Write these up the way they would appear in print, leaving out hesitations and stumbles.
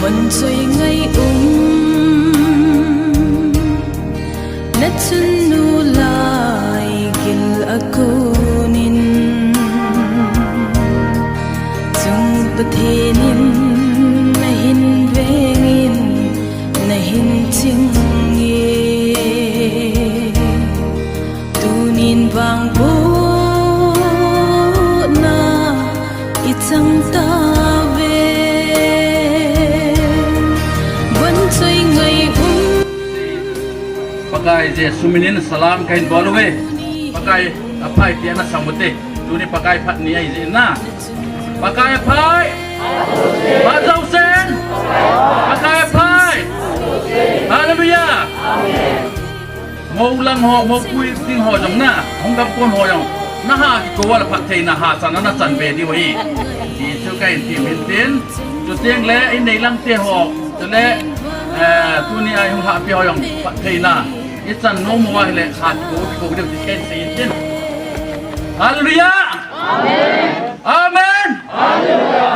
vẫn chơi ngày na chân nu lại gil ako nin chung pathenin na hin vengin na hin ching nge tunin vang bo na itang ta pakai je suminin salam kain bolwe pakai apa dia na samute tuni pakai phat ni ai je na pakai phai ba dâu sen pakai phai hallelujah ngô lăng họ ngô quy tiếng họ giống na không gặp con họ giống na ha ki ko wala phat thei na ha san na san ve di wi ki chu kai ti min tin chu tieng le in nei lang te ho chu le tuni ai hung ha pi ho giống phat thei na Isan no mo wale hat ko de ken sin. Hallelujah. Amen. Amen.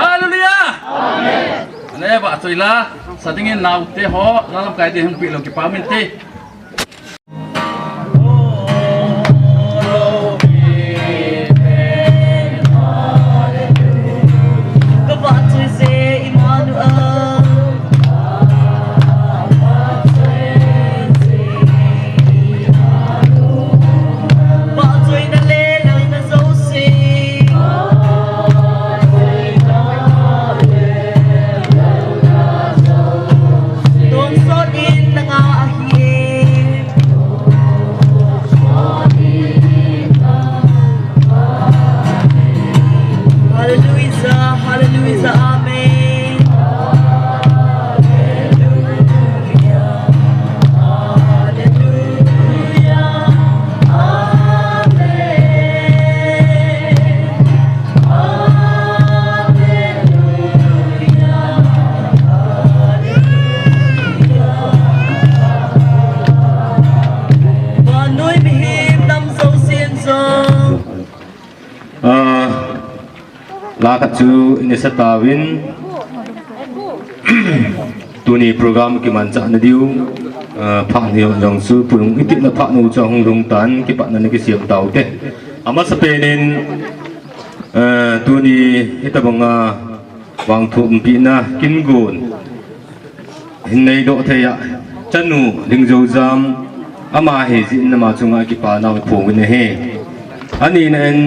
Hallelujah. Amen. Ne ba soila sadingin naw te ho lalam kai de hum pi lo ki pamin te. Lakat chu inisatawin tuni program ki manca na diu phak ni jong su pulung itit na phak nu chong rung tan ki pa na ni ki siam tau te ama sapenin tuni itabanga wang thum pi na kin gun hin nei do theya chanu lingjo jam ama he jin na ma chunga ki pa na phung ne he ani nen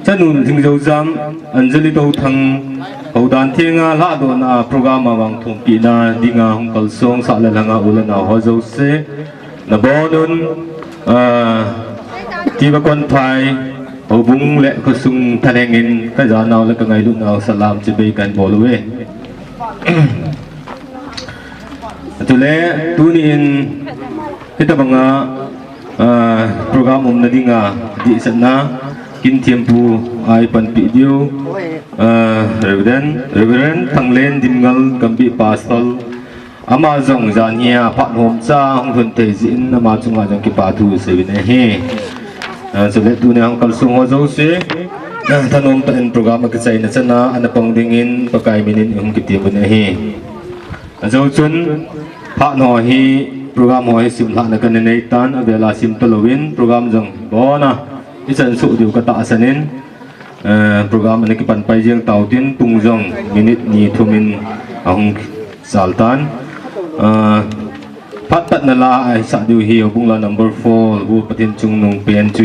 chanu lingjo jam anjali to thang Haudan Thenga la do na program awang thum pi na dinga hong kal song sa la langa ulana ho zo se na bodon ti ba kon thai obung le ko sung thalengin ka ja naw la ka ngai lu naw salam che be kan bolwe tule tuni in kita banga program na dinga di sana kin tiempu ai pan pi diu reverend thanglen dimngal kambi pastor ama jong jania phat hom cha hong thun te jin ama chunga jong ki pa thu se ne he so le tu ne ang kal sung ho zo se thanom ta en program ka chai na chana an pang dingin pakai minin hum ki ti bu ne he zo chun pha no hi program ho hi sim la na kan nei tan avela sim tolowin program jong bona isan su diu ka ta sanin program ani ki pan pai jeng tautin tungjong minute ni thumin ahung saltan pat na la ai sa diu hi bung la number 4 bu patin chung nung pen chu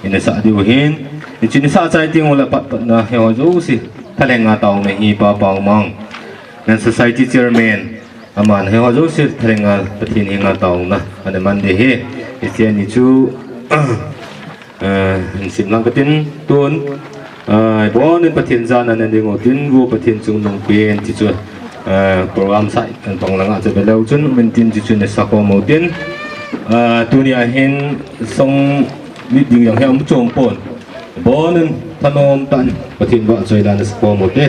ina sa diu hin chin sa chai ting wala pat na he ho zo si thalenga taw me hi pa pang mang nan society chairman aman he ho zo si thalenga patin hinga taw na ane man de he isian ni chu sim lang katin tun bo nên pathin zan an ding otin vu pathin chung nong pen chi chu program sai kan tong langa che belau chun min tin chi chu ne sako mo tin tunia hin song ni ding yang hem chom pon bo nên thanom tan pathin wa choi dan sako mo te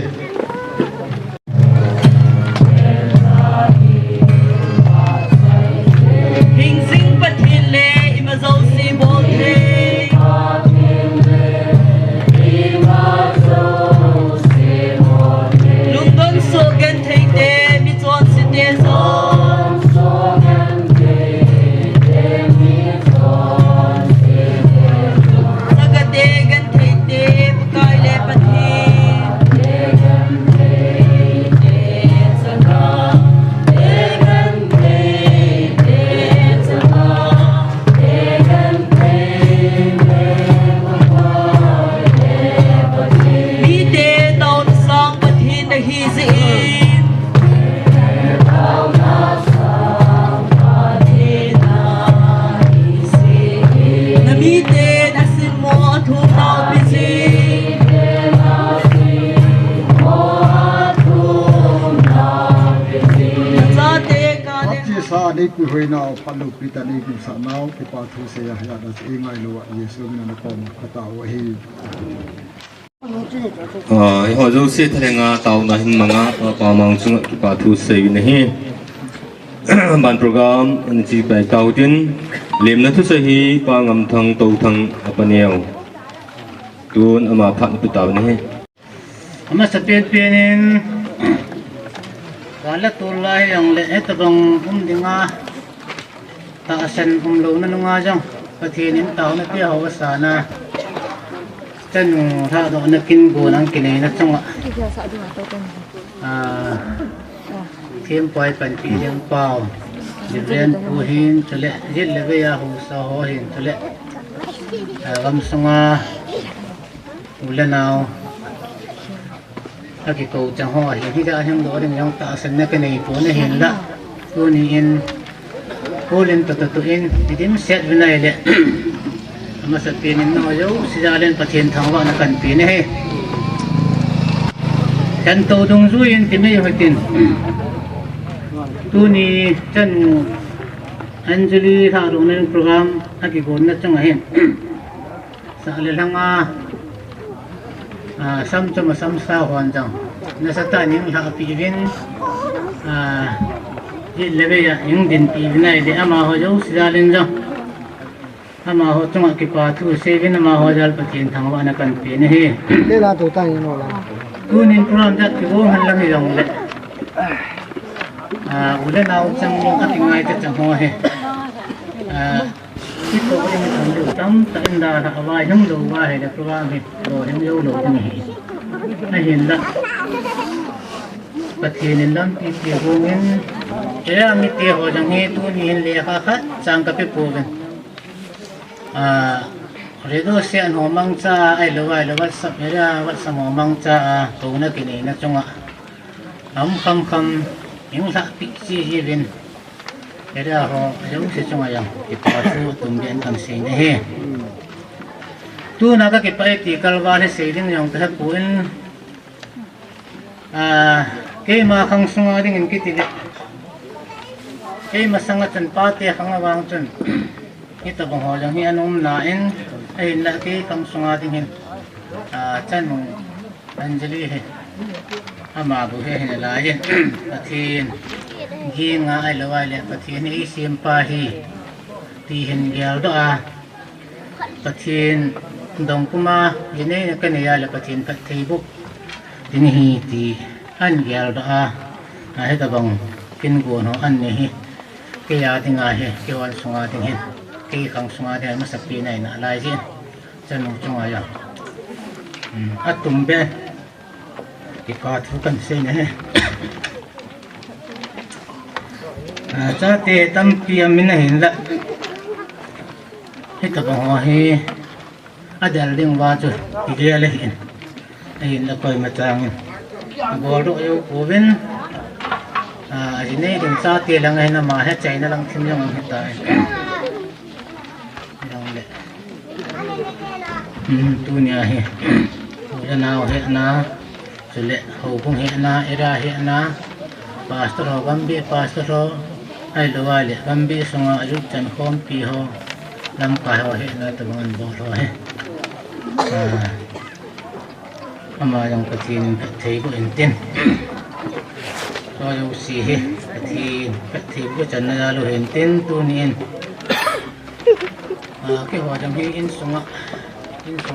Lungdon so gen thei te mi chon sa đi quy hồi nào phát lục đi tani cũng sa nào cái pa thu se ya ya das e ngai lo Yesu na ko ma khata wa hi họ dâu xe thay nga tàu na hin manga pa mang chung ki pa thu se ni hi ban program an chi pai tàu tin lem na thu se hi pa ngam thang tàu thang apaniao tun ama phat pi taw ni hi ama sapet penin kala tulai yang le etabang dinga ta asan lo na nunga jang pathinin taw na pi hawa sana tanu tha do na kin go nang kinai na chunga thêm poi pan pi yang pau diren pu hin chale jil le ya hu sa ho hin chale gam sunga ulanao cái cầu chẳng hỏi thì ra trong đó thì trong tạo sân cái này vốn là hiện là tôi nhìn cô lên tự in thì đến xét bên này đấy mà sẽ tiền nó dấu sẽ ra lên phát hiện thằng bạn nó cần tiền này chân tàu đông duy thì mới phải tiền tôi nhìn chân Anjali thảo luận lên program cái vốn nó trong hiện sợ lên thằng sam cho mà sam sao hoàn chẳng nó sẽ tạo những hạ phí viên hiện là bây giờ những điện phí này để mà họ giấu ra lên rồi mà họ trong cái quả thu xe viên mà họ ra phát hiện thằng bạn cần phí này đây là tổ tăng nó là tôi nên program chắc cái vốn hành lang thì dòng lệ udah nào trong những cái ngày chắc chẳng hoa hè itu yang menunjuk tam dah awal yang dulu bahaya dah program itu yang jauh dulu ni. Akhirnya, pathinin lang titihungin. Kaya mitiho jang itu ni liha kat sangkapi pugan. Redo siya nomang sa ay lawat sa pera wat sa nomang sa tuna kini na chunga. Kam yung sa piksi jibin. Kaya ho jauh si chunga yang ipatu tumbian kam sini he. Tu naga kipai tikal wale sailing yang kahit puin. Kaya makang sunga dingin kitile. Kaya masangat chan pati kang awang chan. Ito bang ho yang hi anong nain ay laki kang sunga dingin. Chan mong Anjali he. Amabu he hinalayan. Patin. Hi nga ay laway le patin isim pahi. Tihin gyal doa. Patin dong kuma yene kanaya le patin patibuk. Dinihi ti an gyal doa. Ay tabang kinguno an nihi. Kaya tinga he kiwan sunga tinghin. Kaya kang sunga tinghin masapi na inaalay sin. Sanong sunga yan. At tumbe. Ipatukan sin he. Sate tampi amin na hinla. Ito bang wahi adal ding wajo igiyalihin. Ayun na ko'y matangin. Bolo yung kubin. Ajinay din sate lang ay na mahet. Chay na lang tim yung ang hitay. Ilang le. Ito niya he. Uya na o he na. Sule hukong he na. Ira he na. Pastor ho bambi. Pastor ho. Ay luwali, bambi sunga ajud chan khom pi ho lam ka ho he na tabangan bo ho he ama yang patin pathei ko intin so yo si he pathei ko chan na lo intin tu nin ke ho jang hi in sunga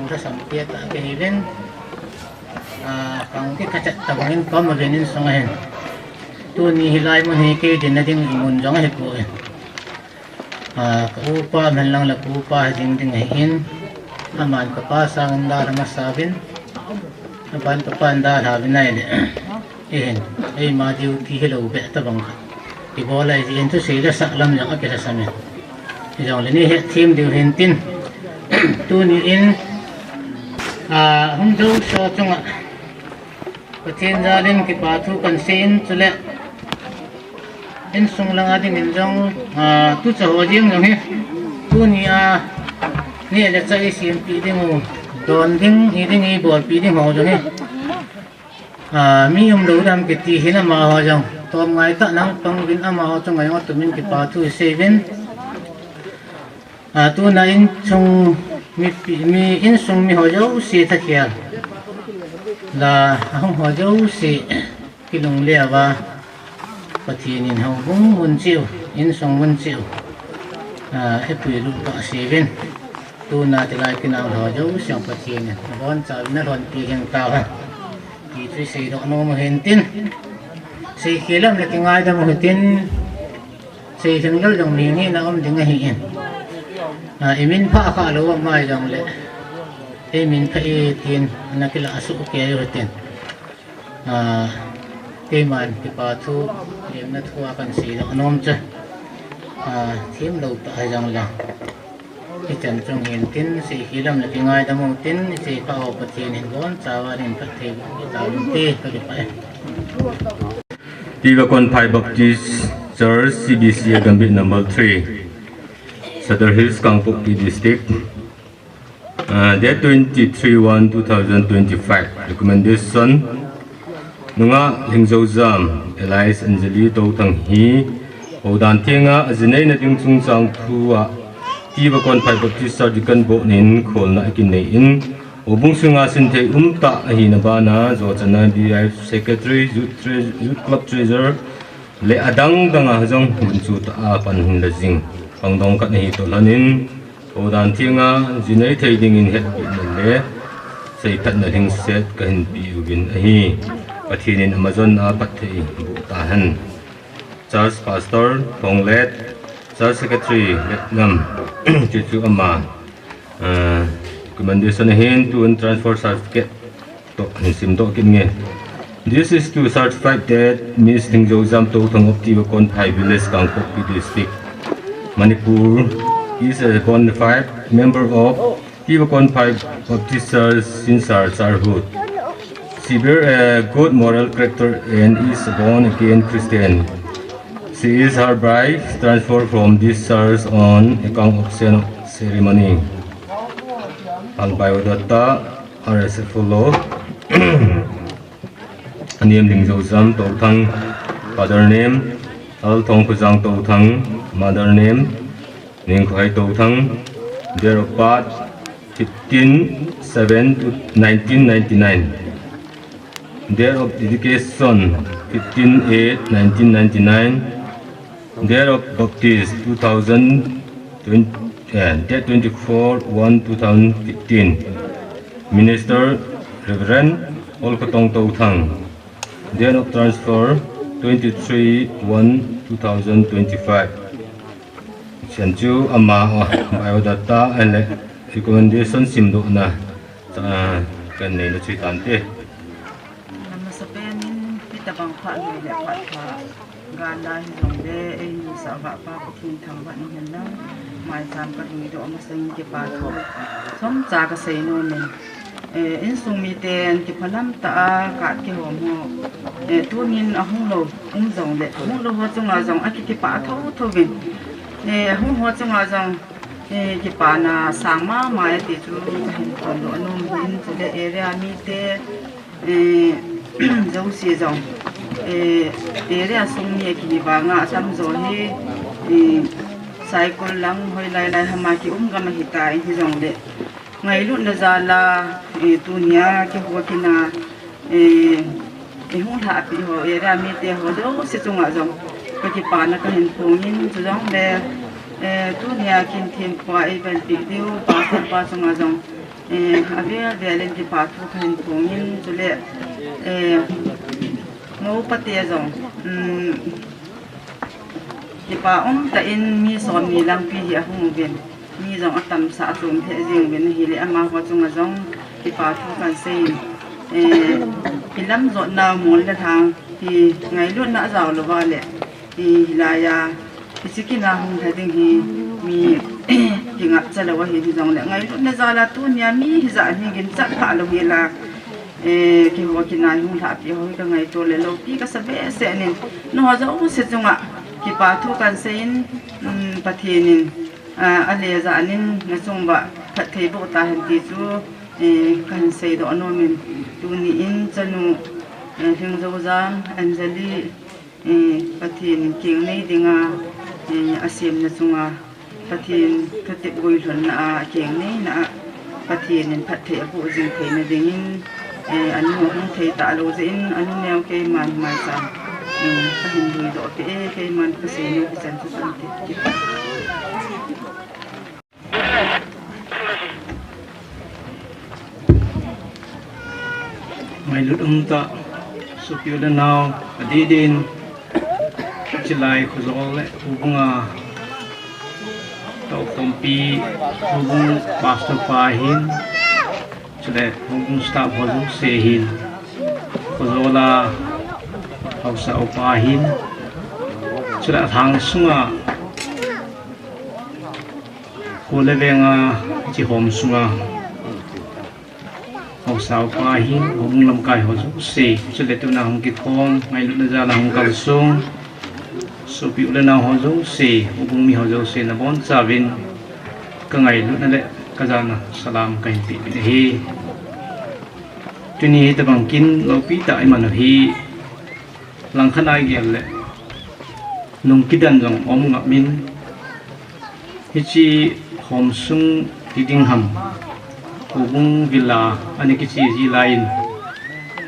sa sampia ta ke hilen kang ki kachat tabangin ko magenin sunga hen tu ni hilai mo ni ke din na ding imun jong he ko kaupa man lang la kupa ding hin aman ka pa sang ndar masabin apan to panda habin na ide ay ma diu ti hello be ta bang ti bola ji into se da saklam yang akira samin jong le ni he team diu hintin tu ni in hum do so chunga Pathian zalin ki pathu kan sein chule in sung lang ading in jong tu cha ho jing jong he tu ni ni le cha sim pi ding don ding ni ding i bol pi ding ho jong he mi yum do dam ki ti hina ma ho jong tom ngai ta nang pang bin ama ho chong ngai ngot tu min ki pathu seven tu na in chung mi in sung mi ho jo si tha khia là không hóa dấu sĩ cái lồng lẻ và Pathian in hậu vung vun chiu in song vun chiu ép bị lụt bạ sĩ bên tu na thì lại cái nào hóa dấu sang Pathian này bọn cháu nó còn tì hiện tạo ha thì tôi sĩ đó nó mà hiện tin sĩ khi lắm là cái ngay đó mà hiện tin sĩ hiện lâu dòng liền như là ông đừng ngay hiện mình phá khá lâu mai dòng lệ mình phải tiền là cái lạ số kia rồi tiền cái màn cái pathu điểm nó thua con sĩ đó nôm chứ thêm đầu tại rằng là cái trận trong hiện tin sĩ khi làm là cái ngay đó một tin sĩ phá học Pathian hiện vốn chào và hiện phát thị cái tạo những tê có được phải Tivakonpai Baptist Church CBC Gambit number 3 Sutter Hills Kangpok District date 23/1/2025 recommendation nunga lingzo zam Elias Anjali to thang hi odan thenga ajinai na ting chung chang thuwa Tivakonpai Baptist Surgical bo nin kholna ikin nei in obung sunga sin the ta hi na bana zo chana BI secretary youth club treasurer le adang danga jong bunchu ta pan hin la jing pangdong kat nei to lanin odan thenga jinai thading in het le sei that na hing set ka hin pi ugin hi Pathian in Amazon a pathei bu ta han church pastor Thonglet church secretary Letnam chu ama recommendation hen to transfer certificate to sim to kin nge this is to certify that Miss Lingzo Zam to thang of Tivakonpai village Kangpok district Manipur is a bona fide member of Tivakonpai Baptist Church since her childhood. She bears a good moral character and is a born again Christian. She is hereby transferred from this church on account of ceremony. Ang biodata are as follows. Name Lingzo Zam to thang, father name Al Thong Khuzang to thang, mother name Ning Khoi to thang, date of birth 15/7/1999, date of dedication 15/8/1999, date of baptism 2020. Date 24/1/2015. Minister Reverend Olkotong Tothang. Date of transfer 23/1/2025. Senju ama biodata and recommendation simdo na sa kanila si tante. Namasapenin kita bang pa ni le pa ganda hong de sa ba pa kin thang ba ni na mai sam ka ri do ma sai ke pa tho som cha ka sei no ne in sung mi ten ki phalam ta ka ki ho mo tu nin a hung lo zong le hung lo ho chung a zong a ki pa tho tho vin hung ho chung a zong ki pa na sang ma mai ti chu hin kon lo no hin chu le area mi te dấu xì dòng để ra sông nhẹ kỳ vàng ngã xăm rồi thì sai con lăng hơi lại hàm ki gam hi tai thì dòng để ngày luôn là ra là tu nia cái hoa kia na hung hạ thì họ area mi te họ dấu xì chung ngã dòng cái pa na cái hình phong in chu dòng để tu nia kim thêm qua event video pa chung ngã dòng avia de lên cái pa thu cái hình phong in chu le ngô pati azong kipa ta in mi som mi lang pi hi ahung ben mi zong atam sa tum the jing ben hi le ama ho chung azong kipa thu kan sei ilam zo na mol la thang thì ngày luôn na zaw lo wa le thì hilaya isikina hung thading hi mi kinga chala wa hi zong le ngày luôn na zala tu nya mi hi za hi gin chat pha lo hi la ki ho ki nai hung tha pi ho ka ngai to le lo pi ka sa be se nin no ha zo se chunga ki pa thu kan sein pathinin a le za anin na chung ba thei bo ta han ti chu kan sei do no min tu ni in chanu hing zo za anjali pathin king nei dinga asim na chunga pathin thotip goi thon na king nei na pathin in phat the bu jing the na dingin anu hung thei ta lo zin anu neo ke man mai sa ka hin hui do te ke man ka se no san tu san te mai lut ta su piu da now adidin chilai khuzol le ubunga to kompi ubung pastor pahin chile ubung sta bozu sehin khuzola hausa opahin chile thang sunga kolevenga chi hom sunga hausa opahin ubung lamkai hozu se chile tu na hong ki khom ngai lu na za la hong kal sung so pi ule na hozo se ubung mi hozo se na bon savin ka ngai lu na le ka jana salam kai pi hi tuni ta bangkin lo pi ta ai man hi lang khanai gel le nung kidan jong om nga min hi chi hom sung ti ding ham ubung villa ani ki chi ji lain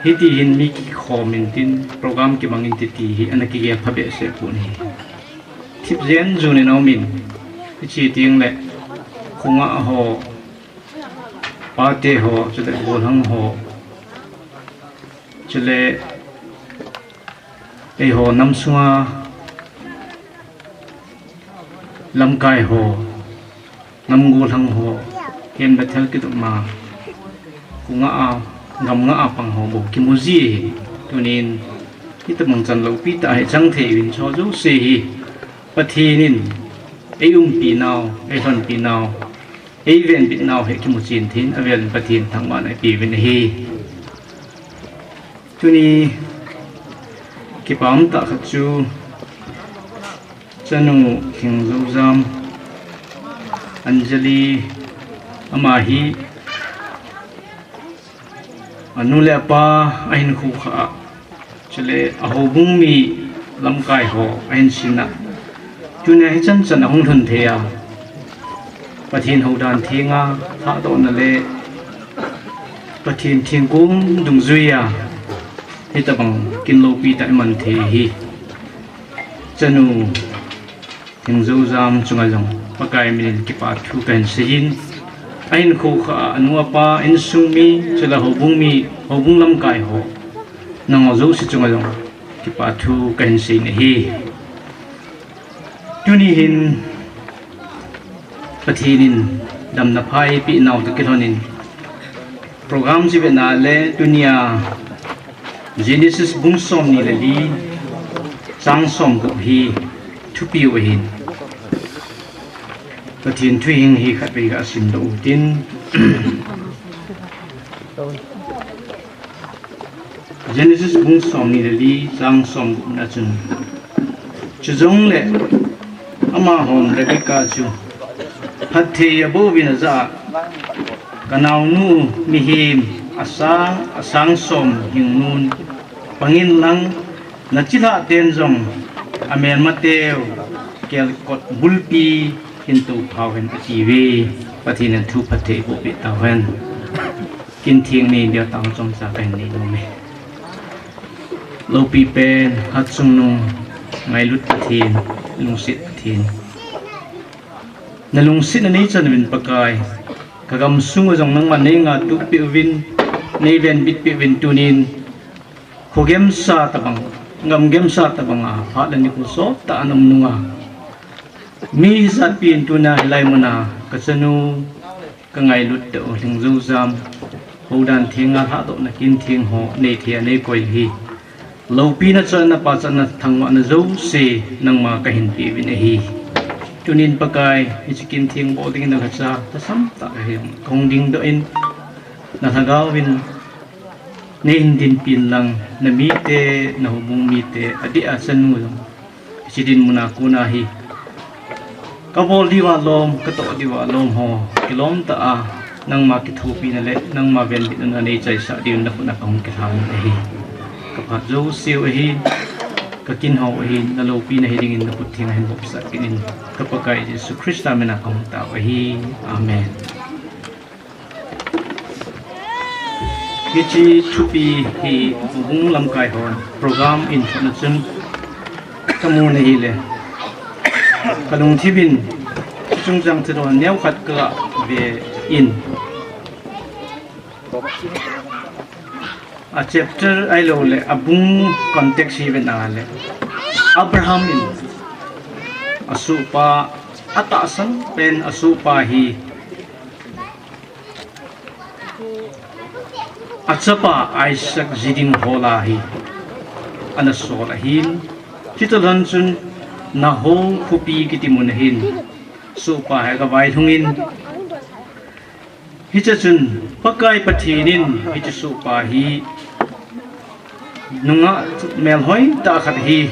hiti hin mi ki khomin tin program ki mangin ti ti hi anaki ge phabe se puni thip zen ju ne no min chi ting le khunga ho pate ho chule bol hang ho chule ei ho nam sunga lam kai ho nam gol hang ho ken bathel ki ma khunga a ngam nga apang ho bo kimuji tunin kita mangchan lo pi ta hai chang the win cho ju se hi pathinin eum pi naw e hon pi naw e ven pi naw he kimujin thin avel pathin thangma nai pi win hi tuni ki pam ta khachu chanu khing zo jam anjali ama hi anu le pa ain khu kha chele ahobung mi lamkai ho ain sina tune hi chan chan hong thun thea pathin ho dan thinga tha do na le pathin thingkum dung zuya hi ta bang kin lo pi ta man the hi chanu thing zo jam chunga jong pakai min ki pa thu kan sein ain khu kha anu pa in sumi chela hobung mi hobung lam kai ho nang zo si chunga jong ki pa thu kan sei ne hi tuni hin pathinin dam na phai pi naw ta ki thonin program ji be na le dunia genesis bung som ni le li sang som ko hi thu pi we hin pathin thui hing hi khat be ga sim do tin genesis bung som ni li sang som na chun chuzong le ama hon rebecca chu phathe abo bin za kanau nu mi him asang som hing nun pangin lang na chila ten jong amen mateo kel kot bulpi hintu phawen achiwe pathin thu phathe bo be tawen kin thieng ni dia tang chom sa pen ni no me lo pi pen hat sung nu ngai lut pathin lung sit pathin na lung sit na nei chan win pakai kagam sung jong nang man nei nga tu pi win nei ven bit pi win tunin khogem sa tabang ngam gem sa tabang a pha la ni ku so ta anam nunga mi sa pin tuna hilai muna kasanu kangai lut de hling zu jam hodan thinga ha do na kin thing ho nei thia nei koi hi lo pi na chan na pa chan na thangwa na zo se nang ma ka hin pi win hi tunin pakai ichikin thing bo ding na khacha ta sam ta hi kong ding do in na thagaw win ne indin pin lang na mi te na hubung mi te adi asanu lang sidin muna kuna hi kabol diwa lom kato diwa lom ho kilom ta a nang makithupi na le nang maben bit na nei chai sa diun na kuna kong kithan hi kapha jo siu hi kakin ho hi na lo pi na hi dingin na puthing hen bop sa kinin kapakai jesu krista mena kong ta hi amen Kichi chupi hi bung lam kai hon program international kamu na hi le kalung thibin chung jang thro neu khat ka ve in a chapter ai lo le abung context hi ben ale Abraham in asupa atasan pen asupa hi Achapa Isaac Ziding Holahi Anasolahin Titalansun Nahong Kupi Kitimunahin Supa Hagawai Hungin Hitachun Pakai Patinin Hitasupahi Nunga Melhoi Takathi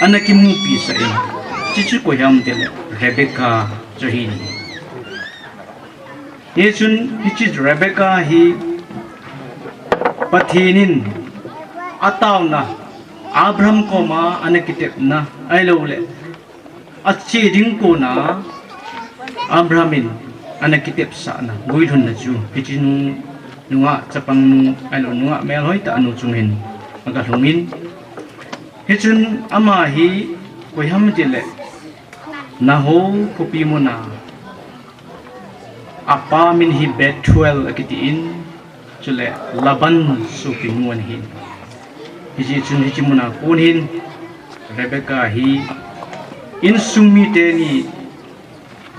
Anakimupi Sain Chichukoyam Dele Rebecca Jahini Yechun Hichit Rebecca Hi Pathinin ataw na Abraham ko ma anakitip na ay lawle at siding ko na Abrahamin anakitip sa na guidon na ju pitin nunga sapang ano nunga melhoy ta ano chungin magalungin hitun amahi koyam dile naho kopi mo na apa min hi Betuel akitiin Chule Laban supinguan hin hiji chun hiji muna kun hin Rebecca hi insumi te ni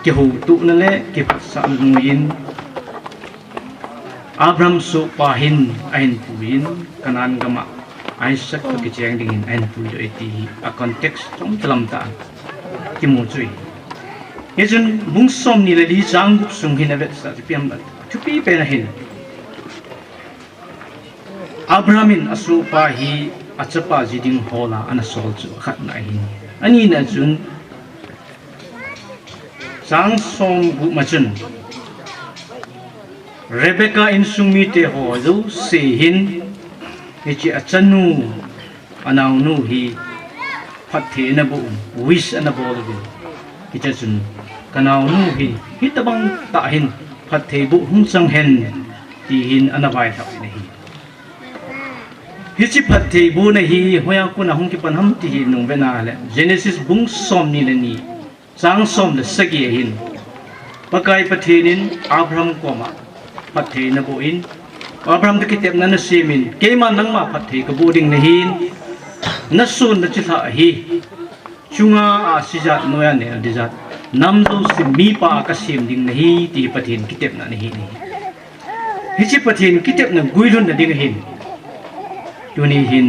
ke hu tu na le ke sa nguin Abraham su pahin ain puin kanan gama Isaac ke cheng dingin ain pu do eti a context trong talam ta ki mu chui hijun bung som ni le li jang sung hin avet sa piam chupi pe na hin Abrahamin asupa hi achapa jiding hola anasol chu khat na hin ani na chun sang som bu machun Rebecca in sumi te ho zo se hin hichi achanu anaw nu hi phathe na bu wish ana bol bi hicha chun kanaw nu hi hitabang ta hin phathe bu hung sang hen ti hin anabai thap ni hi Hichi phathe bu na hi hoya kuna hong ki panham ti hi nung bena le Genesis bung som ni le ni sang som le sagi hin pakai pathenin Abraham ko ma pathe na bu in Abraham de kitep na na simin ke ma nang ma pathe ka bu ding na hin na sun na chitha hi chunga a sijat noya ne dijat nam do si mi pa ka sim ding na hi ti pathin kitep na ni hi ni hichi pathin kitep na guilun na ding hin Tuni hin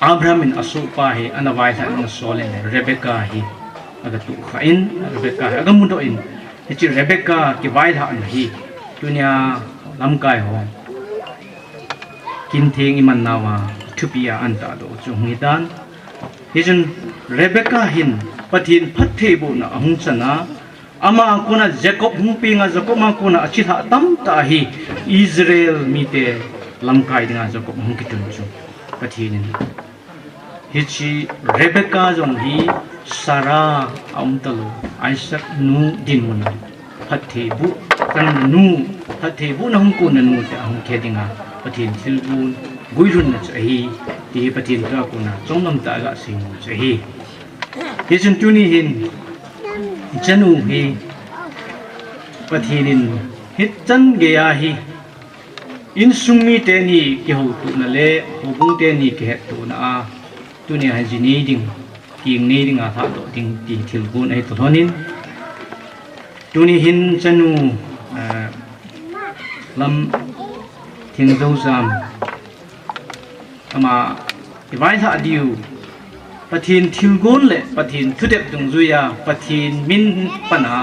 Abraham in asupa hi anawai sa ng solen Rebecca hi agatu kain Rebecca agamundo in hichi Rebecca ki vai ha an hi tunya lamkai ho kintheng iman nawa thupia anta do chungidan hijun Rebecca hin pathin phathe bu na ahung chana ama kuna Jacob hungpi nga Jacob ma kuna achitha tam ta hi Israel mite lamkai dinga Jacob hungkitun chu pathinin hichi Rebecca jong hi Sarah amtalo Isaac nu dinmuna phathe bu kan nu phathe bu na hungku na nu ta hung khedinga pathin thilbun guirun na chahi ti pathin ka kuna chongnam ta ga sing chahi hijun tuni hin janu hi pathinin hit chan ge ya hi in sumi te ni ki ho tu na le ho bung te ni ki het tu na a tu ni ha jini ding king ni ding a tha do ding ti thil bun ai to thonin tu ni hin chanu lam thing zo sam ama ki vai tha diu pathin thil gon le pathin thudep dung zuya pathin min pana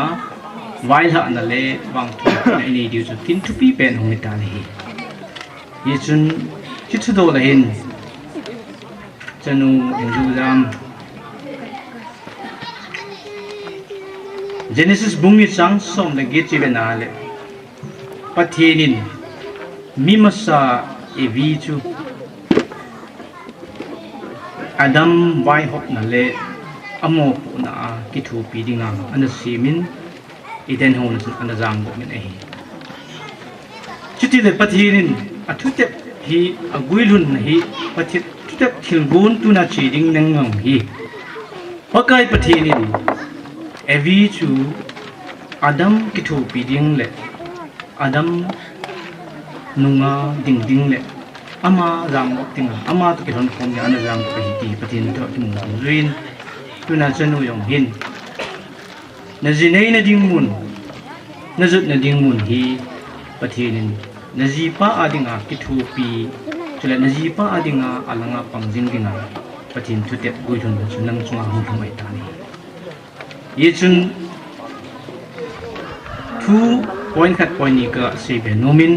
vai tha na le wang thu ai ni diu chu tin thu pi pen hong ta ni Yechun chít số đồ là hình chân nu hình dung ram Genesis bungi sang som na git chi benale pathinin mimasa evi chu Adam vai hop na le amo na ki thu pi dinga ana simin iden hon ana jang bo men ai chuti le pathinin athute hi aguilun hi pathit chutek thilbun tu na chi ding nang ngam hi pakai pathinin evi chu Adam ki thu pi ding le Adam nunga ding ding le ama jang bok ting ama to ki thon khom ya na jang ko hi ti patin to ti mu ruin tu na chanu yong hin na ji nei na ding mun na zut na ding mun hi pathinin na ji pa adinga ki thu pi chule na ji pa adinga alanga pangjing dinga patin thu te gui thun chunang chunga hu thumai ta ni ye chun thu point khat point ni ka se be nomin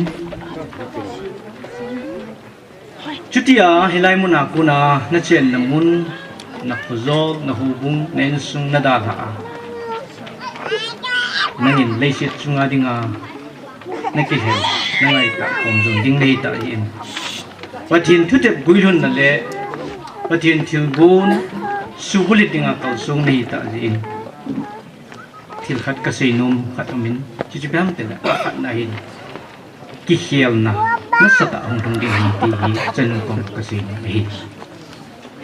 chutia hilai muna kuna na chen na mun na phuzol na hubung na insung na dala nangin leisit chunga dinga na ki hel na ngai ta komjong ding nei ta yin pathin thutep guilun na le pathin thilbun subulit dinga kal sung nei ta yin thil khat ka sei nom khat amin chi chi bam te la khat na hin ki hel na sata hong thong ding hi ti hi chen kom ka sei na hi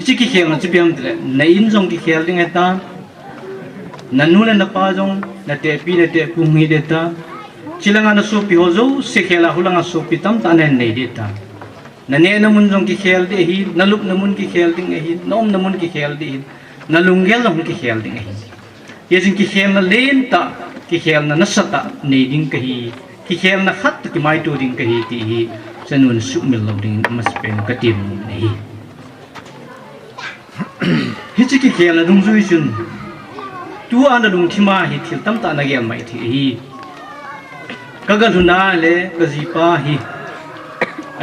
chi ki hel na chi bam te la na in jong ki hel ding ta nanu le na pa jong na te pi le te pu mi de ta chilanga na so pi ho zo se khela hulanga so pi tam ta nen nei de ta na ne na mun jong ki khel de hi na lup na mun ki khel ding hi nom na mun ki khel de hi na lungel na mun ki khel ding hi ye jing ki khel na len ta ki khel na sata nei ding ka hi ki khel na khat ki mai tu ding ka hi ti hi chanun su mil lo ding mas pen ka tim nei hi chi ki khel na dung zui chun tu ana dung thima hi thil tam ta na gel mai thi hi kagal huna le kazipa hi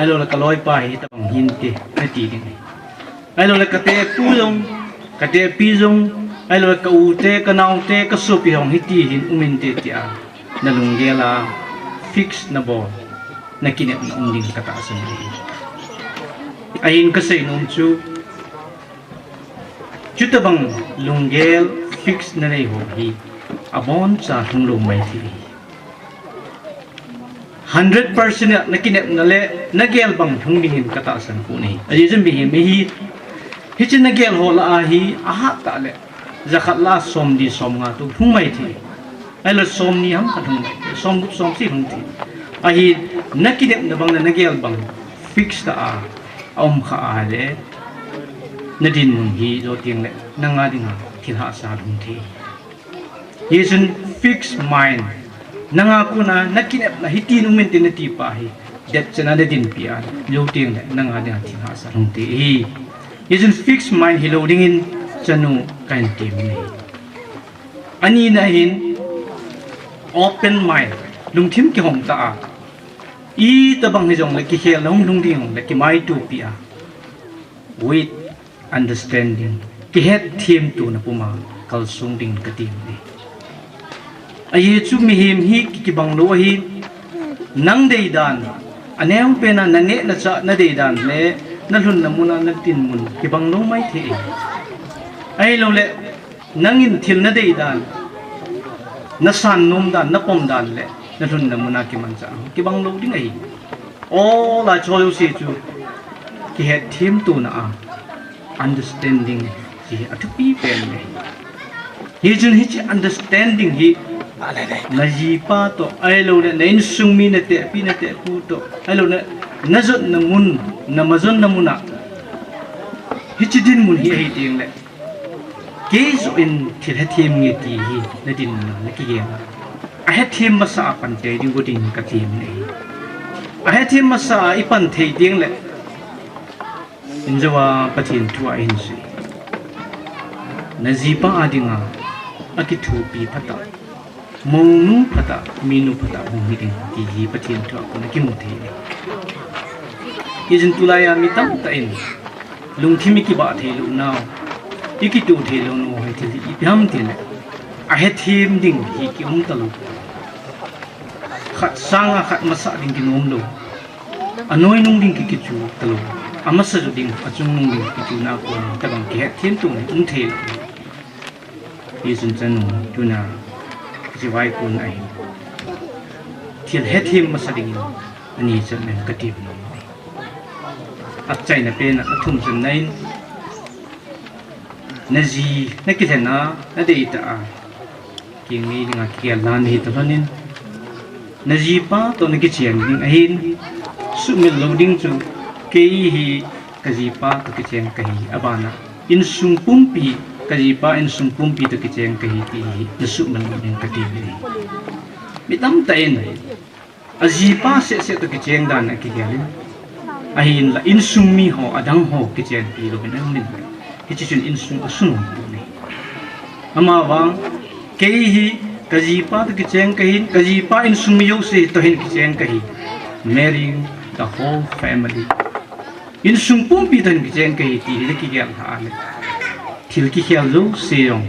alo la kaloi pa hi ta bang hin te na ti ding alo la kate pu jong kate pi jong alo la ka u te ka nau te ka so pi hong hi ti hin umin te tia na lung gela fix na bo na kinet na unding ka ta san hi ain ka sei nom chu chuta bang lunggel fix na nei ho hi abon cha thung lu mai thi 100% na kinet na le na gel bang thung ding hin kata san ku nei aji jin bi mi hi hi chin na gel ho la hi a ha ta le zakhat la som di som nga tu thung mai thi ai la som ni ham ka thung mai som si thung thi a hi na kinet na bang na gel bang fix ta a om kha a le na din mun hi do tiang le na nga ding ha thil ha sa thung thi hi jin fix mind nanga kuna nakinep na hitin umin tin ti pa hi det chana de din pia yo ting le nanga de thi ha sa rong ti hi isn't fixed mind hi loading in chanu kain tim ni ani na hin open mind lung thim ki hom ta i ta bang hi jong le ki khel long lung ding le ki mai tu pia with understanding ki het thim tu na puma kal sung ding ka tim ni ai chu mi him hi ki bang lo hi nang dei dan anem pe na ne na cha na dei dan le na lun na mun na tin mun ki bang lo mai the ai lo le nangin thil na dei dan na san nom dan na pom dan le na lun na mun ki man cha ki bang lo ding ai o la cho yo si chu ki het thim tu na understanding ji athupi pen ne hi jun hi understanding hi na ji pa to ai lo ne nain sung mi na te pi na te pu to ai lo ne na zot na mun na mazon na muna hi chi din mun hi ai ting le ke so in thil ha thim nge ti hi na din na ki ge a ha thim ma sa pan te ding go ding ka thim ne a ha thim ma sa i pan thei ding le in jawa pathin tu a in si na ji pa adinga akithu pi phata monu phata minu phata humi ding ki hi pathin thu ko na ki mu the izin tulaya mitam tain lung thimi ki ba the lu now ikitu the lu no hai thi ipiam tin a he thim ding hi ki talu khat sanga khat masa ding ki nom lo anoi nung ding ki chu talu amasa ju ding achung nung ding ki chu na ko ta bang ki he thim tu the izin chanu tuna ji vai kun ai thil he thim masa ding ani chan men katip no at chai na pe na thum chan nai na ji na ki thena na de ta ki mi nga ki lan hi ta lanin na ji pa to na ki chen ding ahin su mil loading chu ke hi ka ji pa to ki chen kai abana in sung pumpi ka ji pa in sung pumpi to ki chen kai ti na su mil loading ka ti mi tam ta en aji pa se to ki chen dan na ki gelin ahin la in sung mi ho adang ho ki chen pi lo ben min hi chi chun in sung asun ni ama wang ke hi kaji pa to ki chen kai kaji pa in sung mi yo se to hin ki chen kai marrying the whole family in sung pum pi tan ki chen kai ti hi ki gel ha le thil ki khel lo se yong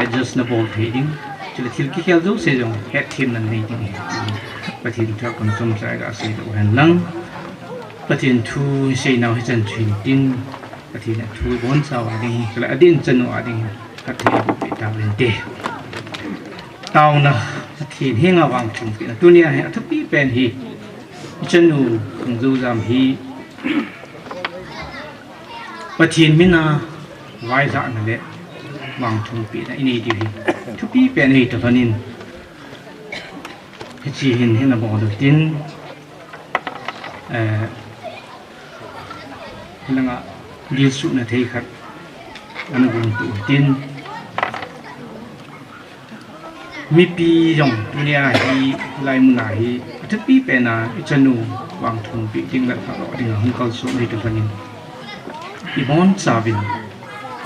adjust na ball trading chil thil ki khel lo se yong het thim nan nei ding patin thak kon som sai ga se do han lang patin thu sei naw hi chan thin tin patin thu bon sa wa ding la adin chan wa ding ka thi bi ta len te taw na thin henga wang chung pi tu nia he thu pi pen hi chan nu khung zu jam hi patin mina wai za na le wang chung pi na ini di hi thu pi pen hi to thanin chi hin hin na bo do tin nga dil su na thei khat an gun tu tin mi pi yong dunia hi lai mun na hi thu pi pe na chanu wang thung pi ding la pha ro ding hung kal su ni tu panin i bon savin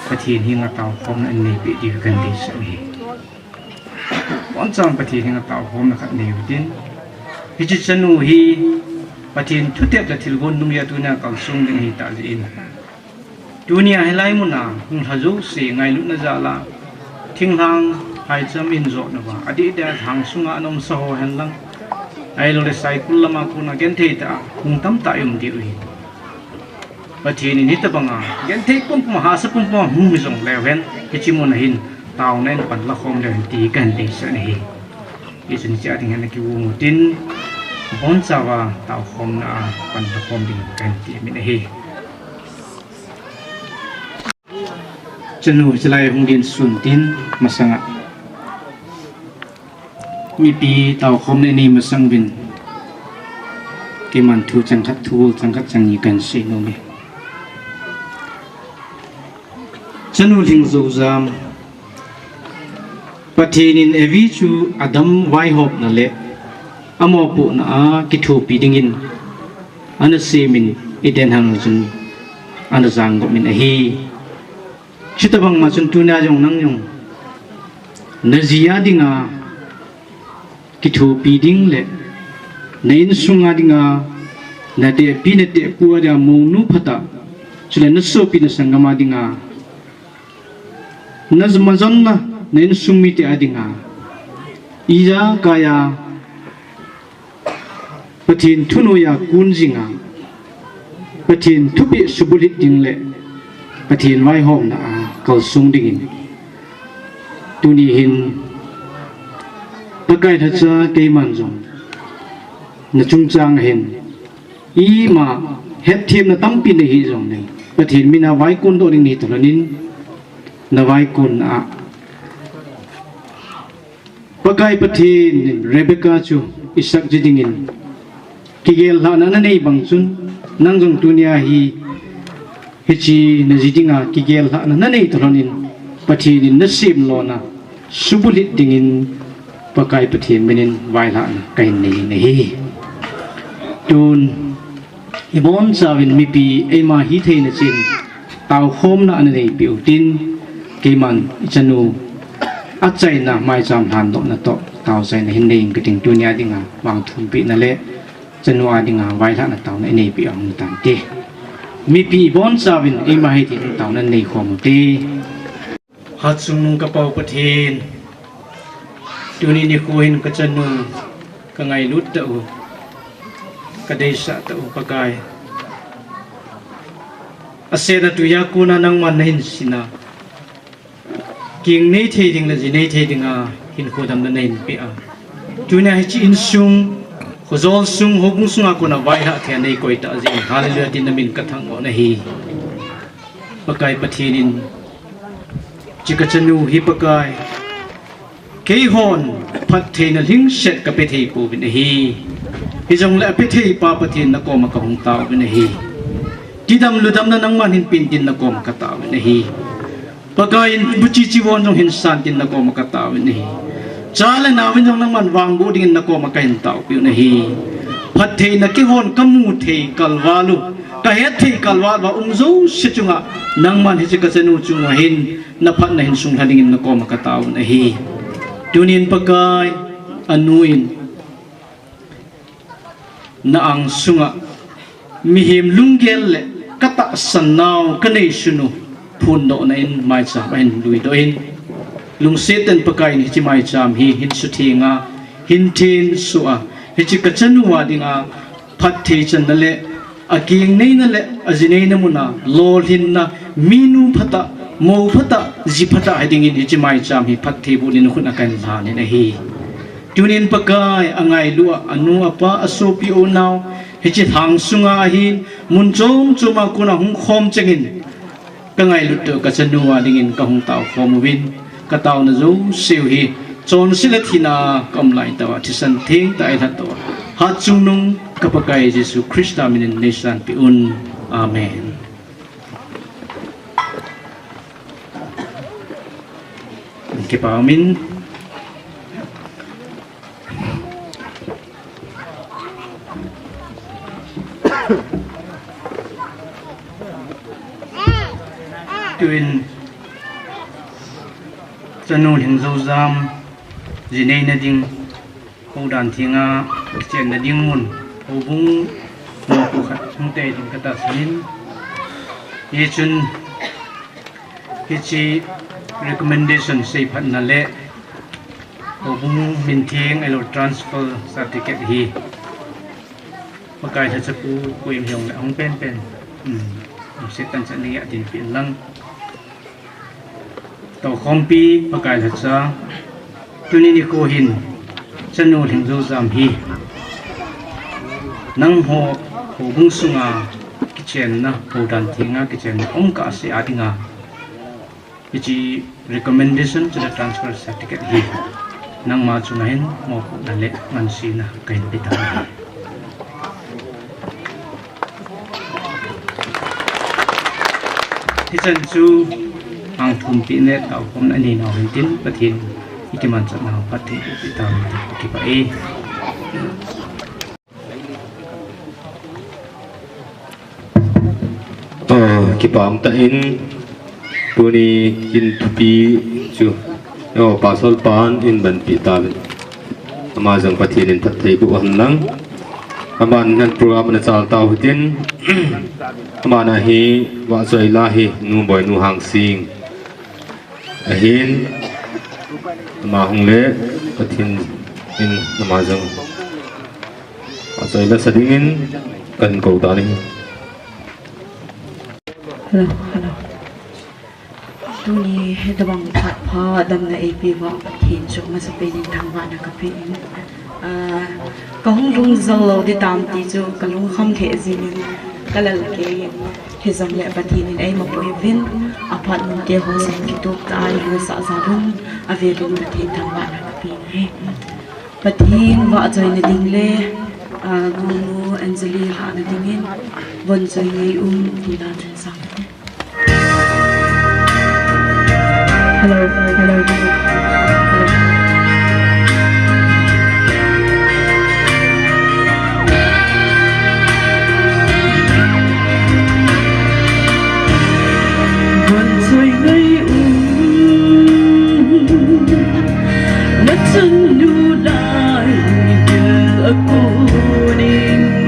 pathin hi nga taw khom na nei pi di kan di sa ni bon cham pathin hi nga taw khom na khat nei tin hi chi chanu hi patin thu tep la thil gon nung ya tu na kal sung ding hi ta ji in dunia helai mun na hung hazu se ngai lu na za la thing hang hai cham in zo na wa adi da thang sunga anom sa ho hen lang ai lo le cycle lama ku na gen thei ta hung tam ta yum di ui patin ni ta banga gen thei pum pum ha sa pum pum hung mi zong le wen ki chi mun hin taw nen pan la khom le ti kan ti sa ni i sin cha ding hen ki wu mu tin bon sawa tao khom na pan ta khom ding kan ti mi hi chanu chlai hung din sun tin masanga mi pi tao khom ne ni masang bin ke man thu chang khat thu chang khat chang ni kan se no me chanu ling zo zam patinin evi chu adam wai hop na le amo pu na ki thu pi ding in ana se min iden han jun ana jang go min a hi chitabang ma chun tu na jong nang jong na zia dinga ki thu pi ding le nein sunga dinga na te pi ne te pu da mo nu phata chule na so pi na sangama dinga na zmazon na nein sumi te adinga ija kaya pathin thuno ya kun jinga pathin thupi subulit dingle pathin wai hom na kal sung dingin tuni hin pakai thacha keiman jong na chungchang hin i ma het thim na tampi ne hi jong ne pathin mina wai kun do ning ni tolanin na wai kun a pakai pathin Rebecca chu isak jidingin kigel la na nei bang chun nang jong dunia hi hichi na jidinga kigel la na nei tolonin pathin na sim lo na subulit dingin pakai pathin menin vai la kai nei nei tun ibon sawin mi pi ema hi theina chin taw khom na an nei piu tin keman chanu achai na mai cham han do na to taw sai na hin nei kiting dunia dinga wang thum pi na le จันวาดิงาไว้ท่านเต่าในในปีอังตันเตมีปีบอนซาวินเอมาให้ที่เต่านั้นในของเตฮัดซุงนุงกระเป๋าประเทศดูนี่นี่คุยนกจันนูกไงลุดเต่ากระเดชะเต่าปะกายอาเซนตุยากูนานังมันหินสินะกิ่งนี้เทดิงละจีนี้เทดิงอาหินโคดำนั้นหินปีอาดูนี่ให้จีอินซุงขจรซุงหกุงซุงอากูนาไว้หะเทียนในกอยตาจีฮาเลลูยาดินมินกระทั่งอ่อนฮีปะกายปะเทนินจิกจันนูฮิปะกายเกยฮอนพัดเทนลิงเช็ดกับเปเทปูบินฮีฮิจงและเปเทปาปะเทนนักกอมกะหงตาบินฮีที่ดำลุดำนั้นนังมันหินปินดินนักกอมกะตาบินฮีปะกายบุจิจิวอนจงหินสันดินนักกอมกะตาบินฮีจาเลนาวินจงนังมันวางบูดินนักกอมกะหินตาบินฮีพัดเทนเกยฮอนกมูเทกัลวาลุกะเฮเทกัลวาลวาซูชิจุงะนังมันฮิจิกะเซนูจุงหินนับพัดนัหินสุงหัดิงนักกอมกะตาบินฮีDunin pakai anuin naang sunga mihim lunggel kata sanau kanay sunu puno na in mai cham in lui doin lungseten pakai ni chi mai cham hi hin suthi nga hin tin suwa hi chi kachanuwa dinga phathi chan le aking nei na le ajinei na muna lol hin na minu phata mo phata ji phata heading in hi mai cham hi phathi bulin khuna kan la ne na hi tunin pakai angai lua anu apa asopi o naw hi chi thang sunga hi mun chom chuma kuna hung khom chengin kangai lut ka chanuwa dingin ka hung taw khom win ka taw na zo seu hi chon silathina kamlai tawa thisan thing ta ai that tawa ha chungnung ka pakai jesu christa minin nation pi un amen ke pamin tuin chanun hin zo zam jinei na ding ho dan thinga chen na ding mun ho bung mo ko khat chung te ding kata sin ye chun hi chi recommendation sei phat na le ho bung min thing elo transfer certificate hi pakai tha chapu ko im hyong la hong pen pen se tan cha ni a din pin lang tàu khompi pakai tha cha tuni ni ko hin chanu thing zo zam hi nang ho ho bung sunga kichen na ho dan thinga kichen ong ka se adinga ichi recommendation to the transfer certificate hi nang ma chunahin mo ko na le man si na kain pitan hisan chu ang thum pi ne taw kom na ni no hin tin pathin ikiman cha na pathin pitan ki pa e kipam ta in tuni in tupi chu no pasol pan in ban pi ta ama jang pathin in that thei bu han lang aman nan program na chal taw hitin amana hi wa zoi la hi nu boy nu hang sing ahin ama hong le pathin in ama jang wa zoi la sadingin kan ko ta ni Hello Tuni dabang phat pha dam na AP wa pathin chok ma sa pe ni thang wa na ka pe ka hung lung zal lo di tam ti chu ka lung kham the zin kalal ke he zam le pathin in ai ma poi vin aphat nun te ho san ki tok ta ai ho sa za run ave du pathin thang wa na ka pe he pathin wa join na ding le nu Anjali ha na dingin bon join ngai ti la chen sa Hello. Buồn rồi ngây Nát chân nu lại đưa cô ninh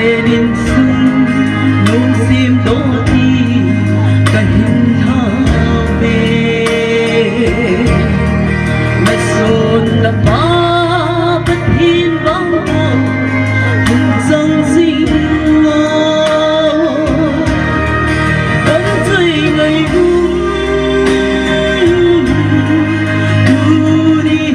bên sông nông sim đô thi cả hình thao về mà sồn là ba bất hiên vắng hùng dâng sinh vẫn rơi ngày vui đi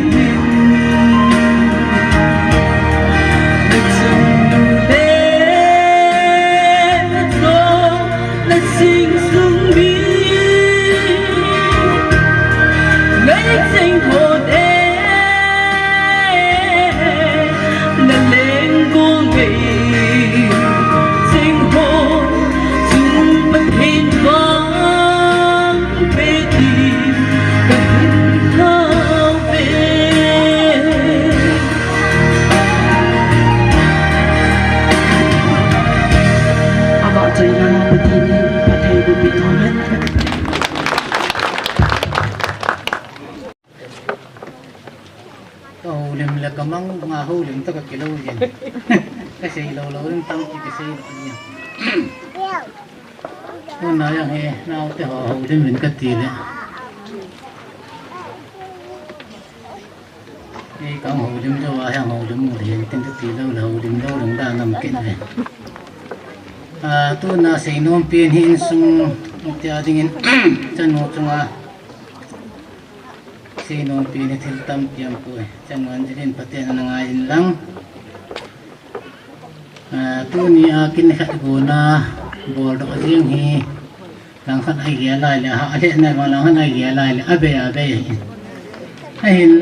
hầu lim là cầm măng mà hầu lim tất cả kilo gì cái gì lâu lâu lim tăng cái gì gì hôm nay yang he nào thì hầu lim mình cái gì đấy cái con hầu lim cho ai hầu lim một hiện tên cái gì lâu hầu lim lâu đừng đang nằm kiện này tu na sei nom pin hin sung tia dingin chân một chung sei nom pin thil tam tiam ko chân ngan din paten na ngai lang tu ni a kin khat go na bor do jing hi lang khat ai ge lai le ha le na ma lang han ai ge lai le abe ai hin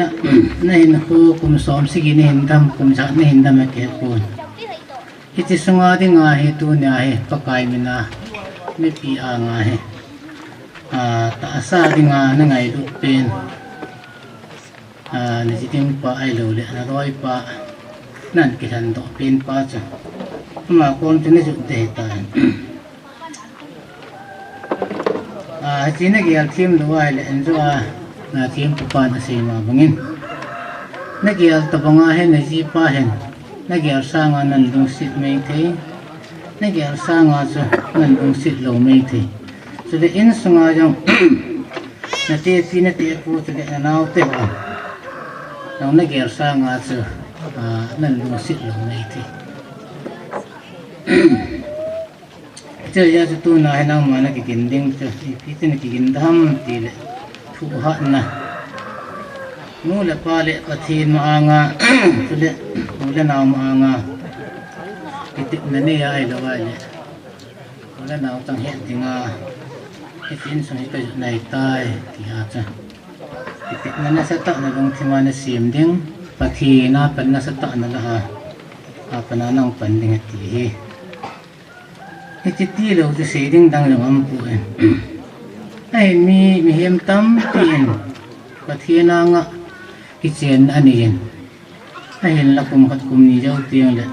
na hin ko kum som sigi ni hin dam kum sa ni hin dam ke ko iti sunga di nga he tu nya he pakai mina me pi a nga he ta sa di nga na ngai du pen ni jitim pa ai lo le na roi pa nan ki han do pen pa cha ma kon tin ju te ta china gi al thim lo ai le en zo na thim pa na se ma bangin na gi al ta banga he na ji pa hen na gyal sanga nan dung sit mei thei na gyal sanga chu nan dung sit lo mei thei chu le in sunga jong na te pi na te pu chu le nau te wa nau na gyal sanga chu nan dung sit lo mei thei chu ya chu tu na nang ma na ki kin ding chu pi te na ki kin dham ti le thu ha na nu le pa le pathin ma anga chu le nu le naw ma anga kitip na ni ai lo ai le nu le naw tang het tinga kitin sung ka nai tai ti ha cha kitip na na sa ta na long thima na sim ding pathi na pan na sa ta na la ha pa na nang pan ding ti hi ti lo ti se ding dang lo am pu ai mi hem tam tin pathi na nga kichen anin ai hin la kum khat kum ni jau tiang le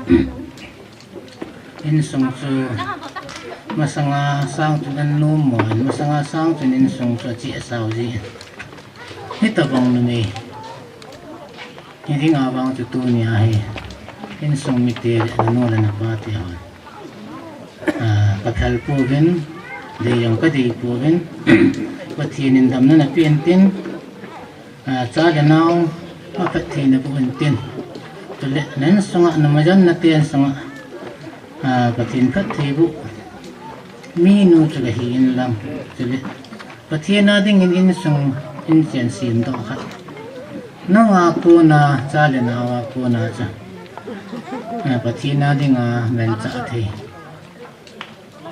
in sung chu masanga sang tu nan nu mon masanga sang tu in sung chu chi sao ji ni ta bang nu me ni ding a bang tu tu ni a he in sung mi te no la na pa ti ha ka khal pu gen de yang ka di pu gen pa thi nin dam na pi en tin cha le nau a phat thi na bu en tin to le nan sunga na ma jan na ten sunga pathin phat thi bu mi nu chu ga hi in lam to le pathin na ding in sung in chen sim do kha na nga ko na cha le na wa ko na cha pathin na ding a men cha thi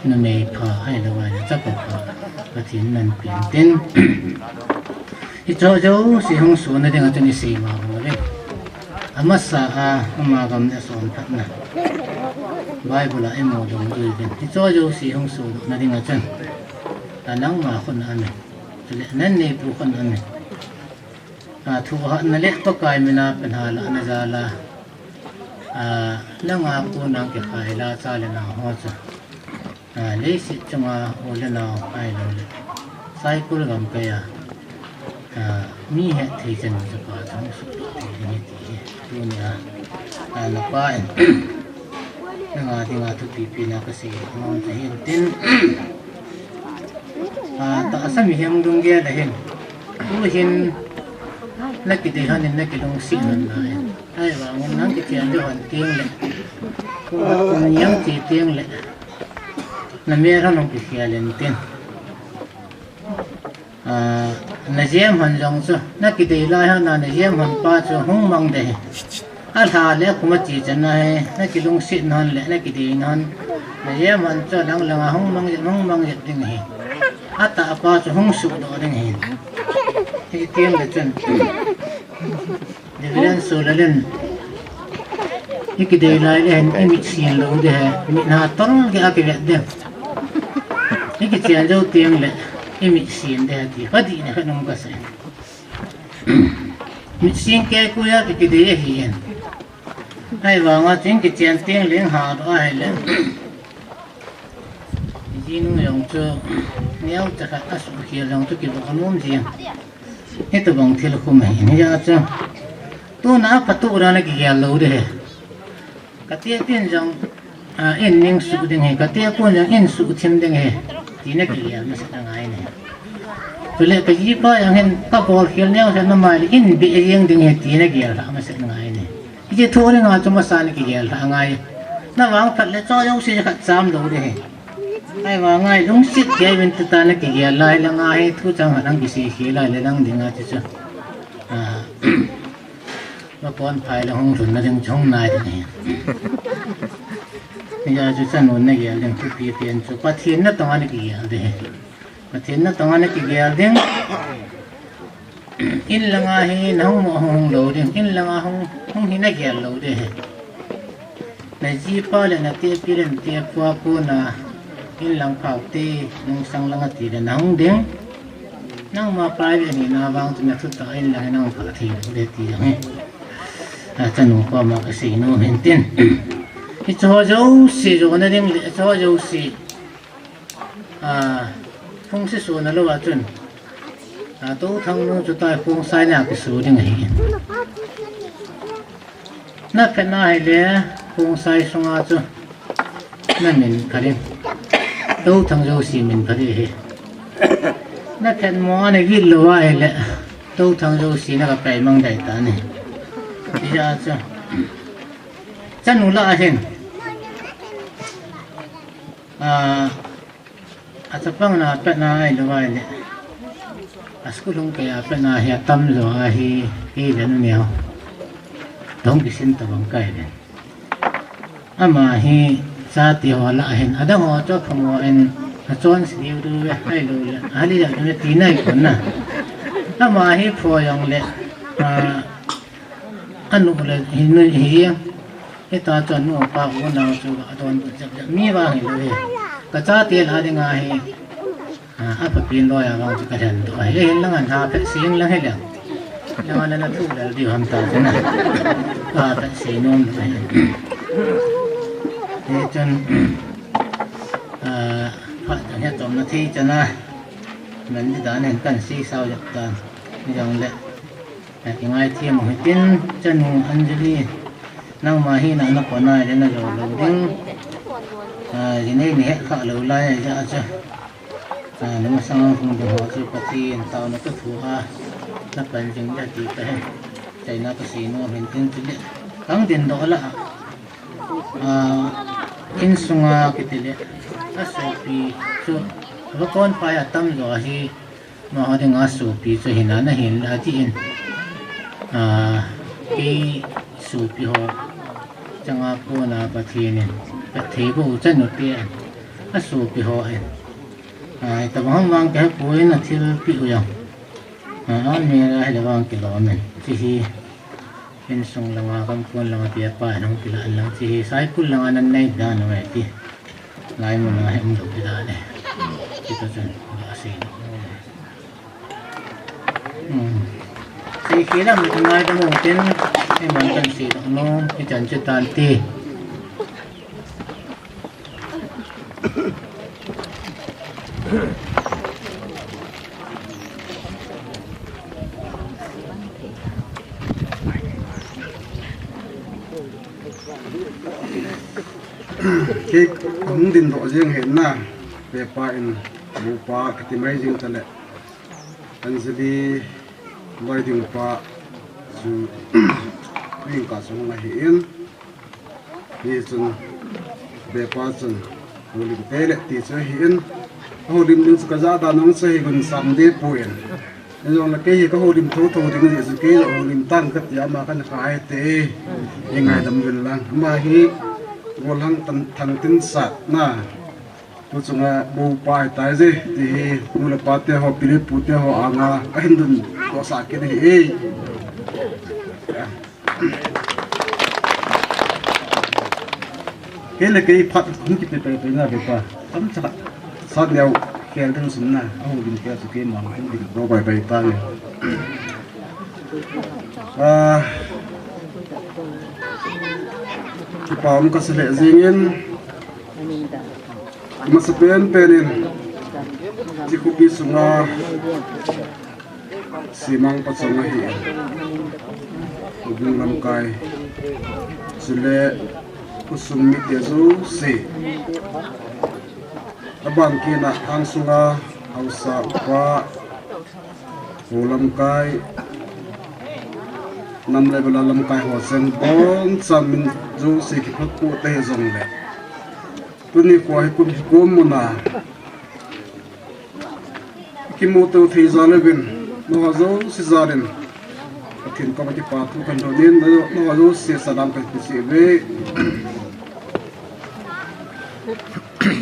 na me pha ai lo wa cha pa pathin nan pin tin ito jo si hong su na ding atuni si ma mo le amasa amagam na son phat na bible ai mo dong du bin ito jo si hong su na ding atan tanang ma khon ame le nan ne pu khon ame thu ha na le to kai mina pen ha la na za la la nga pu na ke khai la cha le na ho cha le si chunga o le na ai lo le sai ku gam ka ya mi he thei chen cha pa thang su ti ni ti tu nya na pa en nga di nga tu pipi na kasi ngon sa hintin ta asam him dung ge da hin tu hin nakitihan in nakilong sinan na ay wa ngon nang kitian do han ting le ko yang ti ting le na meron ng kikialen tin na jem han jong so nakitay lai ha na jem han pa so hung mang de al ha le kuma chi chan na he nakilong sit nan le nakitay nan na jem han cho lang lang hung mang je ding he ata pa so hung su do ding he ti tiang le chen de bilan so la len ikidai lai le hen imit sin lo de he mi na tol ge a ke de iki chian jo tiang le imit sin de ti hadi na khanum ka sai mit sin ke ku ya ki de hi hen ai wa nga tin ki chian tiang leng ha do ai le ji nu yong chu niao ta ka asu ki long tu ki ba kanum ji he to bang thil khu mai ni ya cha tu na patu ra na ki ya lo de he ka tie tin jong in ning su ding he ka tie kun jong in su thim ding he ti na ki ya ma sa ngai ne tu le ka ji pa yang hen ka bol khel ne sa na mai in bi yeng ding he ti na ki ya ma sa ngai ne ji tho le nga chu ma sa ni ki ya ngai na wang phat le cho yong si ka cham lo de he ai wa ngai lung sit ke bin ta na ki ya lai la nga he thu chang hanang ki si khi lai le nang ding a chi cha mà con phải là không chuẩn là đừng chống lại được này bây giờ chúng ta nói này cái đừng thu phí tiền cho bắt thiên nó tao ăn cái gì đấy bắt thiên nó tao ăn cái gì đấy in là ngay nó không lâu đấy in là ngay không hình này cái lâu đấy này chỉ pa là nó tiệp cái lên tiệp qua cô na in lang phao tê nung sang lang ati là nó không đến nang mà phải cái này nó vang cho nó thut ta in là nó phao thì để tí này ta nụ qua mà cái gì nó hiện tiền cái cho dấu xì rồi nó đem cho dấu xì không xí số nó là chuẩn tôi thằng nó cho ta không sai nào cái số đi này nó phải nói là không sai xong à chứ nó mình phải đi tôi thằng dấu xì mình phải đi nó phải mua này cái lúa này là tôi thằng dấu xì nó phải mang đại ta này bây giờ chứ chân nụ lạ hình sắp băng là bét na ai lo vậy nè school không kể bét na hiện tâm rồi hi đến nhiều đóng cái xin tập bằng cái này mà hi sa ti họ lạ hình ở đâu họ cho không họ anh chọn siêu đưa hay rồi hay là cái tí này còn nè mà hi phơi yang lệ anh nụ là hình hiền cái ta chọn nụ pa u nào cho cả đoàn chụp mi ba hình rồi cái cha tiền hai đứa ngay áp pin rồi à vòng cái thằng rồi hình lăng anh ha phải xiên lăng hết rồi nhưng mà nó thu là điều hầm tàu thế này phải xiên nôm phải thế chân phải hết tôm nó thi cho nó mình đi đón hình cần xí sau được toàn dòng lệ cái ngay thêm một cái chân anh đi năng mà hi nó còn này đến là rồi đầu tiên thì này này khá lâu lại ra chứ nếu mà sang không được họ chịu bắt tiền tàu nó cứ thua nó cần chứng giá trị cái chạy nó cái gì nó mình tin chứ đấy căng tiền đó là in sung cái tiền đấy nó số pi số lúc con phải tâm rồi thì mà họ đang số pi cho hiện nó hiện là gì cái số pi họ chẳng hạn cô là bắt tiền này bắt thế bộ chân nổi tiền cái số pi họ tập không vang cái cuối là thiếu pi rồi anh mình hay là vang cái đó mình chỉ in sung là mà không quân là mà tiệt phải không thì là làm chỉ sai quân là anh này đã nói thì lại mình là em được cái đó này chỉ có chân là gì thì khi nào mình nói cái một tên em muốn chân gì đó nó cái chân chưa tan ti khi không tin độ riêng hiện na về pain bu pa cái tim riêng ta lệ anh sẽ đi nói tiếng pa su riêng cả số là hiện như chân về pa chân hồ lim tê lệ thì sẽ hiện hồ lim những cái giá đàn ông sẽ gần sắm đi bùn nên là cái hồ lim thô thô thì cái gì cái hồ lim tăng cái giá mà cái khai tê những ngày đâm gần lang mà hi vô lăng thằng tin sạt na tôi chung là bố bài tại gì thì tôi là bắt theo họ pili phụ theo họ anga cái hình dung có sạt cái này cái là cái phát không kịp tới na về pa tấm sạt sạt nhau kẹo thằng súng na ông bình kẹo cái mỏng không bình bố bài bài ta này Pam kasih zingin masapen penin cikupi sunga simang pasonga hi ubung lamkai sule kusum mitezu si abang kina ang sunga hausa upa ulamkai nam level alam kai ho sen bon samin zo se ki phot ko te zong le tuni ko hi kum mona ki mo to thi za le bin no zo si za den thin ko ma ki pa tu kan do den no zo se sadam ka si ve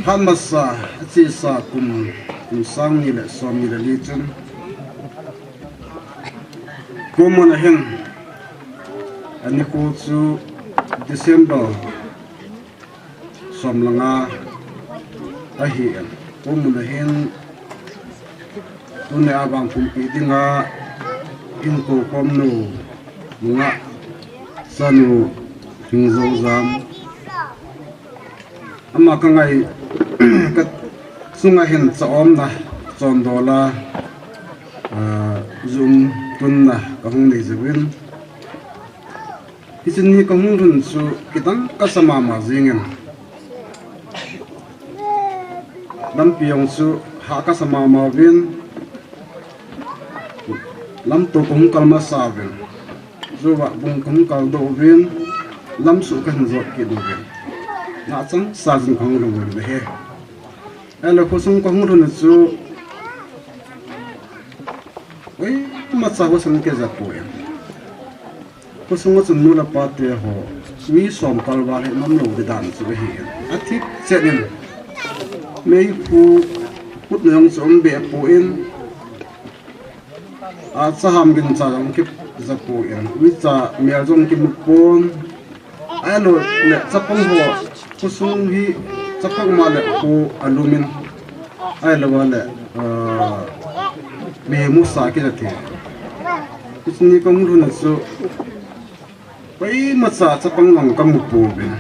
han masa chi sa kum sang ni le som ni le li chen ko mona hen ani ko chu December somlanga ahi ko mun hen tune abang pumpi dinga in ko komnu nga sanu hingzo zam ama ka ngai ka sunga hen chaom na chondola zoom tunna ka hung nei zawin isini ka hung run su kitang kasama ma zingen lam piong su ha kasama ma vin lam to kong kalma sa vin zo wa bung kong kal do vin lam su kan zo ki do vin na chang sa jin kong lo le he ela ko sung kong run su oi ma sa ho sang ke za po ya ko sung chu nu la pa te ho wi som kal wa he nam lo de dan su he athi chenin mei pu put nang som be po in a saham bin cha jong ki za po in wi cha mel jong ki mu pon ai lo le chapang ho ko sung hi chapang ma le ko alumin ai lo wa le me mu sa ki da the isni ko mu na so pai ma sa chapang long kam mu po bin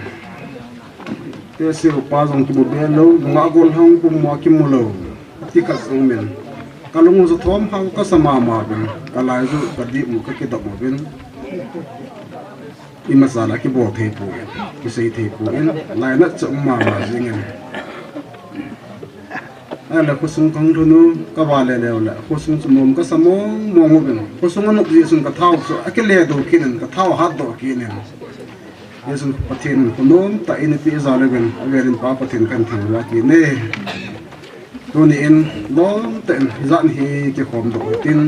te se ro pa jong ki bu be lo nga gol hang pu mo ki mu lo ti ka sung men kalung zo thom hang ka sama ma bin kalai zo ka di mu ka ki da mo bin i masala ki bo the pu ki sei the pu in lai na chom ma ma zingen ala ko sung kang thunu ka ba le le la ko sung chum ka samo mo mo bin ko sung no ji sung ka thau so akile do kin ka thau hat do kin yesun pathin ko nom ta in pi za le bin averin pa pathin kan thang la ki ne to ni in lom ten zan hi ki khom do tin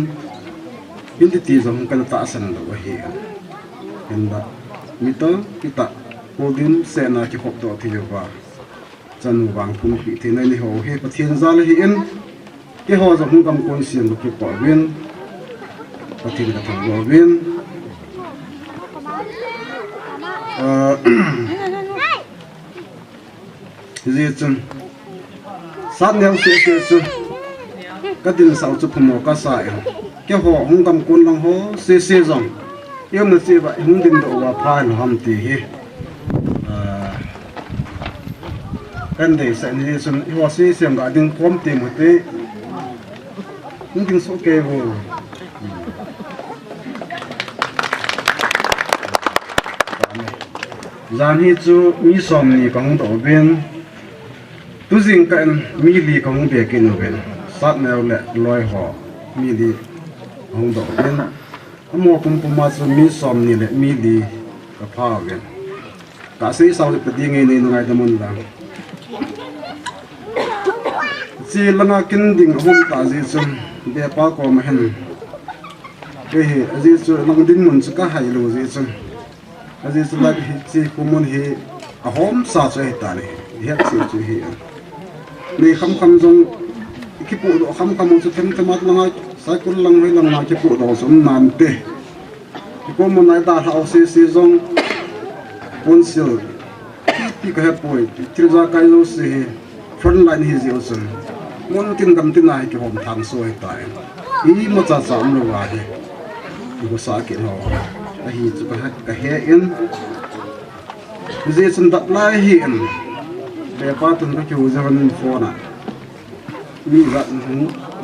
in ti zong kan ta san do hi in ba mi to kita podin se na ki khop do thi ba chan wang phun pi the nai ni ho he pathin za le hi in ki ho za hung kam kon sian ki pa win pathin ka thang do win gì chân sát nhau sẽ chân các tin sao chụp mồ cá sải cái họ không cầm côn lòng họ sẽ rằng yêu mà sẽ vậy không tin độ và phai là hầm tì hi cái này sẽ như chân họ sẽ xem cả tin com tìm một tí không tin số kê vô gian hi chu mi som ni kong do ben tu jing kan mi li kong be kin ben sat neu le loi ho mi li kong do ben amo pum pum ma chu mi som ni le mi li ka pha ben ta sei sau pe ding ngai ngai da mun da chi langa kin ding hum ta ji chun be pa ko ma hen ke hi ji chu long din mun chu ka hai lo ji chun aji chu la hi chi kumun hi a hom sa chu hi ta ni hi chi chu hi ni kham kham jong ki pu do kham kham chu them themat langa sai kul lang hi lang ma ki pu do sum nan te ki ko mun ai da ha si si jong pun sil ti ka he poi ti za kai lo si front line hi ji chun mun tin gam tin ai ki hom thang so hi ta i mo cha cha am lo wa hi ko sa ki ho a hi chu ka he in ji chun dat lai hi in be pa tun ka chu zawan fo na mi ga hu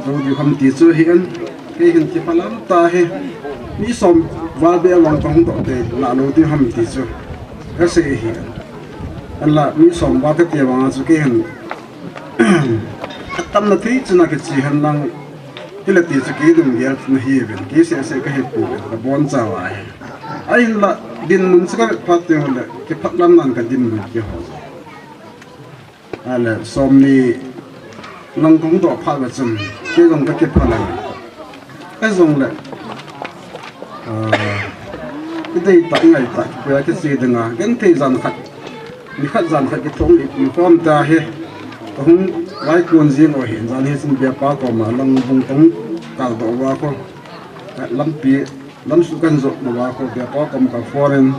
do ju kham ti chu hi in ke hin ti palam ta he mi som wa be wang tong do te la lo ti ham ti chu ka se hi an la mi som wa te te wang chu ke hin tam na thi chu na ke chi han lang kila ti chu ki dum yer na hi ben ki se ka he pu ka bon cha wa ai la din mun ska phat te le ke phat lam nan ka din mun ki ho ala som ni long kong do pha ba chum ke long ka ke pha la ka zong le cái đây tại ngày tại cái gì đừng à cái thời gian khách mi khách gian khách cái thùng đi form ta he thùng vài cuốn riêng ở hiện gian he xin bia pa có mà lăng vùng tống cả độ qua có lâm pi lâm su căn rộng mà qua có bia pa có một cái foreign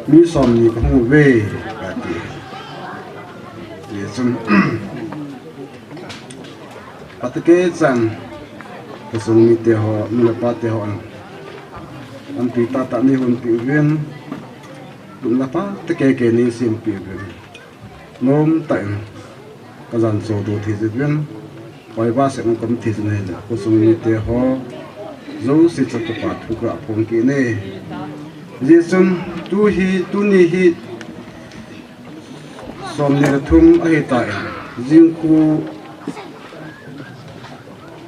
mi som ni không về cái gì xin bắt cái chân cái sung mi te ho mi la pa te ho an pi ta ta ni hun pi ven dum la pa te ke ni sim pi ven nom tai ka zan so do thi je ven pai ba se ngam kam thi je ne la ko sung ni te ho zo si cha to pa thu ka phong ki ne je sun tu hi tu ni hi som ni thum a hi ta jing khu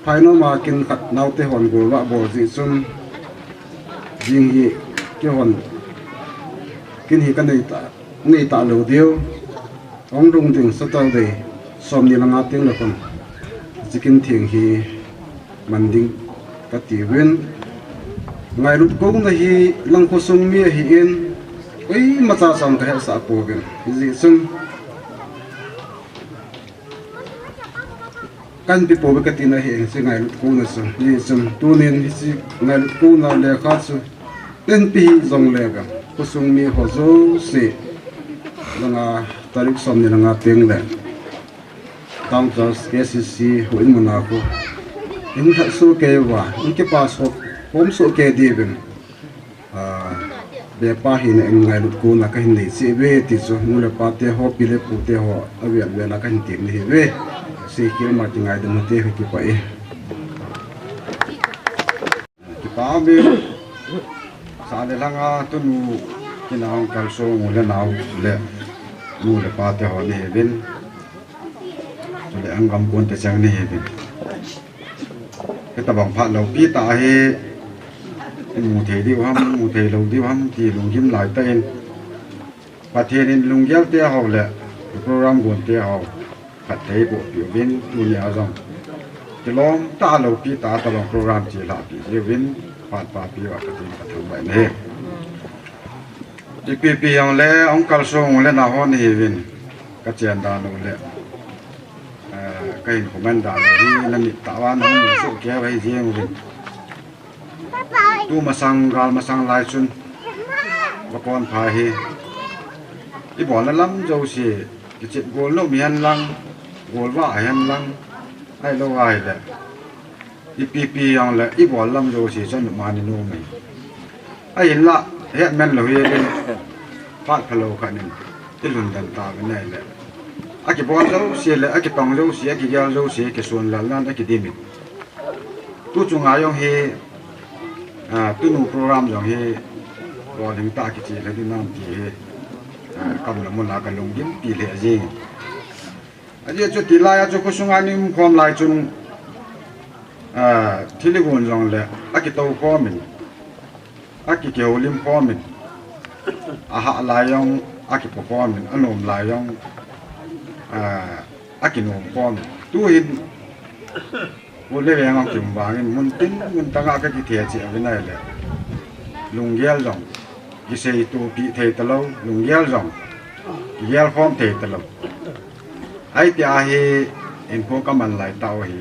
phai no ma kin khat nau te hon go wa bo ji sun riêng hi cái hòn cái hi cái này ta lâu điêu ông rung tiếng sát tàu đây xóm đi làm tiếng là con chỉ kinh thiền hi mình đinh cái tiền viên ngày lúc cũng là hi lăng cô sung mía hi yên ấy mà cha xong cái hệ xã bộ viên gì sung căn bị bộ cái tiền này hi sẽ ngày lúc cũng là sung gì sung tu nên hi ngày lúc cũng là lệ khát sung tên pi dòng lệ cả cô sung mi họ dấu sĩ là ngà tarik som ni là ngà tiếng lệ tam cho KCC huyện Monaco in thật số kê và in cái passport hôm số kê đi bên để pa hin en ngày lúc cô là cái hình này sẽ về thì số mua là pa te họ pi lệ phụ te họ ở về là cái hình tiền này về sẽ kia mà thì ngày đừng te cái phải cái pa về sa le langa tu nu kinang kalso ngule naw le nu le pa te ho ni bin le angam kon te chang ni bin cái tabang pha lo pi ta he mu the di ham mu the lo di ham ti lung him lai ta en pa the nin lung gel te ho le program gon te ho phat thei bo pi bin tu ni a jong ti lom ta lo pi ta tabang program chi la pi bin phạt phạt pi wa katin ka thang bai ne pi pi yang le ong kal song le na hon hi vin ka chen da no le kai ko man da ni na ni ta wa no ni so ke bai jieng vin tu ma sang lai chun ba kon pha hi i bon la lam jo si ki chet gol no mi han lang gol wa han lang ai lo ai le pi yang le i bol lam jo si chan ma ni no mai ai la he men lo ye ben pat phalo kha nin ti lun dan ta ga nei le a ki bol jo si le a ki pang jo si a ki gal jo si ki sun la lan a ki di mi tu chu nga yong he tu nu program jong he bol ding ta ki chi le di nam ti he กำลังมุนลากันลงยิ้มปีเหล่จริงอันนี้จุดที่ลายจุดกุศลงานนี้ความลายจุนที่ลิกุนจงเลยอากิโตพอมินอากิเกียวลิมพอมินอาหารลายยองอากิพอมินอนุมลายยองอากินมพอมินตัวหินวันเลี้ยงเอาเก็บวางมุนติ้นมุนตั้งอากิเทียจีเอาไว้ไหนเลยลุงเยลจงกิเซตัวปีเทตะลุลุงเยลจงเยลพร้อมเทตะลุไอ้ที่อาเฮเห็นพวกมันไหลเตาเฮ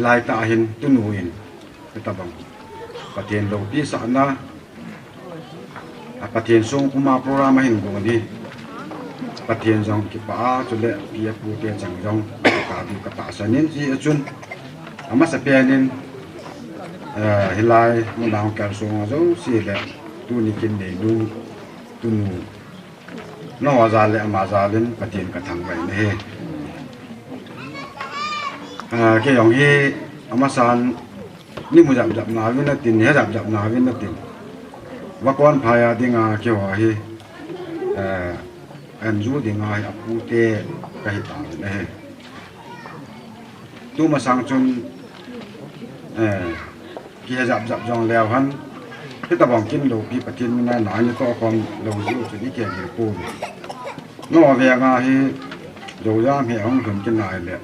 ไหลตาเห็นตุนูเห็นเป็นตาบังประเทศโลกีสานะประเทศทรงกุมาโปรามเห็นกูนี่ประเทศจงกิปาจุเลปียปูเตจังจงกาดูกตาสนินจีจุนอามาสเปียนินเฮลัยมันดาวแกลทรงอาจูสิเลตุนิกินเดนูตุนูน้องอาจารย์เลมาจารินประเทศกระทังไว้เนี่ยเกี่ยงที่อามาสานนี่มุจับนาวินาตินเนี่ยจับนาวินาตินวักวันพายดิ่งเกี่ยวกับที่อันจูดิ่งอาปูเตะกับหิตาเนี่ยตัวมาสังจนเกี่ยจับจองแล้วฮันที่ตะบองกินโลปีปฏิมินาหนานี่ก็ความโลจิจุดนี้เกี่ยกับปูนอกเวียงที่โดยามเหตุของคนกินนายเลย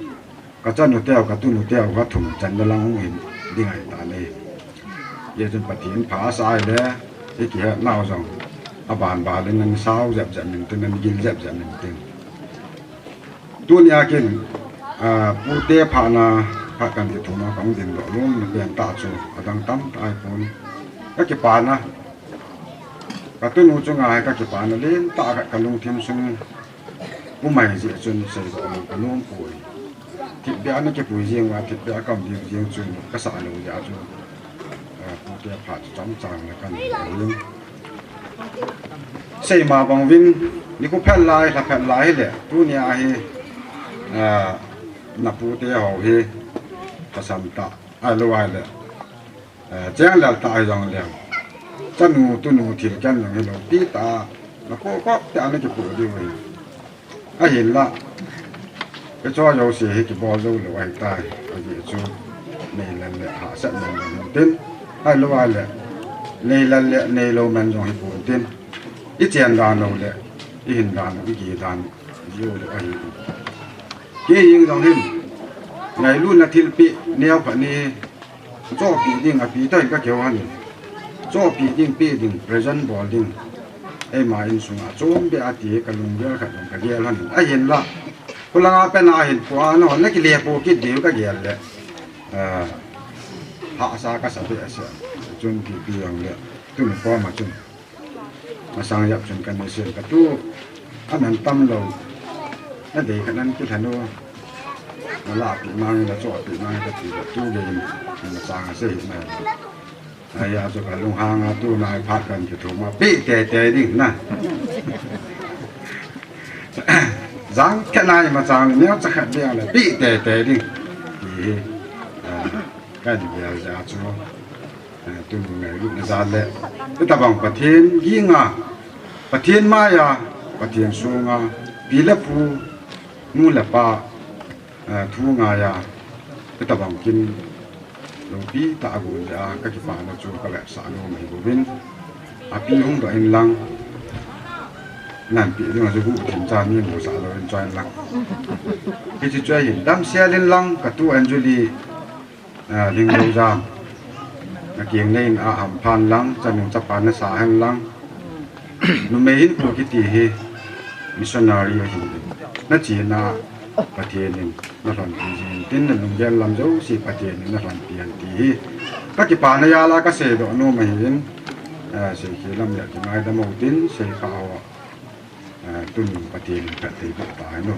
ก็จะนุ่เตี้ยวกับตุ้นุ่เตี้ยวก็ถุงจันทร์ลังหินดิ่งไอ้ตาเลยเยจนปฏิญผาสายเลยที่เกี่ยเล่าส่งอาบานบาลนั้นสาวจับหนึ่งตัวนั้นกินจับหนึ่งตัวตัวนี้กินปูเตี้ยผ่านาผ่ากันที่ถุงมาของดินหล่อลุ่มเปลี่ยนตาจูดังตั้มตายคนก็เก็บปานนะก็ตุ้นุ่จงไงก็เก็บปานนั่นเล่นตากันลงทีมซึ่งผู้ใหม่สิจนเสียกันลุ่มป่วยทิพย์อันนี้เก็บปุ๋ยเยี่ยงว่าทิพย์กำเยี่ยงจุนก็สารเลยยาจุนปูเตียผัดจำจางแล้วกันเรื่องใส่มาบางวินนี่ก็แผ่นลายถ้าแผ่นลายเลยตัวนี้ไอ้นับปูเตียหอบเฮผสมตาไอ้ลูกไอ้เลยแจ้งแล้วตายจังแล้วจันนูตัวนูถิ่นกันอย่างนี้เราตีตาแล้วก็แต่อันนี้เก็บปุ๋ยด้วยไอ้เห็นละก็ชอบ有時喺個波州嚟維帶，個野豬內輪咧下室內輪端，喺路外咧內輪咧內路民眾喺半端，一隻單路咧一現單一幾單要嚟維。幾樣狀添，ngày luôn là thiên bị neo phải nè cho bị điên à bị tới các kiểu hành cho bị điên present bỏ điên em mà in xuống à trốn bị ati cái lùng bia cái lùng cái bia hành ai hiện làคนละเป็นอาหินปัวน้องนักเรียนปูคิดเดียวก็เกี่ยเลยหาสาก็สับเปเสียจนปีเดียวเลยตุนป้อมาจนมาสร้างยับจนกันในเสียงกระตู้อันนั้นตั้มเรานั่นเด็กคนนั้นคิดหันดูมาลาปีมังแล้วจอดปีมังก็ตีกระตู้เดินมาสร้างเสียงนั่นไอ้ยาจะกันลงหางตู้นายพัดกันจะถูกมาปีแต่ดิ่งนะจังแค่นายมาจังเนี่ยจะขัดเดียวเลยปีแต่ดิ่งที่ก็จะเบียร์จะจูตุ้งไงลูกนั่นแหละที่ตะบังประเทศยิ่งประเทศมายาประเทศสูงปีละปูนู่นละป้าทุ่งายาที่ตะบังกินลูกปีตาบุญยาก็คิดว่าเราจูก็แหละสานุไม่บุญอาปีหงตัวเองลังนั่นปีนี้เราจะพูดถึงจานนี้หมูสาเราเป็นจอยลังที่จะช่วยเห็นดำเสียลินลังกับตัวแอนจูลีลิงโรจามนักเกียงเล่นอาหารพันลังจะหนุ่มจะปานสาหันลังนุ่มไม่เห็นผู้คิดที่เฮมิชชันนารีเห็นนั่นจีน่าประเทศนึงนั่นหลังที่จีนตินนั่นนุ่มเยลลำเจ้าสิประเทศนึงนั่นหลังเปลี่ยนที่ก็กี่ปานยาลาก็เสดโนไม่เห็นเสียขีลำใหญ่ที่ไม่ดำมูตินเสียข่าวตุนประเทศกับที่เป็นตายโน่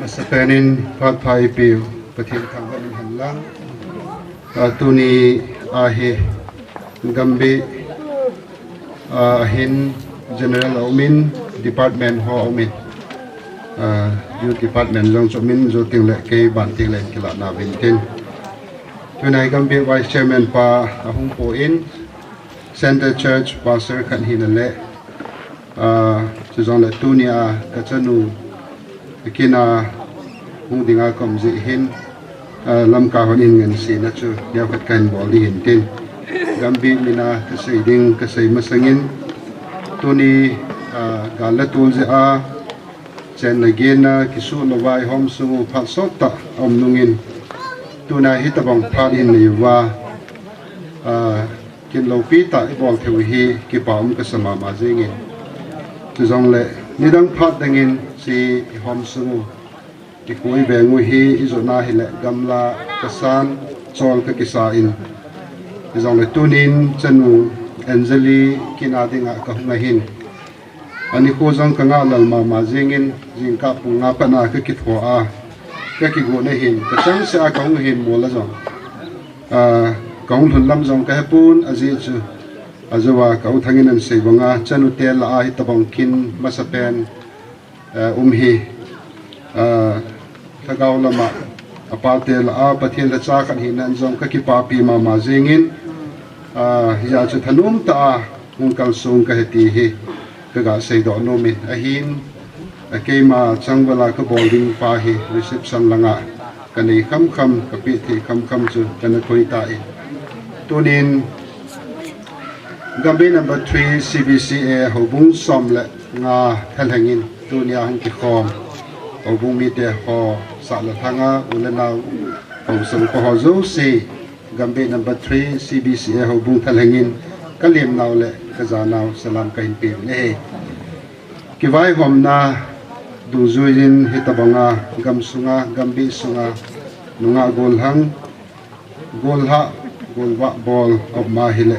Masapenin patpai piu pathian thangwan hanlang tuni ahi gambi ahin general aumin department ho aumin youth department long chomin zo tingle ke ban tingle kila na vintin tunai gambi vice chairman pa ahung po in center church pastor khan hinale chizong la tunia kachanu kina hung dinga kom zi hin lam ka honin ngan si na chu ya khat kan bol di hin tin gambi mina kasai ding kasai masangin tuni gala tul zi a chen again na kisu no vai hom su phat sot ta om nungin tuna hitabang phat hin ni wa kin lo pi ta bol theu hi ki paum ka sama ma jingin tu jong le nidang phat dangin si hom su ki koi bengu hi izona hi le gamla kasan chol ka kisa in izong le tunin chanu anjali kinadinga ka hunga hin ani ko jang ka nga lal ma ma jingin jing ka punga pa na ka ki tho a ka ki go na hin ka chang sa ka hunga hin mo la jong kaung thun lam jong ka pun aji chu azawa kau thangin an sei banga chanu tel a hi tabang kin masapen hi thagaw lama apatel a pathian la cha kan hin an jong ka ki pa pi ma ma jingin ya chu thanum ta hung kal sung ka heti hi ka ga sei do no mi a hin a ke ma changwala ka boarding pa hi reception langa kanei kham kham ka pi thi kham kham chu kana khoi ta i tunin gambe number 3 CBCA hobung somle nga thalhangin tunia hung ki khom hobung mi te ho sa la thanga ulana ho sang ko ho zo se gambe number 3 CBCA hobung thalhangin kalim naw le kazanaw salam kahin pe le ki vai hom na du zuin hitabanga gam sunga gambi sunga nunga golhang golha golwa bol of mahile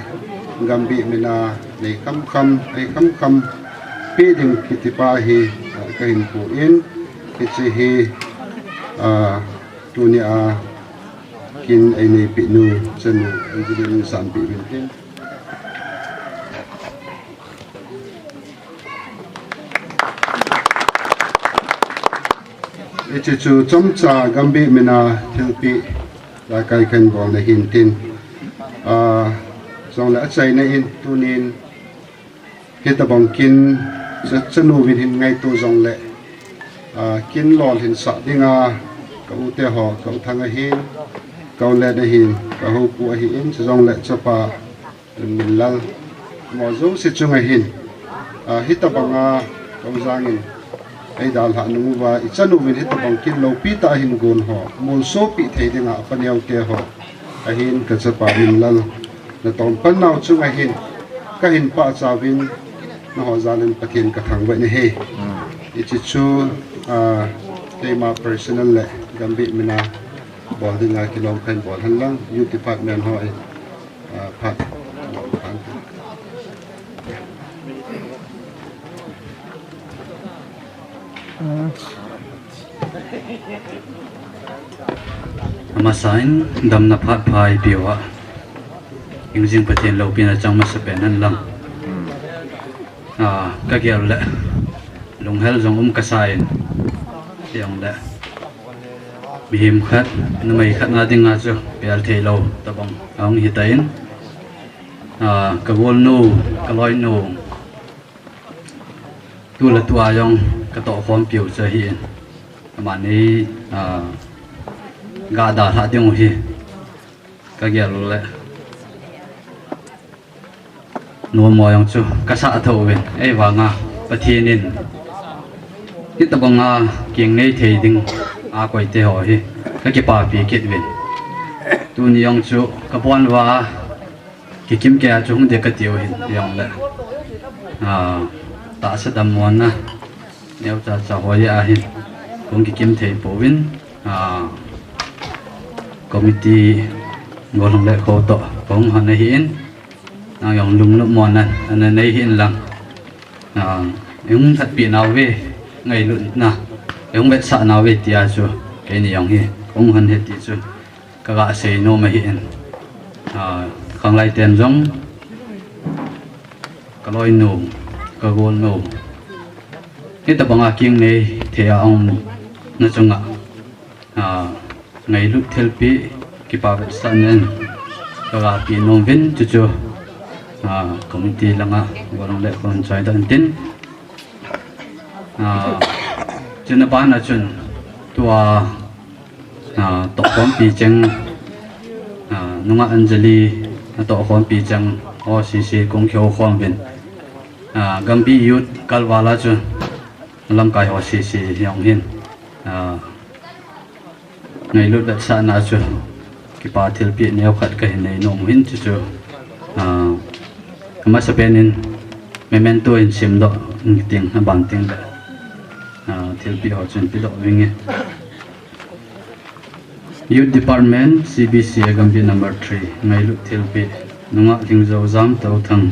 gambi mina nei kham kham pe ding kitipa hi kahin pu in kichi hi tunia kin ai nei pi nu chanu anjilin san pi bin tin ichi chu chomcha gambi mina thilpi la kai kan bol na hin tin song la chai na in tunin hitabang kin chanu win hin ngai tu jong le kin lol hin sa dinga ka u te ho ka thanga hin ka le da hin ka ho pu hi in jong le chapa min lal mo zo si chunga hin hitabanga ka jangin ai dal ha nu wa ichanu win hitabang kin lo pi ta hin gon ho mol so pi thei dinga apaniau te ho a hin ka chapa min lal na tom pan naw chunga hin ka hin pa chawin na ho zalin pathin ka thang wa ni he ichi chu tema personal le gambi mina bol dinga kilom khan bol han lang youth department ho phat masain dam na phat phai biwa ingjing pathian lo pina changma sapen an lang ka gyal le lunghel jong kasain yang le bihim khat namai khat na dinga chu pial thelo tabang ang hitain ka gol no ka loi no tu la tua yong ka to khom piu cha hi ma ni ga da tha ding hi ka gyal le no mo yang chu ka sa tho we ai wa nga pathinin hitabanga king nei thei ding a koi te ho hi ka ki pa pi kit win tu ni yong chu kapuan wa ki kim ke chu hung de ka tiu hin yong la ta sa dam mon na neu cha cha ho ya hin kung ki kim thei po win committee ngolong le kho to kong han hin na yong lum lu mon nan an nei hin lang yung thật bị nào về ngày lụt na yung bet sa nào về tia chu cái này yong hi kong han hết ti chu các gã say no mà hiện không lại tiền giống cái lối nổ cái gôn nổ cái tập bằng kiêng này thì ông nó chung ngày lúc theo bị cái bảo vệ sản nhân cái gã bị nông viên chú chú công ty là ngã gọi là con trai đơn tin cho nên ban là chuyện tua tổ con bị chăng nông Anjali tổ con bị chăng OCC công khiếu khoang bên gam bị youth kalwala chu lam kai OCC yong hin ngày lúc đặt sa na chu cái ba thil bị neo khát cái này nông hin chu chu mà sẽ bên memento in sim đó tiếng bản tiếng đó thil bị họ chuẩn bị đó vinh Youth Department CBC Gambi number 3 ngày lúc thil bị nunga thing zo zam tàu thang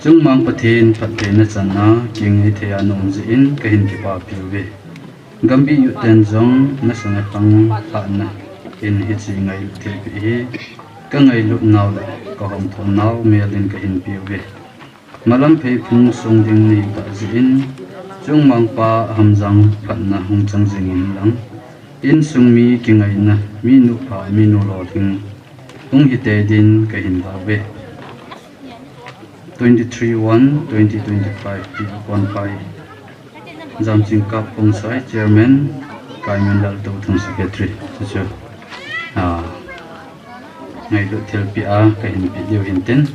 chung mang pathin pathin na chana king thea nong zin ka hin ki pa piwe Gambi youth ten zong na sang pang pa na in hi chi ngày lúc thil bị hi ka ngày lúc nào ka hom thon nào melin ka hin piwe malam phei phung song ding ni ta zin chung mang pa hamjang phat na hung chang jing in lang in sung mi ki ngai na mi nu pha mi nu lo thing hung hi te din ka hin ba ve 23/1/2025 P15 jam ching kap pong sai chairman kai men dal to thang secretary chu ngày lúc thil pi a ka hin pi dio hin ten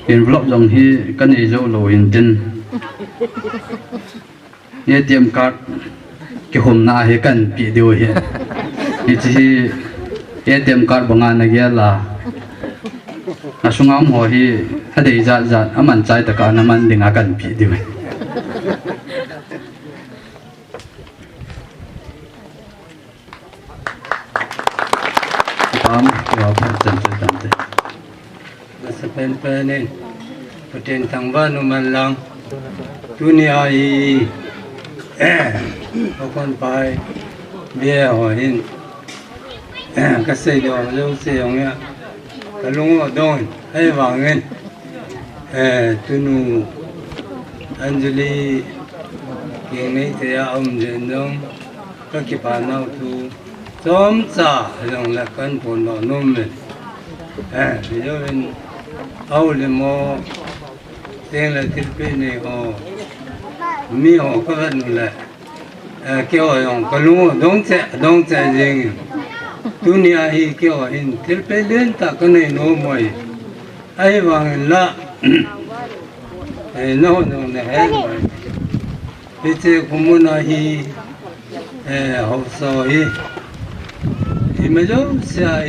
envelope dòng hi kan ei zo lo in tin ATM card cái hôm na hi kan pi dio hi ni chi ATM card banga na gya la asungam ho hi hadei za za aman chai ta ka na man dinga kan pi dio am yo pa chan chan tam te pen penin putin tangban uman lang dunia i kon pai bia ho hin ka sei do lo se yong ya ka lung o don ai wangin tunu Anjali king nei te ya jen dong ka ki pa nau tu som cha long la kan pon no nom me yo in ao le mo tên là thiết bị này họ mi họ có vật là kêu họ có luôn đóng chạy riêng dunia hi kêu họ in thiết bị lên ta cái này nó mày ai vàng là nó này hết rồi bây giờ cũng muốn nói hi học sao hi thì bây giờ sẽ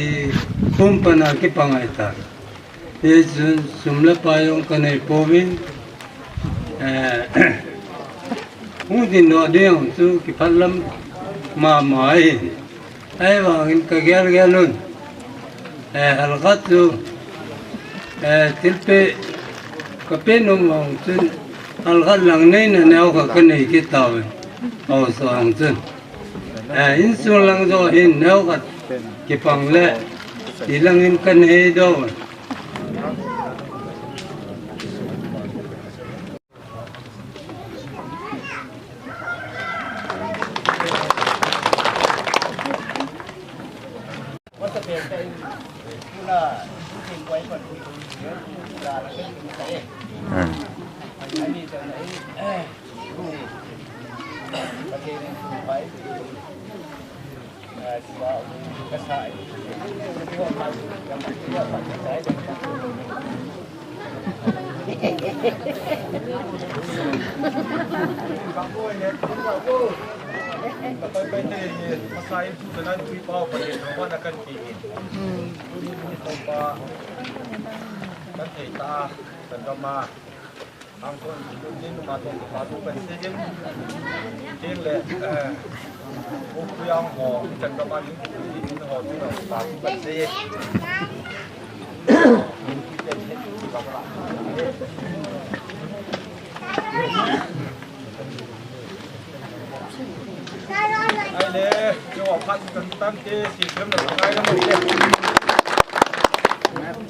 không phải là cái bằng ai ta Yesus sumla payong kanay povin hudin do diang su kipalam mamai ay wangin kagyal galun algat su tilpe kapenum wang sun algat lang nay na neo ka kanay kitawin o so ang sun insun lang do hin neo ka kipang le ilangin kanay do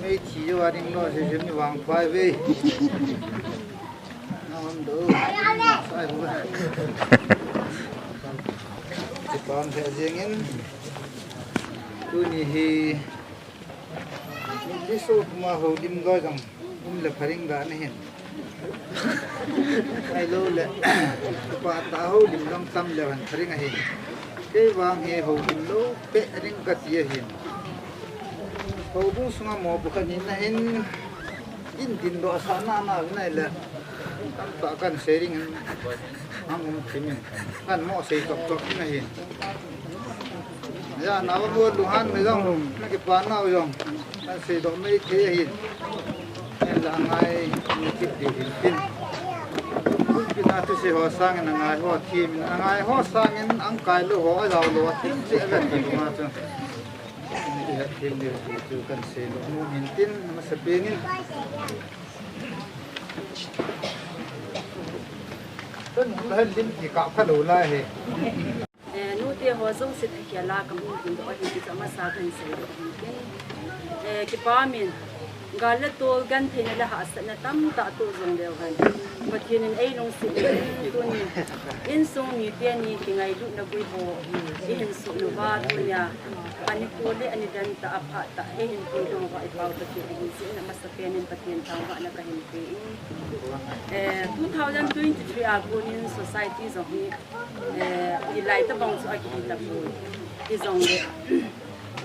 mấy chỉ cho anh nó sẽ giống như vàng khoai về nó không đủ sai không vậy thì còn sẽ riêng in tôi thì cái số mà hồ dim gọi rằng là phải đánh giá này hiện ai lâu lệ qua tao dim long tâm là phải đánh hiện cái vàng hè hồ dim lâu bé đánh cái gì hiện hồ bung sunga mò bukan ini hin in tin do sana na này là ta kan sharing ang timin kan mo sei tok tok này hin ya nawa mo luhan me jong na ke pan na jong kan sei do me the hin là ngai ni kip di tin pina tu se ho sang na ngai ho tim na ngai ho sang in ang kai lu ho jaw lo tin se ga ti ma chu Hilde itu kan selo mintin nama sepengin kan lain lim ki ka khalo la he nu te ho zo sit ki la kam hin do hi ti sama sa kan selo ki pa min gal to gan the na ha sa na tam ta to zong de gan pathin ai long si tu ni in song ni te ni ki ngai du na bui ho hin su no ba tu nya ani ko le ani dan ta apha ta hin ko do wa ipaw ta ki hin si na masapenin pathin taw wa na ka hin pe 2023 agonin society zo hi ilai ta bang so aki ta pu ki zong le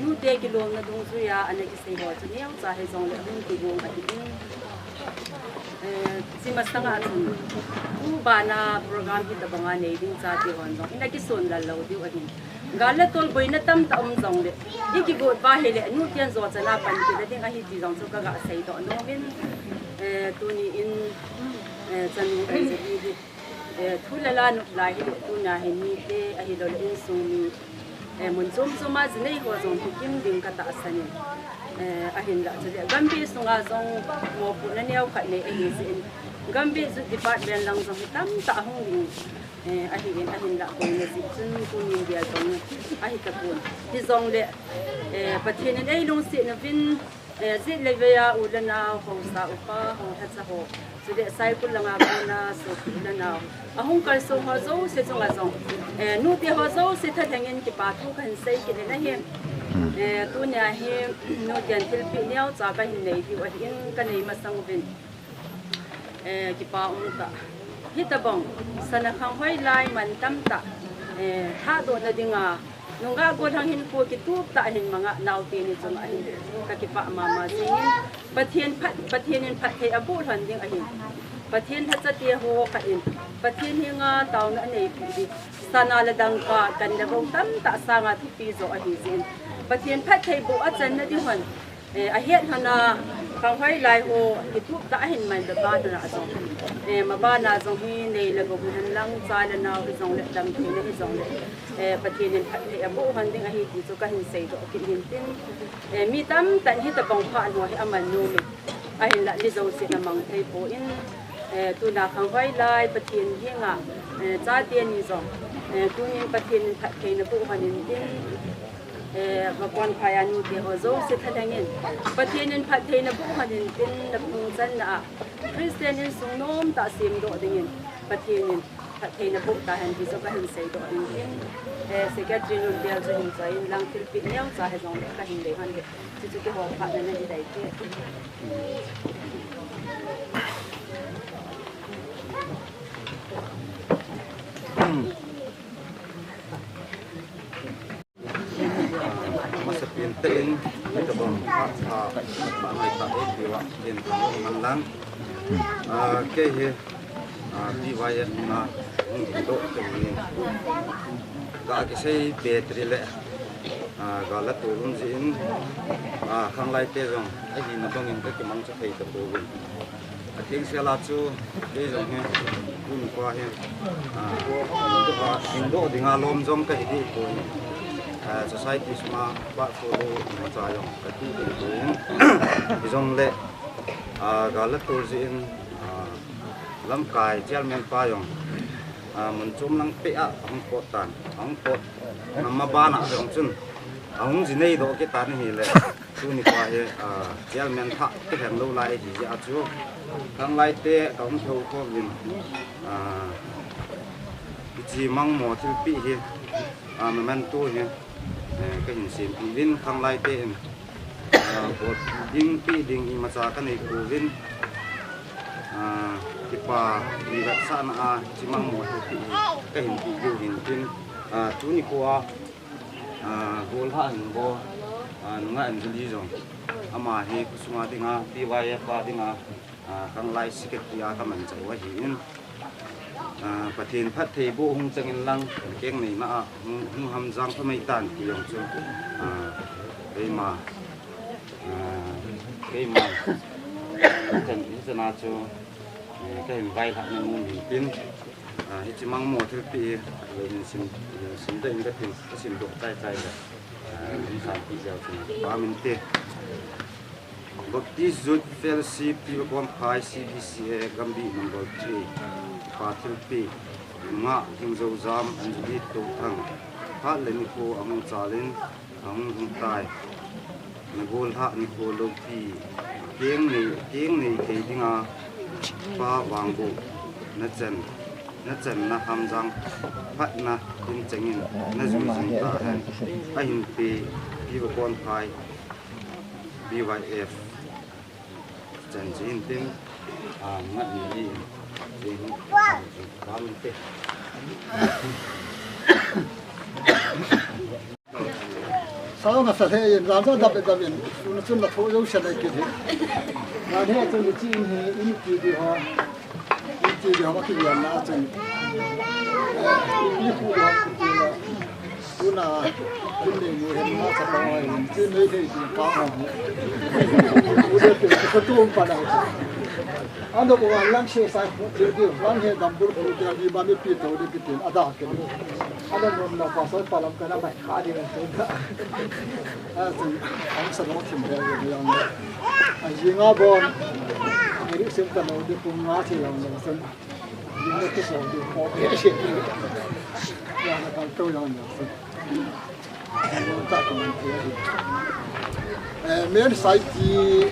nu te ki lo na dung su ya ani ki sei ho chu ne cha he zong le hun ki go ati in si masanga chu u ba na program ki ta banga nei ding cha ti hon zo ina ki son la lo di adin gala tol boina tam ta zong le iki go ba hele nu tian zo cha na pan ki da ding a hi ti zong chu ka ga sei do no min tu ni in chanu ai se di thula la nu la hi tu na he ni te a hi do le in su ni mun zum zuma zinei ho zong tu kim ding ka ta asani a hin la chu gambi sunga zong mo pu na neu khat nei a hi sin gambi zu department lang zong tam ta hong ding a hin la ko ne si chun ku ni dia zong a hi ta pun di zong le pathin nei lung si na vin zit le ya ulana ho sa upa ho hat sa ho so de sai kul langa na so ulana ahong kal so ho zo se zong a zong nu te ho zo se tha thangin ki pa thu kan sei ki na he tu nya he no tian thil pi neu cha ka hin nei di wa in ka nei ma sang vin ki pa ta hi ta bong sana khang hoi lai man tam ta tha do na dinga nunga go thang hin ko ki tu ta hin manga naw te ni chung a hin ka ki pa ma ma singin pathian in phat the abu than ding a hin pathian tha cha te ho ka in pathian hinga taw na nei pi sana la dang ka kan da bong tam ta sanga thu pi zo a hi zin pathian phat thei bu a chan na di hon a het hana khang hoi lai ho ki tu ta hin man da ba na zo ma ba na zo hi nei la go han lang cha la na hi zong le dam thi ne hi zong le pathian in phat thei abu han ding a hi ti chu ka hin sei do ki hin tin mi tam tan hi ta bong pha no hi aman nu mi a hin la li zo si na mang thei po in tu na khang hoi lai pathian hi nga cha tian ni zo tu ni pathian in phat thei na bu han in tin ma kon phaya nu te ho zo se thadangin pathian in phat thei na bu han in tin na phung chan na Christian in sung nom ta sim do dingin pathian in phat thei na bu ta han bi zo ka hin sei do in tin secretary nu dia zo hin sai in lang til pi neu cha he zong ka hin de han de chu chu ke ho pha na ni dai ke tên cái tập đoàn phát bạn này tại thì bạn hiện thắng năng lắm cái đi vay mà độ cái cái xây bề thì lệ gọi là tụi luôn diễn khang lai tê rồi cái gì nó không cái măng cho thầy tập tụi mình tiếng xe là chú đây rồi nghe cũng qua nghe hình độ thì ngà lom trong cái gì của society mà bạn follow mà trái rồi cái gì thì trong lệ gọi là tụi diễn lâm cài treo men pa rồi mình chôm năng pẹ ông cột tàn ông cột nằm mà ba nặng rồi chân ông gì này đó cái tàn này là tu ni qua he treo men thạ cái hàng lâu lại thì giờ chú thằng lại tê ông thâu có viên cái gì măng mỏ thì bị he mà men tu he cái hình xem thì viên thằng lại tê bột đinh bị đinh mà cha cái này của viên kita lihat sana cuma mau tu cái hình video hình tin chú ni qua gol ha hình go nunga anh đi rồi ama hi kusuma dinga tiwaya pa dinga kang lai siket ya ka man chawa hin pathin phat thei bu hung changin lang keng nei ma hung ham jang phamai tan ki yong chu cái mà chân cái na chu cái hình vai hạt nên môn hình pin hết chỉ mang một thứ pi rồi mình xin đây cái tiền cái xin độ tay tay rồi mình làm đi giờ thì 3 minute but this good fellowship you want high CBC Gambi number 3 pathil pi nga kim zo jam and di to thang ha len ko ang chalin ang hung tai na gol ha ni ko lo pi tiếng này thì dinga ba wang bu na chen na ham jang phat na tin chengin na zu jin ta han a hin pi bi kon phai BYF chen jin tin ngat ni jin ba min te sao mà sẽ thế làm sao đặc biệt nó chung là thôi đâu sẽ này kiểu thế là thế trong cái chi thì in thì họ bắt cái tiền là trong cái khu đó thì là cái này người hiện nó sẽ có trên đây thì có hàng udah tuh ketua pada anda bukan langsung saya jadi langsung dapur kita di bami pito di pito ada kan ada nomor pasal palam kena baik hari itu ang sarong timber yang ajinga bon ini sempat mau di punga silang sen ini tu so di kopi sih yang akan tahu yang sen tak kemudian men sai di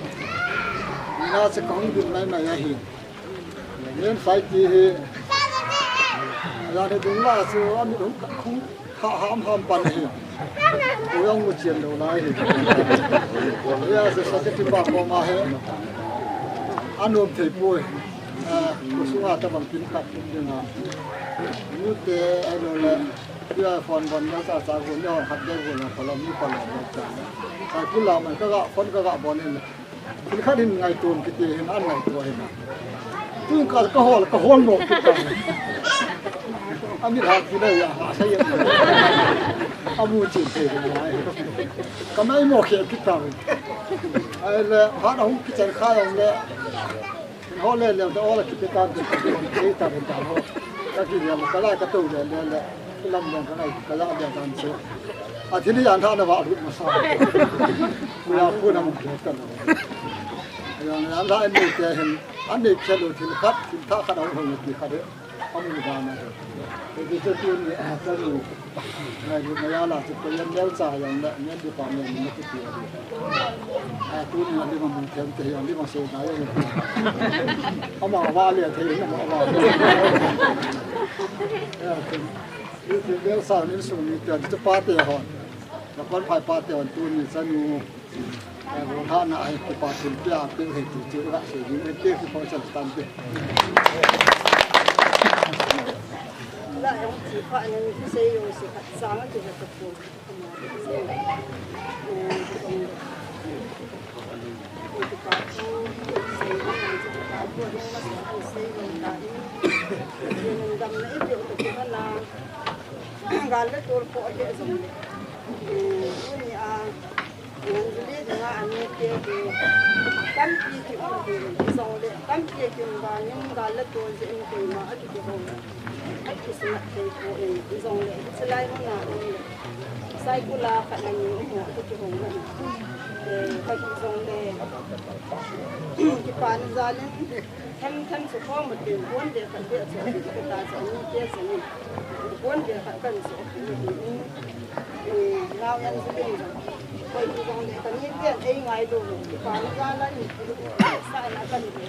na se kong din lai mai hi men sai di he ra de dung la su an dung khu ham pan hi o yang mu chen do lai hi ya se sa ke ba ko ma he anom thei poi ko su a ta bang pin khat din na nu te alo la ya phon bon na sa sa ko no hat de ko na phalam ni phalam ta sa ku la man ka ga phon ka ga bon niคุณข้าดินไงตูนกิตีเห็นอันไงตัวเห็นนะตู้ก็หอลหนกกิตาอันนี้ทางที่ได้ยาใช่ยังไงอามูจิเตะไงก็ไม่หมอกเขียนกิตาไอ้เลยหาเราพิจารณาอย่างเลยเขาเล่นเรื่องแต่อะไรกิจการเป็นกิจการเป็นการเขาก็กินอย่างก็ไล่กระตุ้นเลยลำอย่างก็ไล่ก็ไล่อย่างการเชื่ออาทิตย์นี้อย่างท่านว่ารุดมาสร้างเวลาพูดน้ำมันเกิดกันอย่างนั้นถ้าอันนี้จะเห็นอันนี้เชื่อดูถึงคัดถึงท่าขนาดหัวตีคัดเนี่ยเอามือดานะแต่ที่จะตัวนี้จะอยู่ในยุคยาลาจะเป็นเลี้ยวจ่ายอย่างนี้เนี่ยดีกว่าเนี่ยมันไม่ติดตัวนี้อันนี้มันเทียมแต่อย่างนี้มันเสียดายเลยเอามาว่าเลี้ยงเทียมเอามานี่เลี้ยวสาวนี่สูงนี่แต่จะปาเตียหอนแล้วก็พายปาเตียหอนตัวนี้สนุกแต่โบราณน่ะไอ้ปาถึงเปียเป็นเหตุจุดละเสียงเป็นเตี้ยคือพอจะตันไปแล้วอย่างที่ฝ่ายนั้นที่เสียอยู่สิครับสามารถจะตะปู gal le tor po ke zong le ni a ngan le nga ani ke kam pi ki on de zong le kam pi ki ba nyam gal le tor je in ko ma a ki ko a ki sna ke ko e zong le selai mo na sai kula ka na ni mo a ki ko na ka ki zong le ki pan zalen tham su kho một tiền vốn để phát triển sự nghiệp của ta sẽ như thế sẽ như vốn để phát triển sự nghiệp lao nhân sự nghiệp rồi thì còn để cần những tiền ấy ngay đủ thì còn ra là những sai là cần để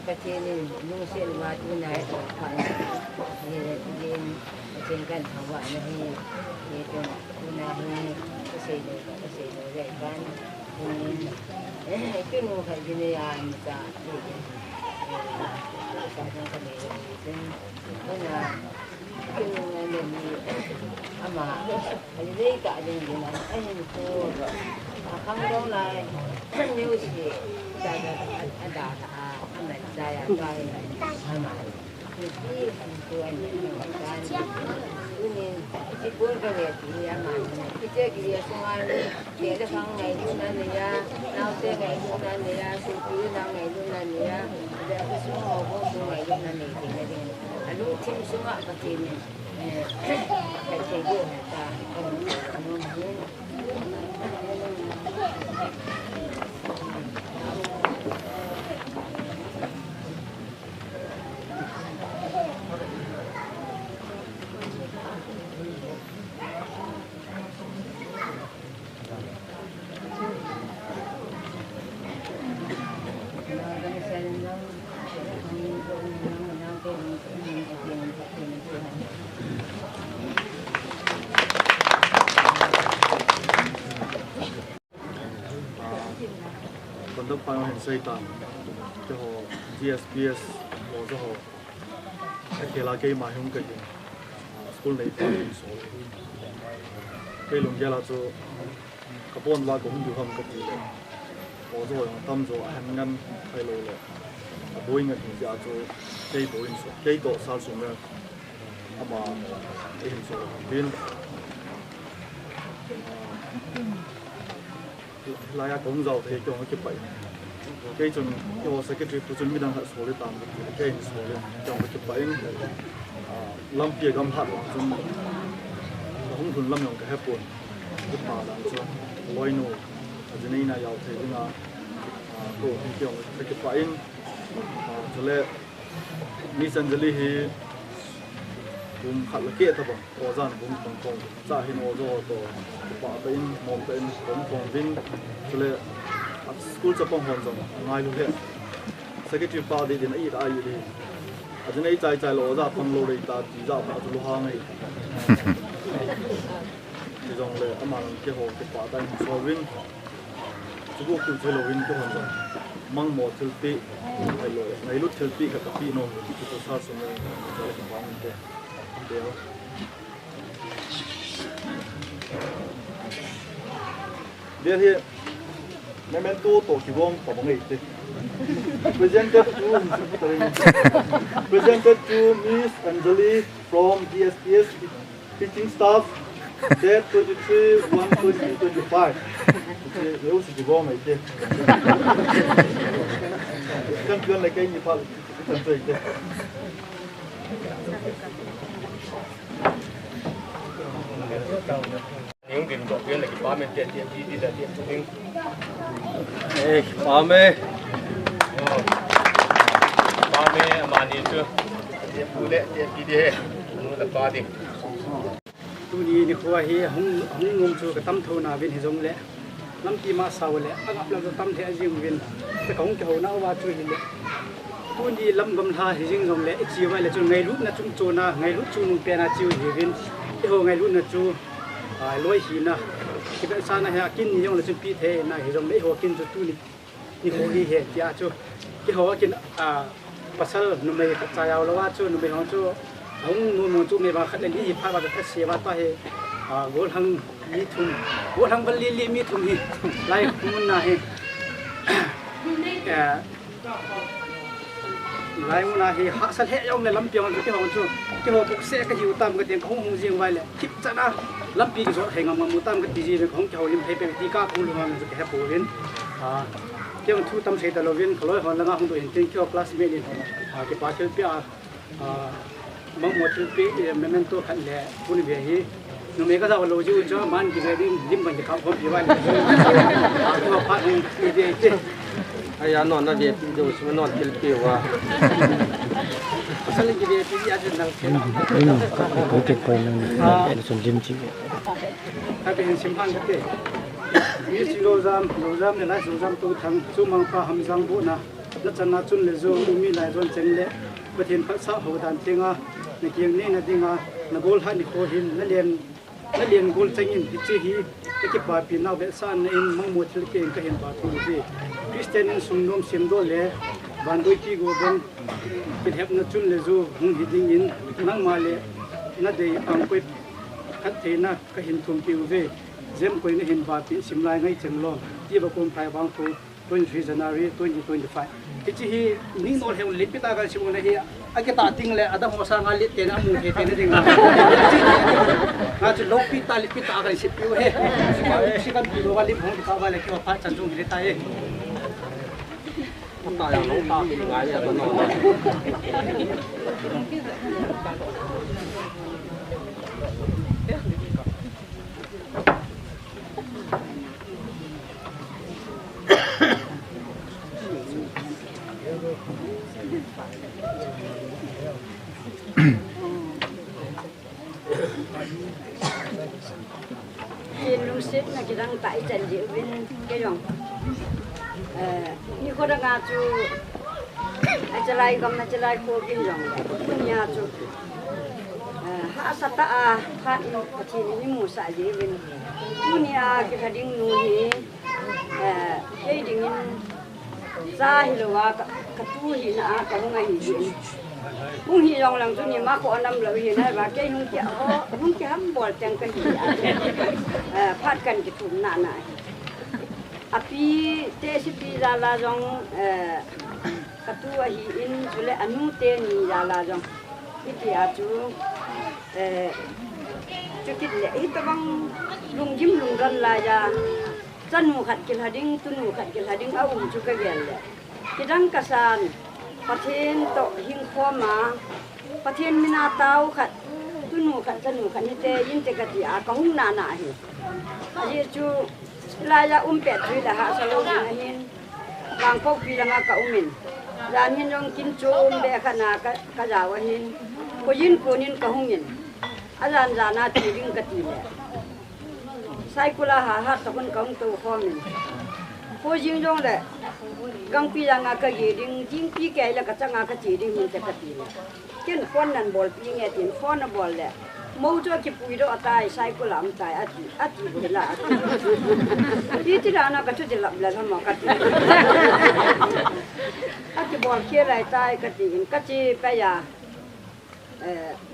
Kecilin, musil mati naik kan, ini macamkan hawa ni, itu nahi kesini kan, itu nuh jadi yang kita, sekarang kami mana itu ni ama, jadi tak ada yang itu, kamu dong lah, ni usi, ada saya kai sama ini tuan kan ini ikut ke dia mana kita dia semua dia ada kang ngai tunan dia nau te ngai tunan dia suku nang ngai tunan dia ada apa semua orang ngai tunan dia ni alu tim semua pakai ni pakai dia tak Untuk panggil syaitan, johor GSPS, johor, kela kei mahung kerja, sekolah ni panggil sekolah. Kei longja lah tu, kapuan lah kau hundu ham kerja, johor yang tam johor hangan kei lo le, boeing kerja tu, kei boeing so, kei dot sal semua, ama kei so, bin layak công giàu thì cho nó kịp vậy cái chừng cho secretary của chúng mình đang hạt số để tạm cái số để cho nó kịp vậy làm việc làm hạt chúng không thuần làm những cái hẹp buồn rất mà làm cho lôi nô ở trên này giàu thì chúng ta cô cho nó kịp vậy cho nên mi sinh ra thì cũng khá là kia thôi bọn, có rằng cũng còn còn ra hình ô tô tổ bỏ bên mồm bên cũng còn bên cho nên school cho bọn hòn rồi ngay luôn thế sẽ cái chuyện bao đi đến ấy đã gì đi ở trên ấy chạy lộ ra bằng lô đi ta chỉ ra bảo lô hàng này thì dòng là âm anh cái hồ cái quả tay so với chú cũng từ chơi lô viên cái hòn rồi mang một thứ tị hay lô ngày lúc thứ tị các tị nó thì tôi sao xuống đây cho nó còn như thế dia thì memento tổ kỳ vọng của mọi người thì presented to Miss Anjali from DSPS teaching staff date 23/1/2025 nếu sự kỳ vọng này chứ căn cứ lại cái gì phải cần gì chứ những điểm đầu tiên là cái ba mươi tiền đi là tiền nhưng ba mươi mà nhìn chưa tiền phụ lệ tiền đi nó là ba đi tu ni ni khuya hi hung ngom chu ka tam tho na vin hi jong le lam ti ma saw le ap la tam the jing vin ta kong ke ho na wa chu hi le tu ni lam gam tha hi jing jong le chi wa le chu ngai lut na chung chu na ngai lut chu nu pe na chu hi vin hi ho ngai lut na chu loi hi na ki ba sa na ha kin ni jong le chu pi the na hi jong le ho kin chu tu ni ho hi he tia chu ki ho kin pasal numai kacayau lawa chu numai hong chu hong nu nu chu me ba khat le li pha ba ta se ba ta he gol hang mi thum gol hang bal li mi thum hi lai mun na he lai mun na hi ha sal he yong le lam piang ki hong chu ki ho puk se ka hiu tam ka tiang hong hong jing wai le khip chana lam pi ki so hengam mu tam ka ti ji hong ki ho lim phei pe ti ka khung lu ma ju ke ha po rin cái thu tâm xây tàu viên khởi hoàn là không tụi hiện trên cho classmate đi cái ba chữ pia mong một chữ pia memento khẩn lệ phun về hi nó mấy cái sao lâu chứ cho man cái này đi lim bằng cái khẩu không bị vậy cái mà phát hiện cái gì ai ăn nón là đẹp dù sao nón kiểu kiểu à sao lại cái gì thì ăn được có cái quay năng để dùng lim chứ cái bên xem hàng cái như chỉ lô giam này lại lô giam tôi thằng chú mang pha hầm giang bộ na đất chân na chun lệ zo umi lại chun chân lệ bữa thiên phát sát hậu đàn tiếng à này kiêng này là tiếng à là gol hai này cô hin nó liền gol chân in chỉ hi cái bà pin nào vậy san in mong một thứ kiêng cái hiện bà thu gì Christian in sung nom sim đô lệ ban đôi chi go bên cái hẹp nó chun lệ zo hung hi ding in nang ma lệ nó để ang quay khát thế na cái hiện thùng tiêu về Zem koi na hin ba pi simlai ngai chenglo ti ba kom phai bang thu 23 January 2025 kichi hi ning no heu lipita ga simona hi akita ting le adam hosa nga lit te na mu he te na ding nga chu lok pi ta lipita ga sipiu he si kan pi lo ga lip hong ka ba le ki pa chan jung hi ta e ta ya no ta mi ngai ya no Trên lung xếp là cái đang tại trận diệu bên cái dòng như có đang chú ai chơi lại cầm ai chơi lại cô bên dòng nhà chú hạ sát ta phát thì những mùa xả gì bên dunia cái thằng đinh nuôi cái đinh ra hi lo ka tu hi na ka ngai hi hung hi long lang tu ni ma ko nam lo hi na ba ke hung ki ham bol tang ka hi phat kan ki thum na na api te si pi la la jong ka tu hi in jule anu te ni la la jong ki a chu chu ki le i ta bang lung jim lung ran la ya chân mù khát kêu hading tu mù khát kêu hading au chu ka gel ki dang kasan pathen to hing kho ma pathen mina tau khat tu nu khat chân mù khát ni te yin te ka ti a ka hung na na hi a chu la ya pe thui la ha sa lo na hin lang pok pi la ka umin ran hin yong kin chu be khana ka ja wa hin ko yin ko nin ka hung yin alan jana ti ding ka ti le sai kula ha takon kang tu khomin ko jing jong le gang pi nga ka gi ding jing pi ke la ka changa ka chi ding min te ka ti ken phone nan bol pi nge tin phone na bol le mo jo ki pui do atai sai kula am tai ati bela ti ti na ka chu de la ma ka ti ati bol ke lai tai ka ti ka chi pa ya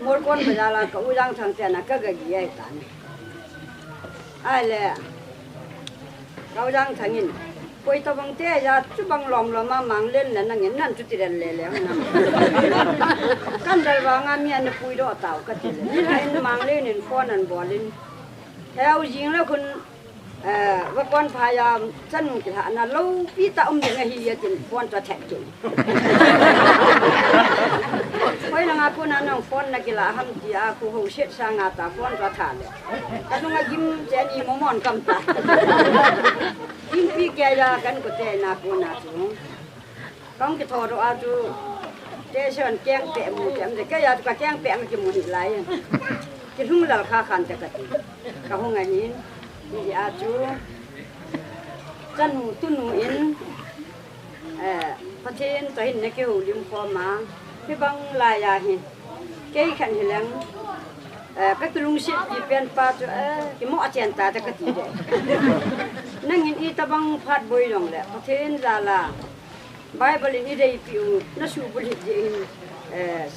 mor kon ba la ka u jang thang te na ka ga gi ai ta ni ai lệ cao giang thằng nhìn quay tao bằng té ra chú bằng lòm mà mang lên là năng nhận chú tiền lệ lệ nằm căn đời vào ngang miền nó quay đó tàu cái tiền như thế nó mang lên nên con ăn bò lên theo riêng là con và con phải chân cái hạ là lâu biết tao ông những gì tiền con cho thẹn chịu quay là ngã con ăn con là cái là ham gì à cô hậu xét sang ngã ta con cho thả cái nó ngã kim chén gì món món cầm ta kim pi kia ra cái của chén na con na chú con cái thò đó à chú chén sơn keng bẹ mù chén thì cái giờ cái keng bẹ cái mù lại cái hung là khá khăn cho cái hung ngày ní thì à chú chân mù tu nụ in phát hiện tôi hình cái hồ liêm pho mà cái băng lại à hình cái khăn thì lắm cái lung xịt thì bên pa cho cái mỏ chén ta cho cái gì đấy năng in ít ta băng phát bôi lòng đấy phát hiện ra là Bible ni dei piu na su buli in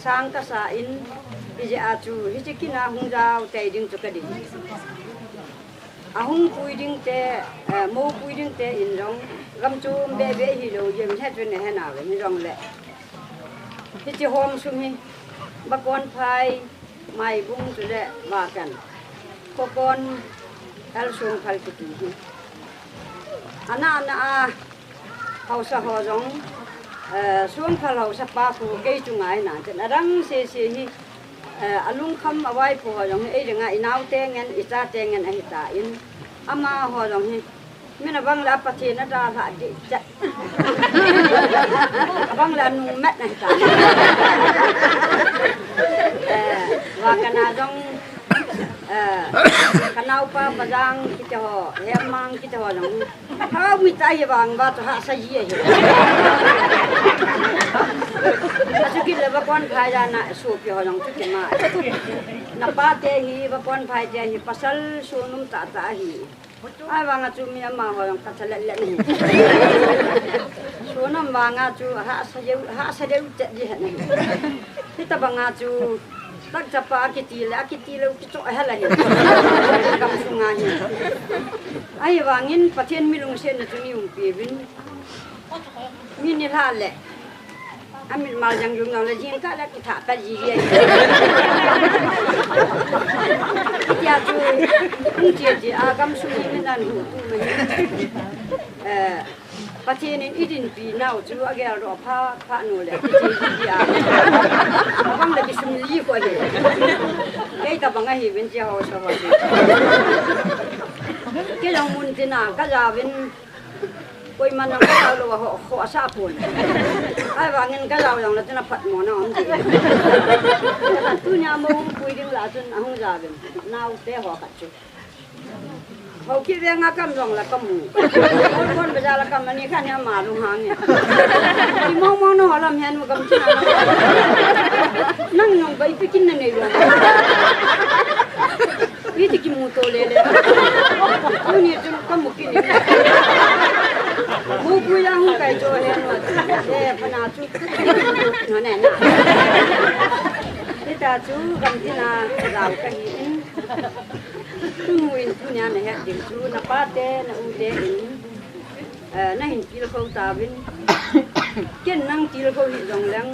sang ka sa in ije achu hijikina hungjau te ding chu ka di ahung pui ding te mo pui ding te in rong gam chu be be hi lo jem he chu ne he na le ni rong le hiji hom sum hi ba kon phai mai bung chu le wa kan ko kon al sung phal ki ti ana a hau sa ho rong xuống phá lầu sắp ba phù cây chung ngài nè chân răng xe xe hi alung khăm ở vai phù họ giống ấy ngài náo tên ngân ít ra tên ngân ấy ta in ama họ giống hi mình là băng là phát triển nó ra lại đi chạy băng là nung mét này ta và cái nào giống kanau pa badang kita ho hemang kita ho lang ha mi tai bang ba to ha sa yi ye asu ki le ba kon phai ja na su pi ho lang tu ke ma na pa te hi ba kon phai te hi pasal su num ta ta hi ai wang chu mi ma ho lang ta chale le ni su nam wang chu ha sa de ji ha ni kita bang chu tak japa akiti le ki to hala ni kam sunga ni ai wangin pathian milung sen na chuni pi bin min ni la le amin mal jang jung le jin ka la ki tha ka ji ye ya chu ji a kam sungi min dan hu tu me pathian in idin pi nau chu agel ro pha nu le ji ya bang le ki sum li ko he ei ta bang hi ben ja ho so ho ke long mun tina ka ja ben koi man ka ta lo ho ho sa pun ai wa ngin ka ja long la tina phat mo na om ji tu nya mo pui ding la chun ahung ja ben nau te ho ka chu hậu kia về ngã cầm rong là cầm mù con bây giờ là cầm anh khăn nhà mà luôn hàng nhỉ thì mong nó làm hèn mà cầm china năng nong bay phi kinh này rồi ý thì kim mù to lê tôi nhớ chung cầm một kinh mù bùi ra không cái chỗ hèn mà để phần nào chút nó nè nè ta chú cầm china rào cái gì tu muin tu nya ne ha ding tu na pa te na u te in na hin kil ko ta bin ken nang kil ko hi jong lang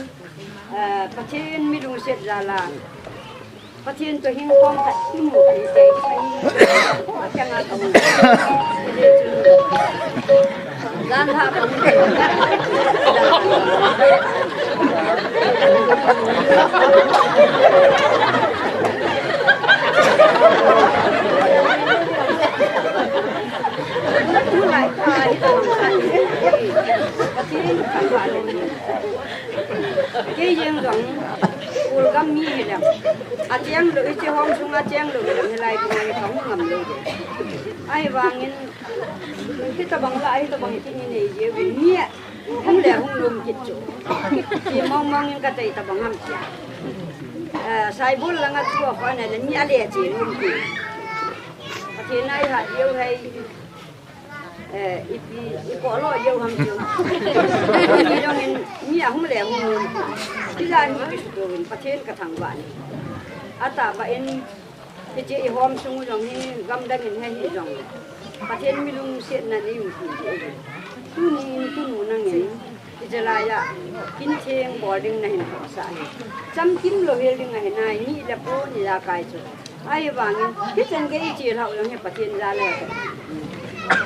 pathian mi lung set ra la pathian to hing kom ta ti mu ai te ai chang a tong dan ha cái riêng rộng u gam mi là chiang được cái hông sung chiang được cái này cũng không ngầm được ai vàng nên cái ta bằng lại ta bằng cái này gì vậy nhỉ không lẽ không lùm chích chỗ chỉ mong những cái tay ta bằng hầm chả sai bút là ngắt chua phải này là nhả lẹ chỉ lùm chích thì nay hạt yêu hay có lo yêu ham chiều thì trong nên nhỉ không lẽ không lùm cái là những cái số đồ phát triển cả thằng bạn ta bạn cái chị hôm sung trong này gam đang nhìn hay nhìn trong phát triển mi lung xiên là đi một cái tu nụ năng nhìn cái là ya kinh thiên boarding này họ sai chăm kim lo hiền này này ni là po ni là cái chỗ ai vàng cái chân cái chị họ trong này phát triển ra là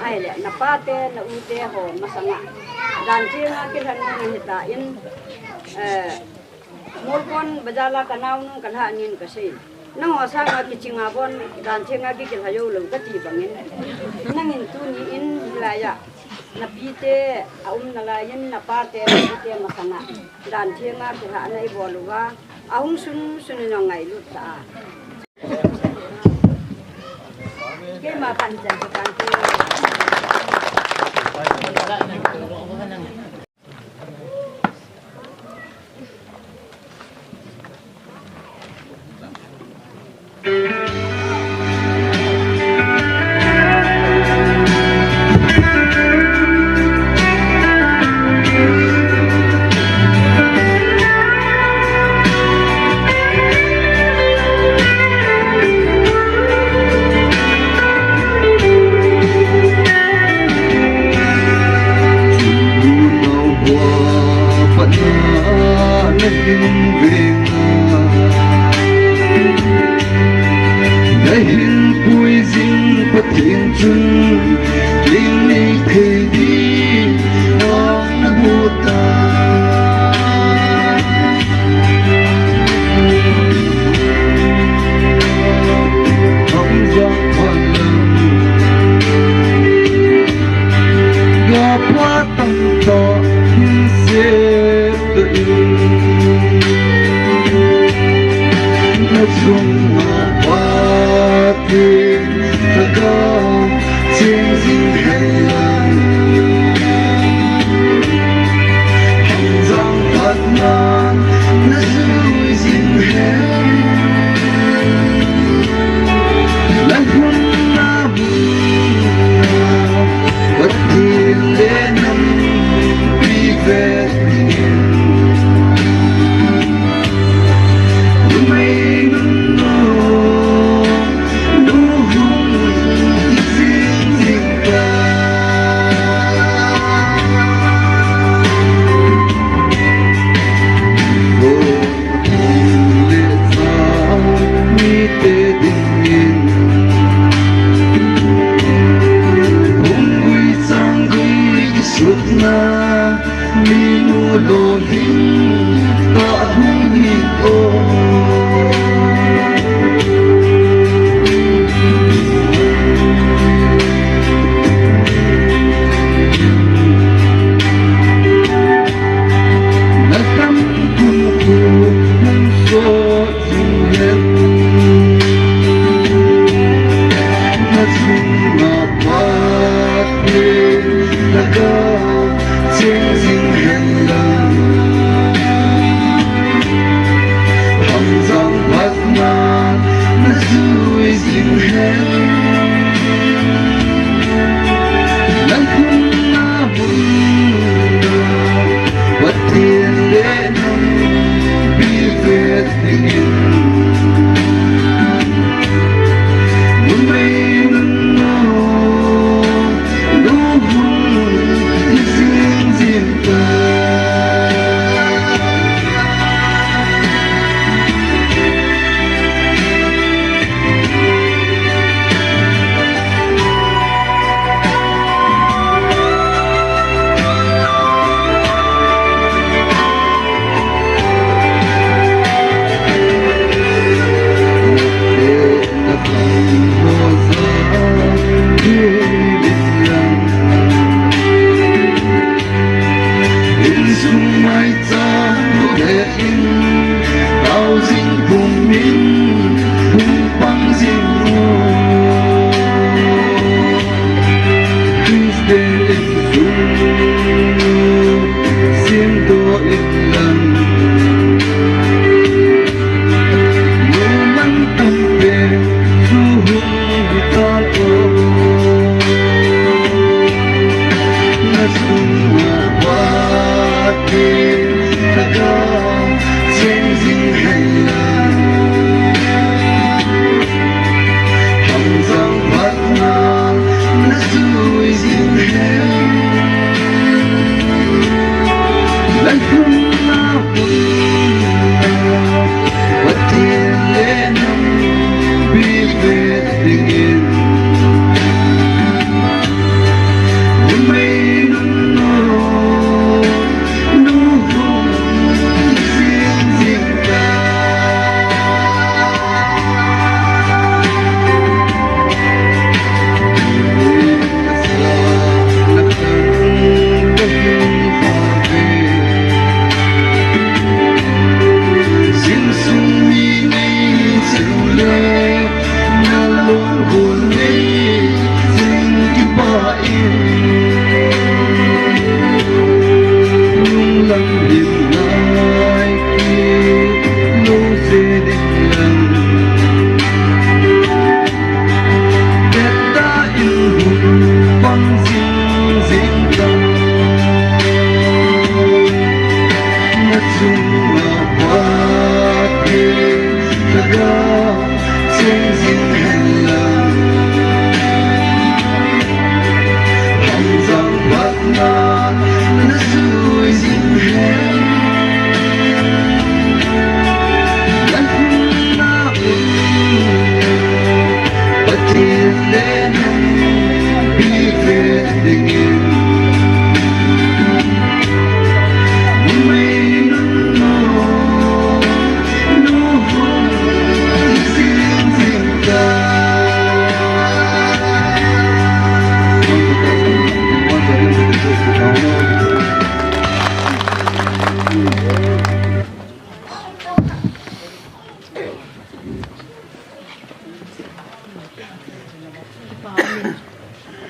ai lẽ na pa te na u te ho masanga dan chiang cái thằng này hiện tại in mol con bazala kanau nung kanha nin ka sei nang osa nga ki chinga bon dan chenga ki kel hayo lo ka ti bangin nangin tu ni in la ya na pite na la yin na pa te te masanga dan chenga ki ha nai boluwa ahung sun no ngai lu ta ke ma pan jan kan ke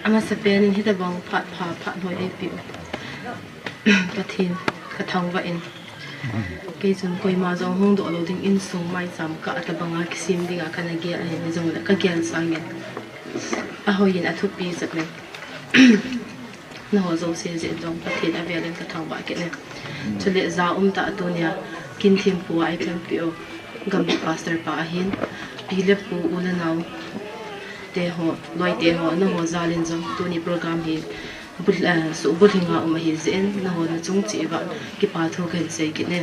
ama sa penin hita bang phat hoi ai pi pathin ka thang va in ke chun koi ma jong hung do lo ding in sung mai sam ka ta banga kisim dinga kana ge a ni jong la ka gel sangin a hoyin a thu pi zat ne na ho zo se je jong pathin a velen ka thang ba ke ne chule za ta tu nia kin thim pu ai pem pi o gam pastor pa hin pi le pu ula naw te ho loi te ho na ho zalin jong tu ni program hi su bulinga hi zen na ho na chung chi ba ki pa tho khen sei ki ne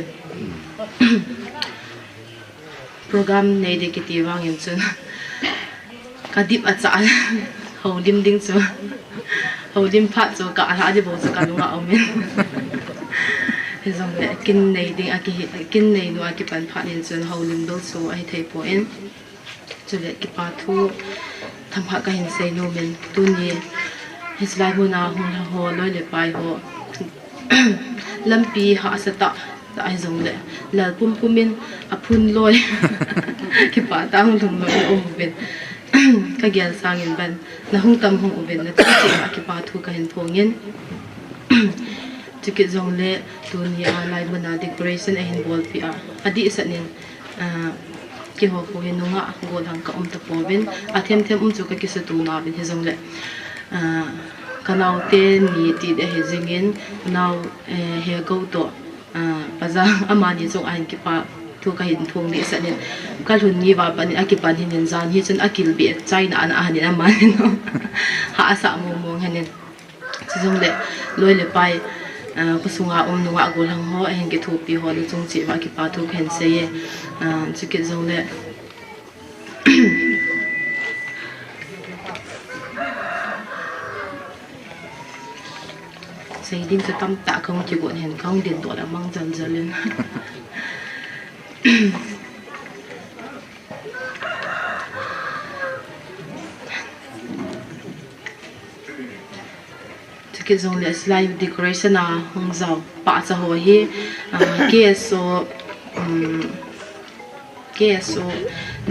program nei de ki ti wang in chun ka dip a cha ho lim ding chu ho lim pha chu ka ala di bo chu ka lunga omen he zong le kin nei ding a kin nei no a ki pan pha nin chun ho lim do chu ai thei po in chu le ki pa thu tham ha ka hin sei no men tu ni his lai hu na ho loi le pai ho lampi ha sa ta ai zong le la pum pumin a phun loi ki pa tang lum loi o ben ka gyal sang in ban na hung tam hung ben na chi ki pa thu ka hin phongin chiki zong le tu ni a lai mana decoration a hin bol pi a adi sanin ki ho ho hin nga gol hang ka ta po ben a them chu ka ki se tu na ben he zong le kanau te ni ti de he zingin now he go to paza amani chong an ki pa thu ka hin thong ni sanin ka lun ni wa pan akipan hin zan hi chun akil bi china an a ni amani no ha asa mo mo hanin chizong le loi le pai kusunga nuwa gol hang ho hen ki thu pi ho lu chung chi wa ki pa thu khen se ye chiki zong le xây đinh cho tâm tạ không chỉ cuộn hèn không điện tuổi đã mang dần dần lên cái dòng lệ slide decoration à hong giàu bạ xã hội hi KSO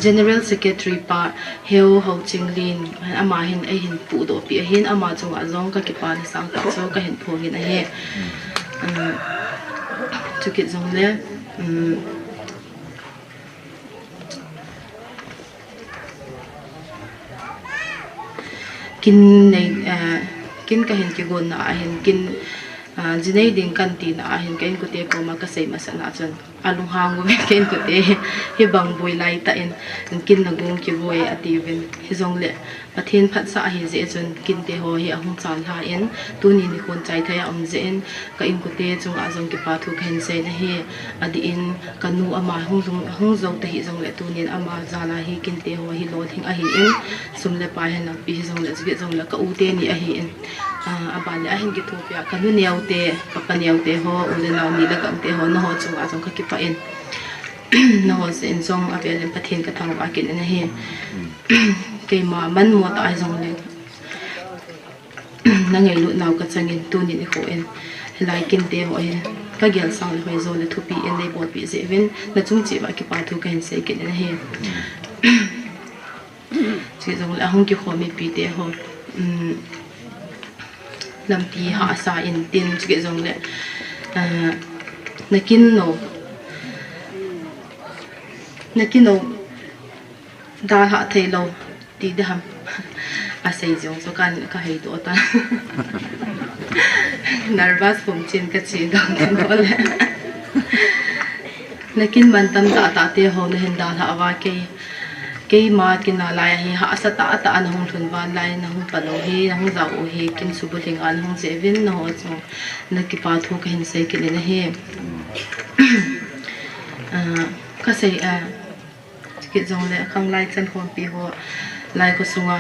General Secretary pa Heo Ho Ching Lin ama hin ai hin pu do pi hin ama chunga zong ka ki pa ni sang ta so ka hin phongin a he chu ki zong le kin nei kin ka hin ki gon na hin kin jinai ding kan ti na hin kain ko te ko ma ka sei ma sana chon alung hang go kain ko te hi bang boi lai ta in kin na gung ki boi ati ven hi zong le pathin phat sa hi je chon kin te ho hi ahung chal ha in tu ni ni kon chai thaya om je in ka in ko te chung a zong ki pa thu khen se na hi adi in kanu ama hung zo te hi zong le tu ni ama zala hi kin te ho hi lo thing a hi in sum le pa hen na pi zong le zge zong le ka u te ni a hi in aban le a hin ki thu pya kanu niau te kapaniau te ho ule naw ni la kam te ho na ho chung a zong ka ki pa in na ho se in zong a vel pathin ka thang wa kin na hi ke ma man mo ta ai zong le na ngai lu naw ka changin tu ni ho en lai kin te ho hi ka gyal sang le hoi zo le thu pi en nei bot pi ze ven na chung chi ba ki pa thu ka hin se kin na hi chi zong le hong ki kho mi pi te ho lam pi ha sa in tin chi ge zong le nakin no da ha thei lo ti de ham a sei jong so kan ka hei to ta nervous phom chin ka chi dang tin ko le nakin man tam ta te ho ne hen da ha wa ke ma kin na lai hi ha sa ta an hong thun van lai na hong pa lo hi na hong za o hi kin su bu thing an hong se vin no cho na ki pa thu ka hin sei ki le na he ka sei ki zong le khang lai chan khom pi ho lai ko sunga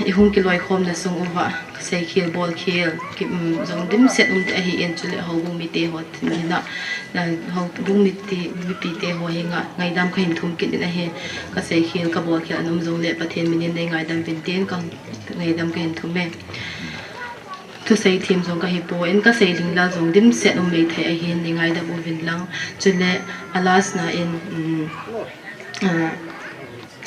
i hung ki loi khom na sung wa sei khil bol khil ki zong dim set te hi en chule ho bu mi te hot ni na ho bu mi pi te ho hi nga ngai dam khain thum ki na he ka sei khil ka bol khil anum zong le pathen minin dei ngai dam vin ten ka ngai dam kain thum me thu sei thim zong ka hi po en ka sei ling la zong dim set me the a hin ni ngai da bu vin lang chule alas na in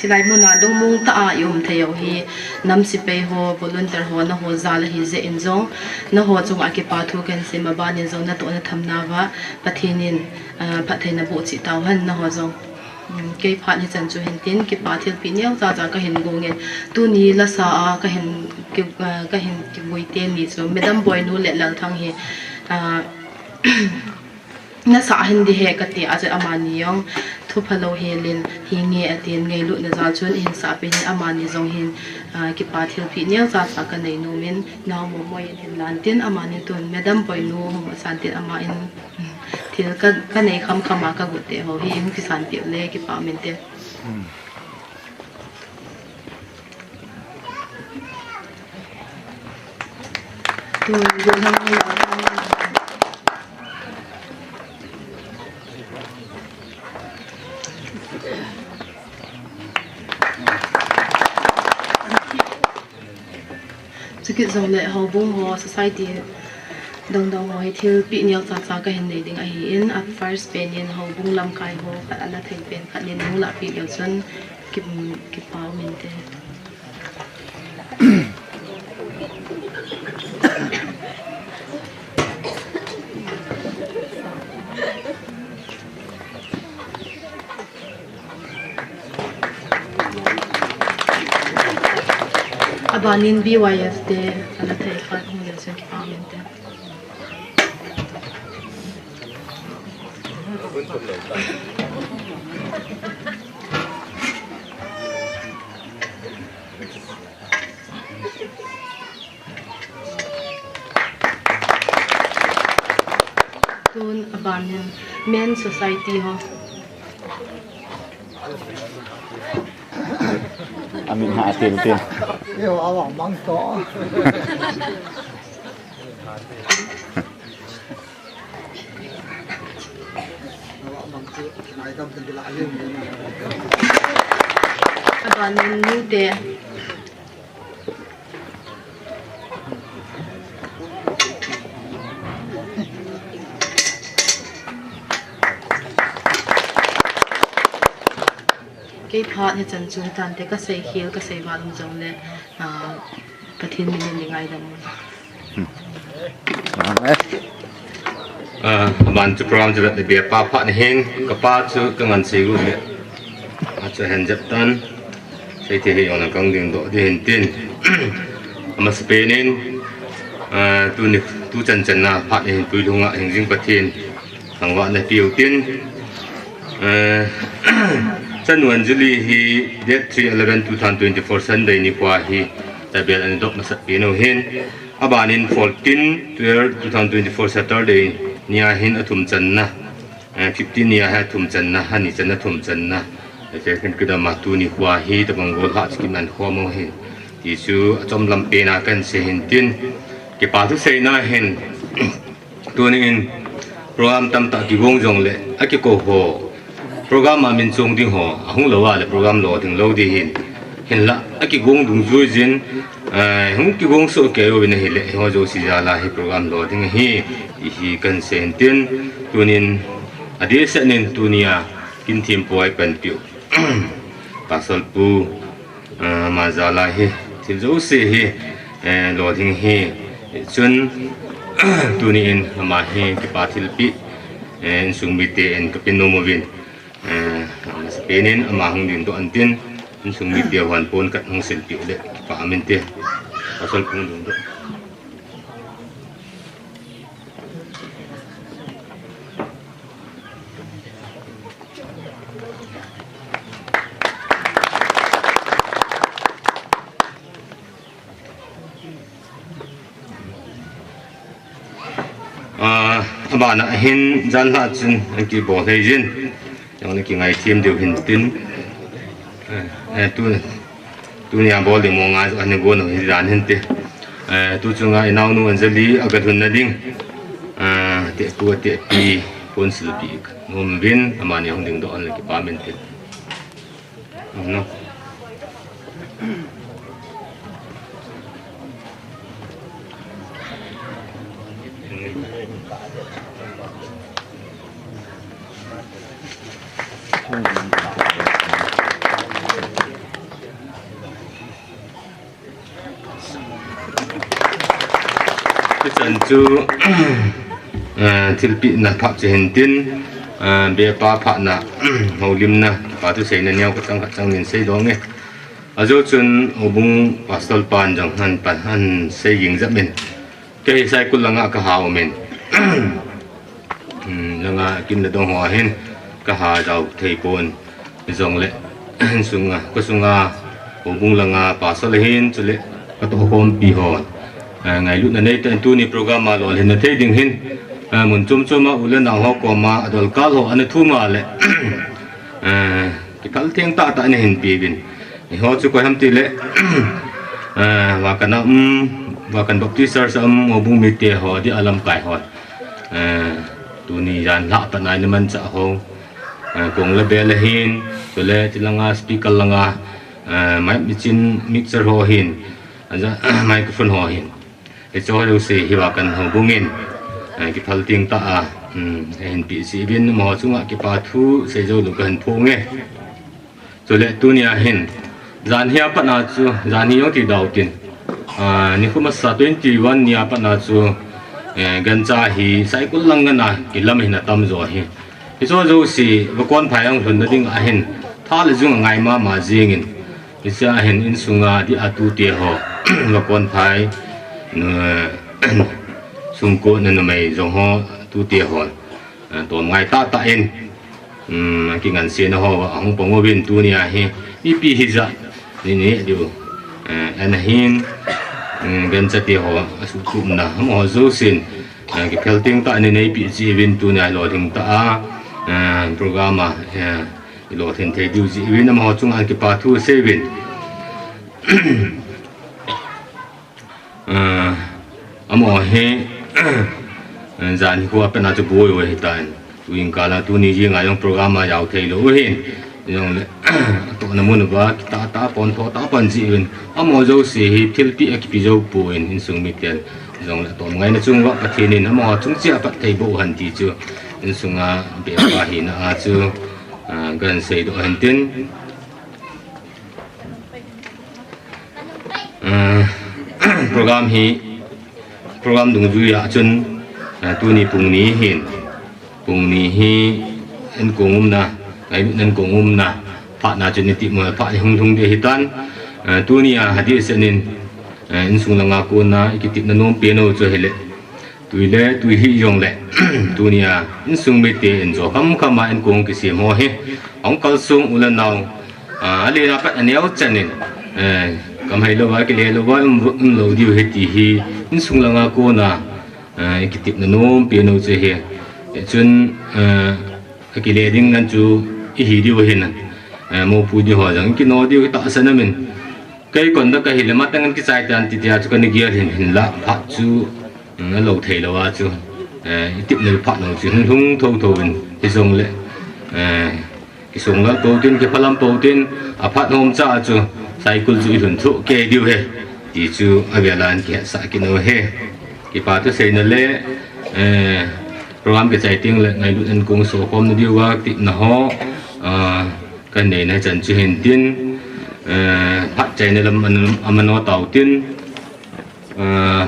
silai muna dong mung ta yum theo hi nam si pe ho volunteer ho na ho zal hi ze in zong na ho chung a ki pa thu kan se ma ban in zong na to na thamna wa pathinin pathaina bu chi taw han na ho zong ke phat ni chan chu hin tin ki pa thil pi niang cha cha ka hin go nge tu ni la sa a ka hin ki boi te ni chu medam boy nu le lal thang hi na sa hin di he ka ti a cha amani yong thu phalo helin hi nge atin ngai lu na za chun hin sa pe ni amani zong hin ki pa thil pi niang cha cha ka nei no min naw mo moi hin lan tin amani tun medam boy nu mo san tin ama in thil ka nei kham khama ka gu te ho hi ing ki san pi le ki pa min te tu yo nam la cái dòng lệ hậu bung ho society đồng đồng ho thil pi nial cha cha ka hin nei ding a hi in at first pen in hậu bung lam kai ho pat ala thei pen khat nin mu la pi yo chun ki pau min te abanin BYF te ala thei khat hu le se ki pamen te tun abanin men society ho amin hạ tiền tiền yêu ảo mong to abanin ni te cái part này chân chúng ta để cái xây hill cái xây vào trong này cái thiên nhiên như ngay đó bạn chụp program chụp để bia pa phát hiện cái pa chụp cái ngân sĩ luôn đấy chụp hình dập tan xây thì hiện là công đường độ thì hiện tiền mà Spainin tu chân chân là phát hiện tu đúng là hình dung phát hiện thằng bạn này biểu tiên chân nguồn dữ liệu hi date 3/11/2024 Sunday ni qua hi tại biệt anh đọc mà sắp biến hin bạn in 14/12/2024 Saturday nia hin athum chân na 15 nia ha thum chân na hani chân na thum chân na thế kan kita ma tu ni qua hi ta bang gol ha skim nan kho mo hin ti su chom lam pe na kan se hin tin ke pa thu sei na hin tu ni in program tam ta ki gong jong le a ki ko ho program mà mình chung đi họ không lâu à là program lâu thì lâu đi hiện là cái gong đúng rồi gen không cái gong số kéo bên này lệ họ cho xí ra là program lâu thì hi cần xem tiền tu nên ở đây sẽ nên tu nia kinh thêm bồi bên biểu pasal pu mà ra là thì dấu xe lâu thì chun tu nên mà cái party pi sung bị tiền cái bên nô viên Spainin amahung din to antin sung mi dia wan pon kat hong sel pi le pa amin te asal pung dong do abana hin jan la chun ki bo thei jin yang ki ngai thiam deu hin tin tu nya bol de mo nga an go no hi ran hin te tu chu ngai nau nu anjali agadun na ding te tu te pi pon sil pi ngom vin amani hong ding do an ki pa men te no chân chú thil pi na pha che hin tin be pa pha na ho lim na pa tu sei na nyau ka chang nin sei dong nge azo chun obung pastor pan jang han pan han sei ging zap min ke sai kul langa ka haw min langa kim na dong ho hin ka ha dau thei pon zong le sunga ko sunga obung langa pastor le hin chule ka to kom pi ho ngày lúc này tên tu ni program mà rồi hiện thấy đình hin muốn chôm mà ulen nào họ có mà adol cá họ anh thu mà lệ cái phật thiên ta tại này hình bì bin họ chú coi ham tì lệ và cần bậc tí sơ sớm ngô bung mi tê họ đi alam cải họ tu ni dàn lạ tại này mình sợ họ cùng là bé là hin rồi là chỉ là speaker là máy mixing mixer họ hin microphone họ hin cho đâu sẽ hiểu cần hồng bung in cái phật tiếng ta hình bị sĩ viên mà chúng cái bà thu sẽ cho được gần phố nghe rồi lại tu nia hình dàn hiệp bắt nào chú dàn hiệp thì đầu tiên nếu không mà sát tuyến thì vẫn nia bắt nào chú gần cha thì sai cũng lăng ngân cái lâm hình là tâm rồi cái cho đâu sẽ và quan phải ông thuần nó tiếng hình thà là dùng ngày mà riêng in cái cha hình in sung đi atu tiệt họ và quan phải xung quanh nên mày dùng họ tu tiệt họ tuần ngày ta in cái ngành xe nó họ không bằng bên tu nia he ipi hiza ini điều anh hin gần sát tiệt họ sụt cụm na họ dấu xin cái phèo tiếng ta nên ipi chỉ bên tu nia lo tiếng ta program mà lo thiên thế điều gì bên mà họ chung anh cái pa thu xe bên amo he zan ko apena chu boy we hitan tuing kala tu ni ji nga yong program ma yaw thei lo hin yong le to na mun ba ta pon tho ta pan ji win amo zo si hi thil pi ak pi zo pu in sung mi ten yong le to ngai na chung wa pa the nin amo chung chia pa thei bo han ti chu in sunga be pa hi na a chu gan sei do han tin program hi program dung du ya chun tu ni pung ni hi en kongum na ai nen kongum na pha na chun ti ma pha hung hung de hitan tu ni a hadi senin in sung langa ko na ki na nom pe no cho hele tu hi yong le tu ni a in sung me te en zo kam ma en kong ki se mo he ong kal sung ulan naw ali na pat aneu chanin cầm hay lo cái lẽ lo lo điều hết thì in sung langa cô na cái tip na nom piano chơi he chun cái lẽ ding ngan chu hi điều he na mo pu điều ho jang cái no điều ta sana min cái còn đó cái hilemat ngan cái sai tan ti tia chu kan gear hin la pha chu lo thei lo wa chu tip na pha no chu hung thâu bin cái song le cái song la to tin cái phalam to tin a pha hom cha chu sai kul ju hun thu ke diu he ti chu avialan ke sa ki no he ki pa tu sei na le program ke chai ting le ngai lu en kong so kom na diu wa ti na ho kan nei na chan chu hen tin phat chai na lam amano tau tin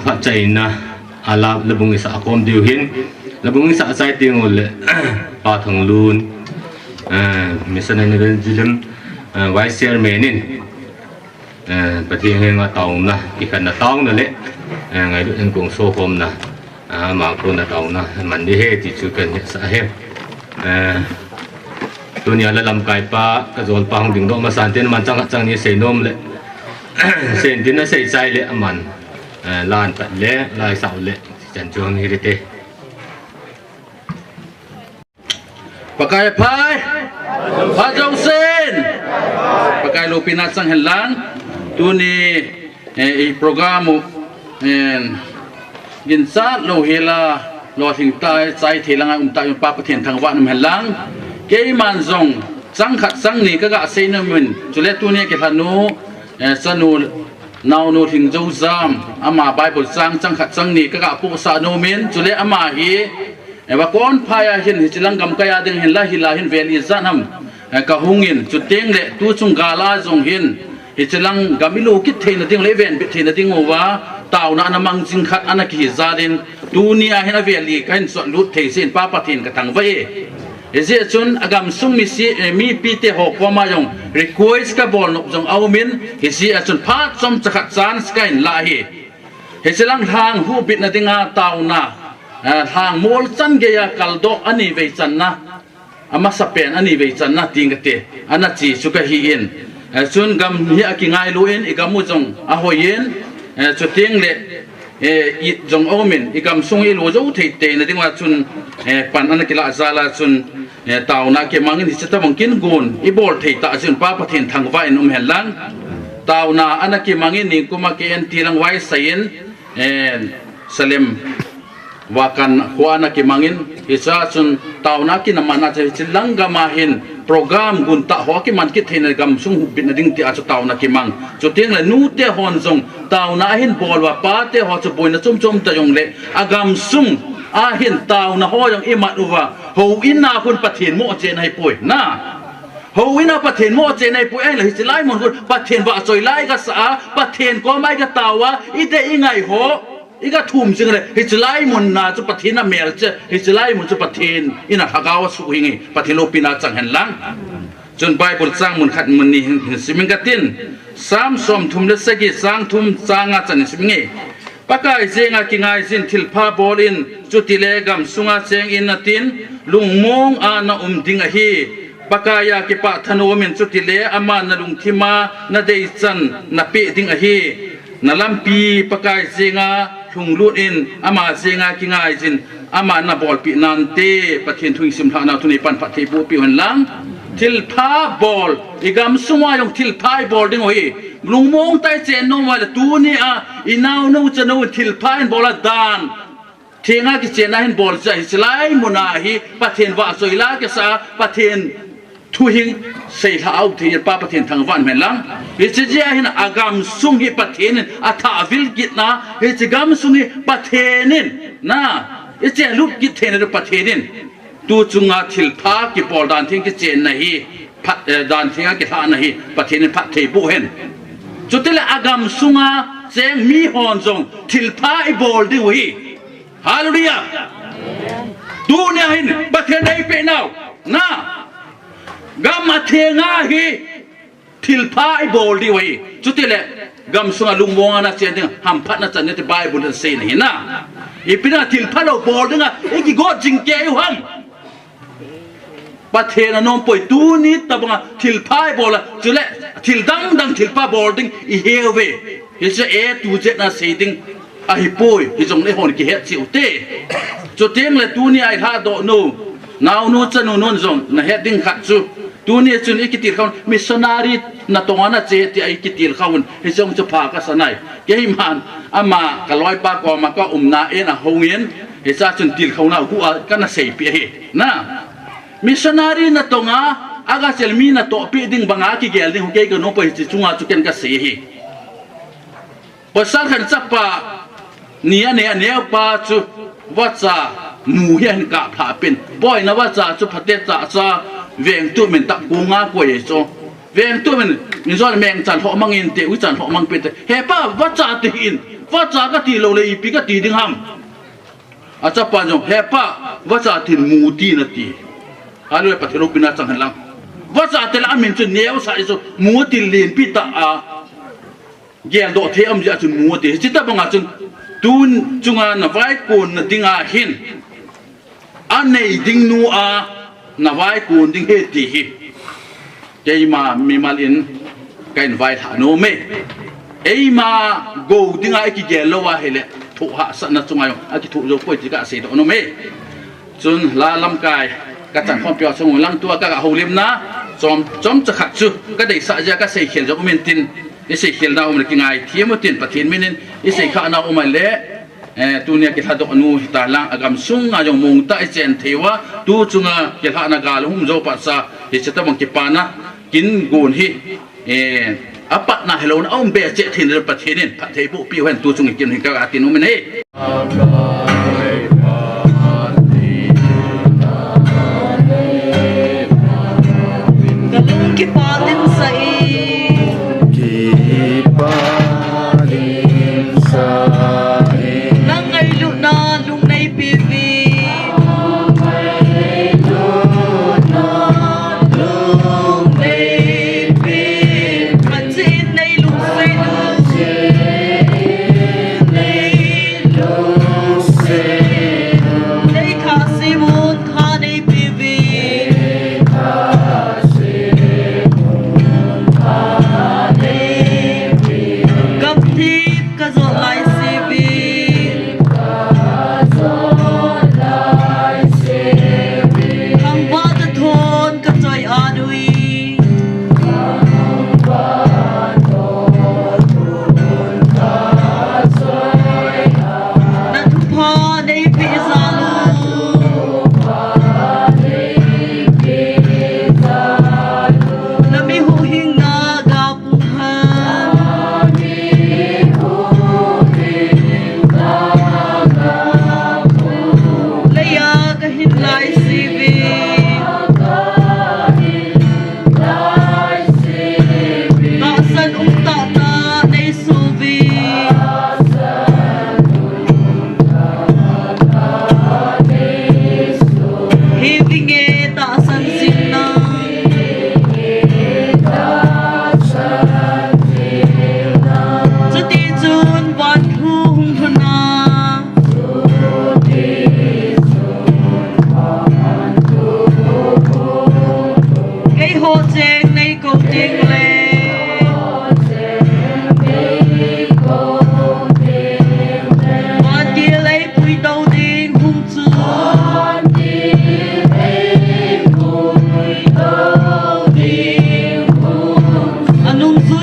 phat chai na ala labung sa kom diu hin labung sa chai ting le pa thang lun mission na ben jilam vice chairman inประเทศเงาเตานะอีกขนาดเตานั่นแหละไงดูเอ็นกงโซฟอมนะมาคนน่ะเตานะมันได้เฮติจูกันเนี่ยสาเหตุตัวนี้ละลำไก่ปลากระโจนปลาของดิ่งดอกมาสานเต้นมันจังนี่เสนมเลยเส้นที่น่ะใส่ใจเลยมันลานปัดเละลายเสาเละจันจวงนี่เด้ปากายพายพาจงเซนปากายโลปินัสสังเฮลันtu ni program gin sa lo hela lo thing tai chai thelang tai pa pathian thangwa nam helang ke man zong sang khat sang ni ka ga seina min chule tu ni ke thanu sanu naw no thing zo zam ama bible sang khat sang ni ka ga pu sa no min chule ama hi wa kon phaya hin chilang gam kaya ding hin la hin veli zanam ka hungin chuteng le tu chung gala zong hin chilang gamilu kit thein na ding leven bit thein na ding wa ตาวนามังจิงขัดอันกิจาดินตูนีอาเห็นเวลีกันส่วนลุดเทสินป้าปะทินกระทังไว้เจจุนอากำซุ่มมีปีเตหกว่ามาอย่าง request กับบอลนกจงเอามินเฮสิจุนพาดสมจักรจานสกายลาเฮเฮสิลังทางหูบิดนาติงาตาวนาทางมอลจันเกียกัลโดอันนี้เวจันนะอามาสเปนอันนี้เวจันนะติงกเตอันนั้นจีสุกะฮีอินจุนกำเฮียกิงไงลุอินอีกมุจงอาหอยอินจุดทิ้งเลยอีจงเอามินอีกำซุงอีโลจูเทเตนะติงว่าจุนปันอันกิลาซาลาจุนตาวนาเกมังอินที่จะบังกินกุนอีบอลเทตาจุนป้าปะทินทางไว้นุ่มเห็นลังตาวนาอันกิมังอินนี่กุมาเกนทีลังไว้ใส่นสลิมว่ากันหัวนักมังอินอิสระจุนตาวนักกินมันอาจจะจิลังกามาหินโปรแกรมกุนตะหัวกิมันคิดเห็นกำซุงหุบบินดิ่งที่อาจจะตาวนักมังจุดที่เลยนู้เตะฮอนซงตาวนักหินบอลว่าป้าเตะหัวจะบอยนะจุ่มตะยงเละอากำซุงอาหินตาวนักหัวยังอิมัดอุวะหูอินนาคุณปะเทียนโมเจนให้ป่วยนะหูอินนาปะเทียนโมเจนให้ป่วยไอ้เลยสิไล่มันคุณปะเทียนว่าสวยไล่ก็สาปะเทียนก็ไม่ก็ตาวะอีเตอีไงโหอีกทุ่มจึงเลยฮิจไลมุนนาจุปะทินเมลเจฮิจไลมุนจุปะทินอินะฮักาวสุหิงปะทินโลปินาจังเห็นลังจนใบบุตรสร้างมุนขัดมุนนี่สิมิงกัตินสามสมทุมเลสกิสร้างทุมสร้างอาจันสิมิงปากายเจงอากิงไอสินทิลพาบอลินจุติเลกัมสุงอาเจงอินนาตินลุงมงอาณาดิงอฮีปากายากิปะธนูมินจุติเลอามานาลุงทิมานาเดจันนาปิดิงอฮีนาลัมปีปากายเจงาทุงลุอินอามาเจงากิงไอสินอามานาบอลปีนันเตปะเทียนทุงสิมทานาทุนิปันปะเทบูปิวันลังทิลพาบอลอีกำสุงายงทิลพายบอลดิ้งโอ้ยลุงมองใต้เจนโนมาละตูนี่อ่ะอีนาวนูจะนูทิลพายบอลดานเทียงากิเจนนั้นบอลจะสไลมุนาฮีปะเทียนว่าสวยลากิสาปะเทียนทุหิงเสียเอาที่ป้าปะเทียนทางวันเหมือนลังเฮจิเจียหินอากามสุงฮิปะเทียนอัฐาวิลกิตนะเฮจิกามสุงฮิปะเทียนนะเฮจิลุกกิเทนปะเทียนตูจุงอาทิลพากิบอลดานทิ้งกิเจนนะฮีพัดดานทิ้งกิทานะฮีปะเทียนพัดเทบุเห็นจุดที่ละอากามสุงอาเจงมีฮอนจงทิลพาอีบอลดิวฮีฮาเลลูยาดูเนี่ยหินปะเทียนได้เป็นเอานะกำมาเทียงาฮีทิลพายบอลดีไว้จุดที่แหละกำสุงลุงมองนะเจนเนี่ยหัมพัดนะจันเนี่ยไบเบิลเซนเห็นนะอีปีน่ะทิลพายเราบอลดึงอ่ะอีกก็จิงเกยหัมประเทศน้องป่วยตูนี้ตะบังทิลพายบอลจุดแหละทิลดังทิลพายบอลดึงอีเฮเวเฮ้ยตูเจน่ะเซดิงไอ้ป่วยที่จงได้หอนกิเฮจิวเต้จุดเทียงเลยตูนี้ไอ้ท่าโดนูนาวนูจะนูนจงนะเฮดิงขัดจูตูนี่จุนอีกิติลเขามิสซนารีนัตงานะเจติไอกิติลเขาให้จงจะพากัสนัยเกี่ยมันอามากลอยปากอมาก็นาเอ็นะหงเงินให้ซาจุนติลเขาหน้ากูกันนะเสียเปียนะมิสซนารีนัตงาอากาเซลมีนัตโตปีดิ่งบังอากิเกลดิ่งหงเกยกันน้องไปจิจุงอาจุกันก็เสียภาษาขันจับปะเนี่ยปาจุวัชาหมู่เห็นกะผาเป็นบ่อยนะว่าจะจุพัดเตจะเวียงตัวมันตะกูงากวยโจเวียงตัวมันมีส่วนแมงจันทร์มังอินเตอุจันทร์มังเป็นเฮป้าว่าจะตีอินว่าจาก็ตีเราเลยปีก็ตีดิ่งห้ำอาจจะปัญญาเฮป้าว่าจะตีมูตีนาทีอะไรปฏิรูปนาจังหันหลังว่าจะตีละมินจนเนี้ยสายโจมูตีเลียนปีตาเกี่ยงโดดเทียมจะจนมูตีจิตตาบังอาจนตูนจุงานไว้กูนดิ่งอาหินอันไหนดิ่งนัวนาไว้กูนดิ่งเฮตีฮีเจมามีมาลินกันไว้ฐานโนเมเอมาโกดิ่งไอ้กิเกลว่าเฮเลถูกหาสนัดจุงอายุอากิถูกโยกไปจิกะเสียดโนเมจนลาลำกายกระจันความเปรียวสงวนลังตัวกะหูเลียมนะจอมจะขัดจุก็ได้สัจจะก็เสียเขียนจะอุเมนตินอิเสียเขียนเราอุเมนกิงไงเทียมตินปะเทียนมินินอิเสียข้านาอุเมนเล่ตัวเนี่ยกิจหัดอนุตาลังอากำสุงอาจงมงตาเจนเทวะตัวจุงกิจหัดนากาลหุ่มโจปัสสะที่จะต้องกิปานะกินกูนฮีอปัตนาเฮโลนเอาเบเจทินประเทศนี้ประเทศบุปีเห็นตัวจุงกินหิกาตินุมินเฮกะลุงกิปาตินใส่กิปาตินใส่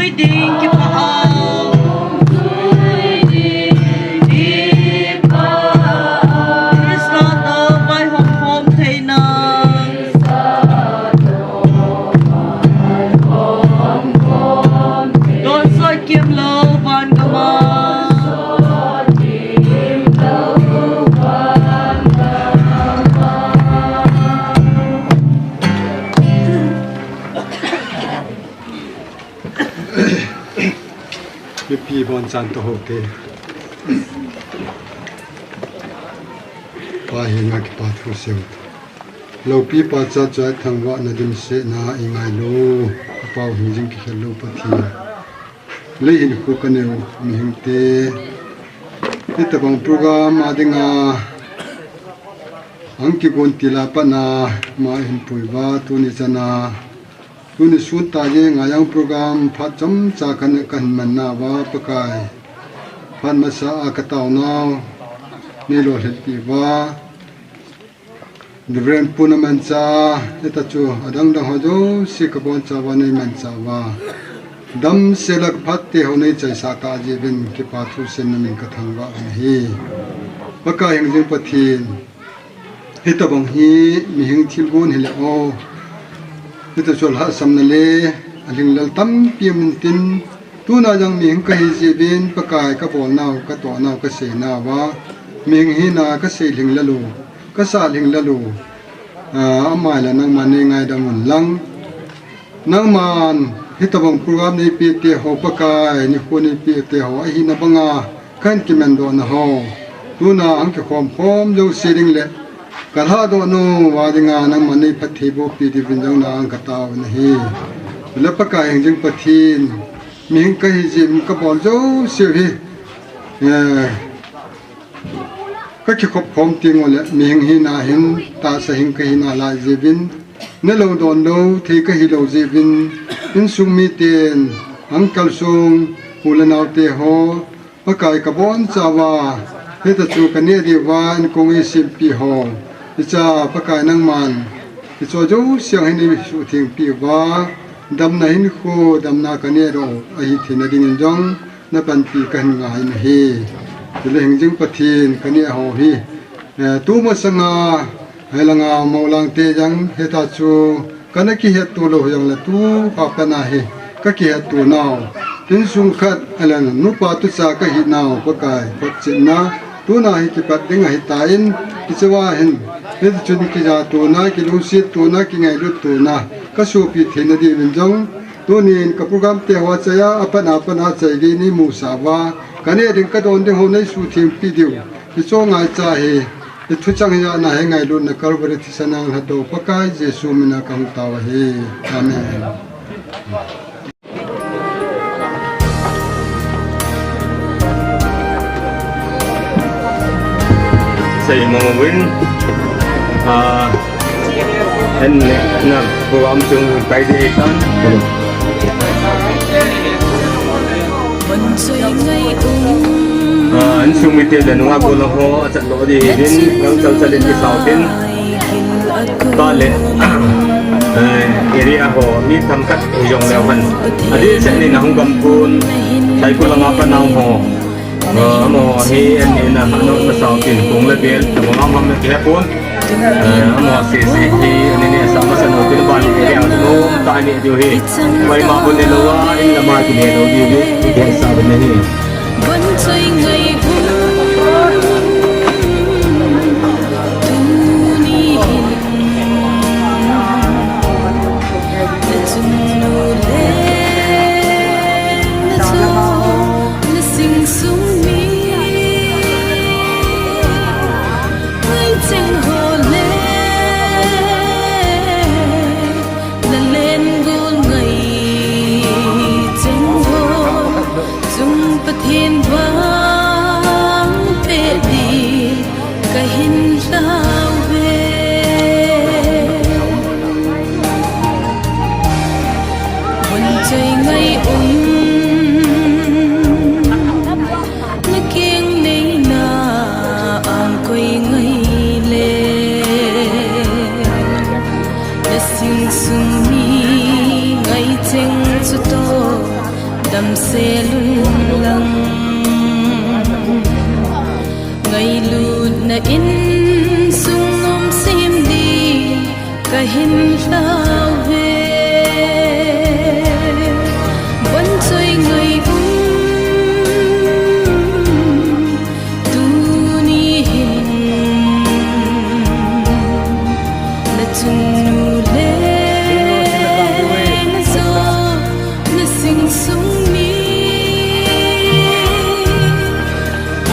zui ding ki pa Krishna to bai hom hom theina Don soi kim lo van kamaพี่บอลจันทโหเตปาหิงากิปาทุเซวเราพี่ปาจัดใจทางว่านาดิมเสนาอิงไงโลเป่าหิงจิงกิเขลูปะทีเลยหินคุกันเนวมีหิงเตนี่แต่บางโปรแกรมมาดิงาอังกิกวนติลาปนามาหินปุยว่าตุนิจนาตุนิสุตตาเยงายังโปรแกรมพัดจำจากกันมันนาว่าปะกายพันมาสะอากาตาวนาวนี่โลหิตปีว่าดูเรื่องปุณมันจาเอตจูอดังดังหัวดูสิกบอนจาวาในมันจาว่าดำเสลักพัดเตหในใจสาตาเจบินกิปาทุเซนมินกทังว่าฮีปะกายยังจึงปะทีนฮิตบังฮีมีหิงทิลกุนฮิเลโอฮิตจุลหะสัมนเลอลิงลตัมปีมินตินตูนายังมีหิงกะฮิเจบินปะกายกะบอลนาวกะตอนาวกะเสนาว่ามีหิงฮีนากะเสลิงละลูกะสาลิงละลูอามาละนังมันในไงดังมุนลังนังมันฮิตบังโปรแกรมในปีเตหอปะกายนี่คนในปีเตหอไอหินบังอาขันกิมันโดนหอตูนาอังกะความพร้อมโยเสลิงเลกะทาโดนูวาดิงานังมันในพัทธิบุปีดิวินจังนาอังกะตาวนะฮีและปะกายจึงปะทีนมีหิงกะฮิจิมกะบอลโยเสฮีก็คิดคบพร้อมติงวะเลยมีหิงหินาหินตาสหิงกะหินาลายเจวินเนโลดอนโลทีกะฮิโลเจวินอินสุงมีเตนอังกัลซุงฮูลนาวเตโฮปะกายกะบอนจาวาเฮตะจูกันเนดีวานคงอีสิมปีโฮอิจาปะกายนังมันอิจโจเสียงให้นิสุทิงปีวาดำนาหินโคดำนากันเนโรอหิทินาดิงจงนับปันปีกันงายนเฮจะเลยจึงปะทีนกันเนี่ยหอฮีตู้มัสงาให้ละงาเมาลังเตยังเฮตาจูกันกิเฮตุโลยังละตู้ปาปนาเฮก็กิเฮตุนาวถึงสุงขัดอะไรนั่นนุปาตุสากะหินาวปะกายปะจินนาตู้นาหิกิปัดดิงหิตาอินกิจวาหินเฮตจุนกิจาตูนากิลุสิตูนากิไงลุตูนาก็สูปิเทนดีวินจงตัวนี้กับโปรแกรมเตหัวใจอปนาใจกีนี่มูสาวากันเนี่ยดึงกระโดดดึงหัวในสูทีมปีเดียวที่โจงไงจ่าเฮทุจังยาหน้าให้ไงลุนนักการบริษัทสนางหัดโตปะกายเจสุมินาคังตาวเฮอาเมนใส่มองวินเห็นนะโปรแกรมจึงไปได้กันอันสุมิเตเลนว่าบุลโฮจัดโลดีดินกังจัลลินที่สาวดินตอนเล่เอริอาโฮมีทำกัดยงแล้วมันอันนี้เส้นนี้นะฮงกัมพูนใช้กุลงาปนาวโฮโมฮีอันนี้นะฮนุมาสาวกินกุ้งละเบียนแต่ผมเอามาไม่เกี่ยวปูนโมซีซีฮีอันนี้เนี่ยสามารถสนุกที่บ้านเอริอาโฮตายนี่ดูฮีไว้มาบนเนลวาอินละมาที่เนลดีดีที่สาวเป็นนี่วันใจไงบุญตูนี่หินแต่จุนโนเลนะโตนะสิ่งสุงมีไม่จริงโหเลละเล่นกุลไงจงโหจงปะ đầm xe lung lăng ngày lụt na in sung nôm sim đi cả hình lao về vẫn chơi người tu ni hình na chung nu le na zo na sing sung mi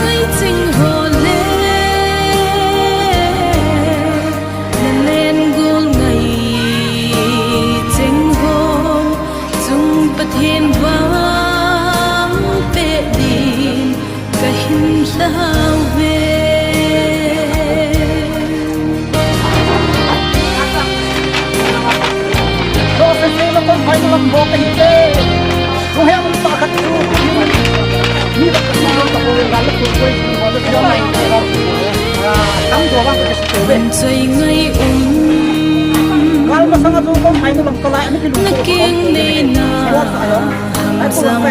ai ting ho le na len gul ngai ting ho chung pathen wang pe din ka hin lao ve phải làm bộ cái gì không hề muốn tạo cái gì như là cái gì đó tập về làm cái quay hoặc là cái này tắm rửa bằng cái gì bên chơi ngay kalau masalah tu kau main dalam kelai ni kita naking ni na hamzam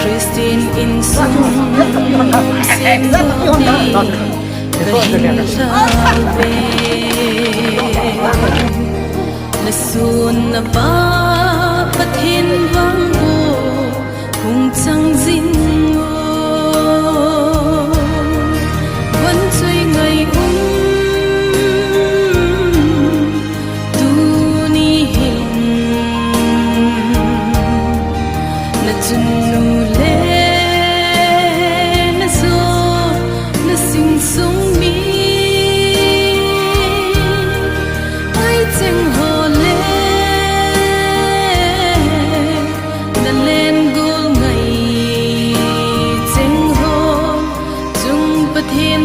Christine in sung sim ni kahin lawe nasun na ba pathin wang bo kung chang zin vẫn chơi ngày tu ni hình na chun nu le na zo na sing sung mi ai cheng ho le na len gul ngày cheng ho chung pathin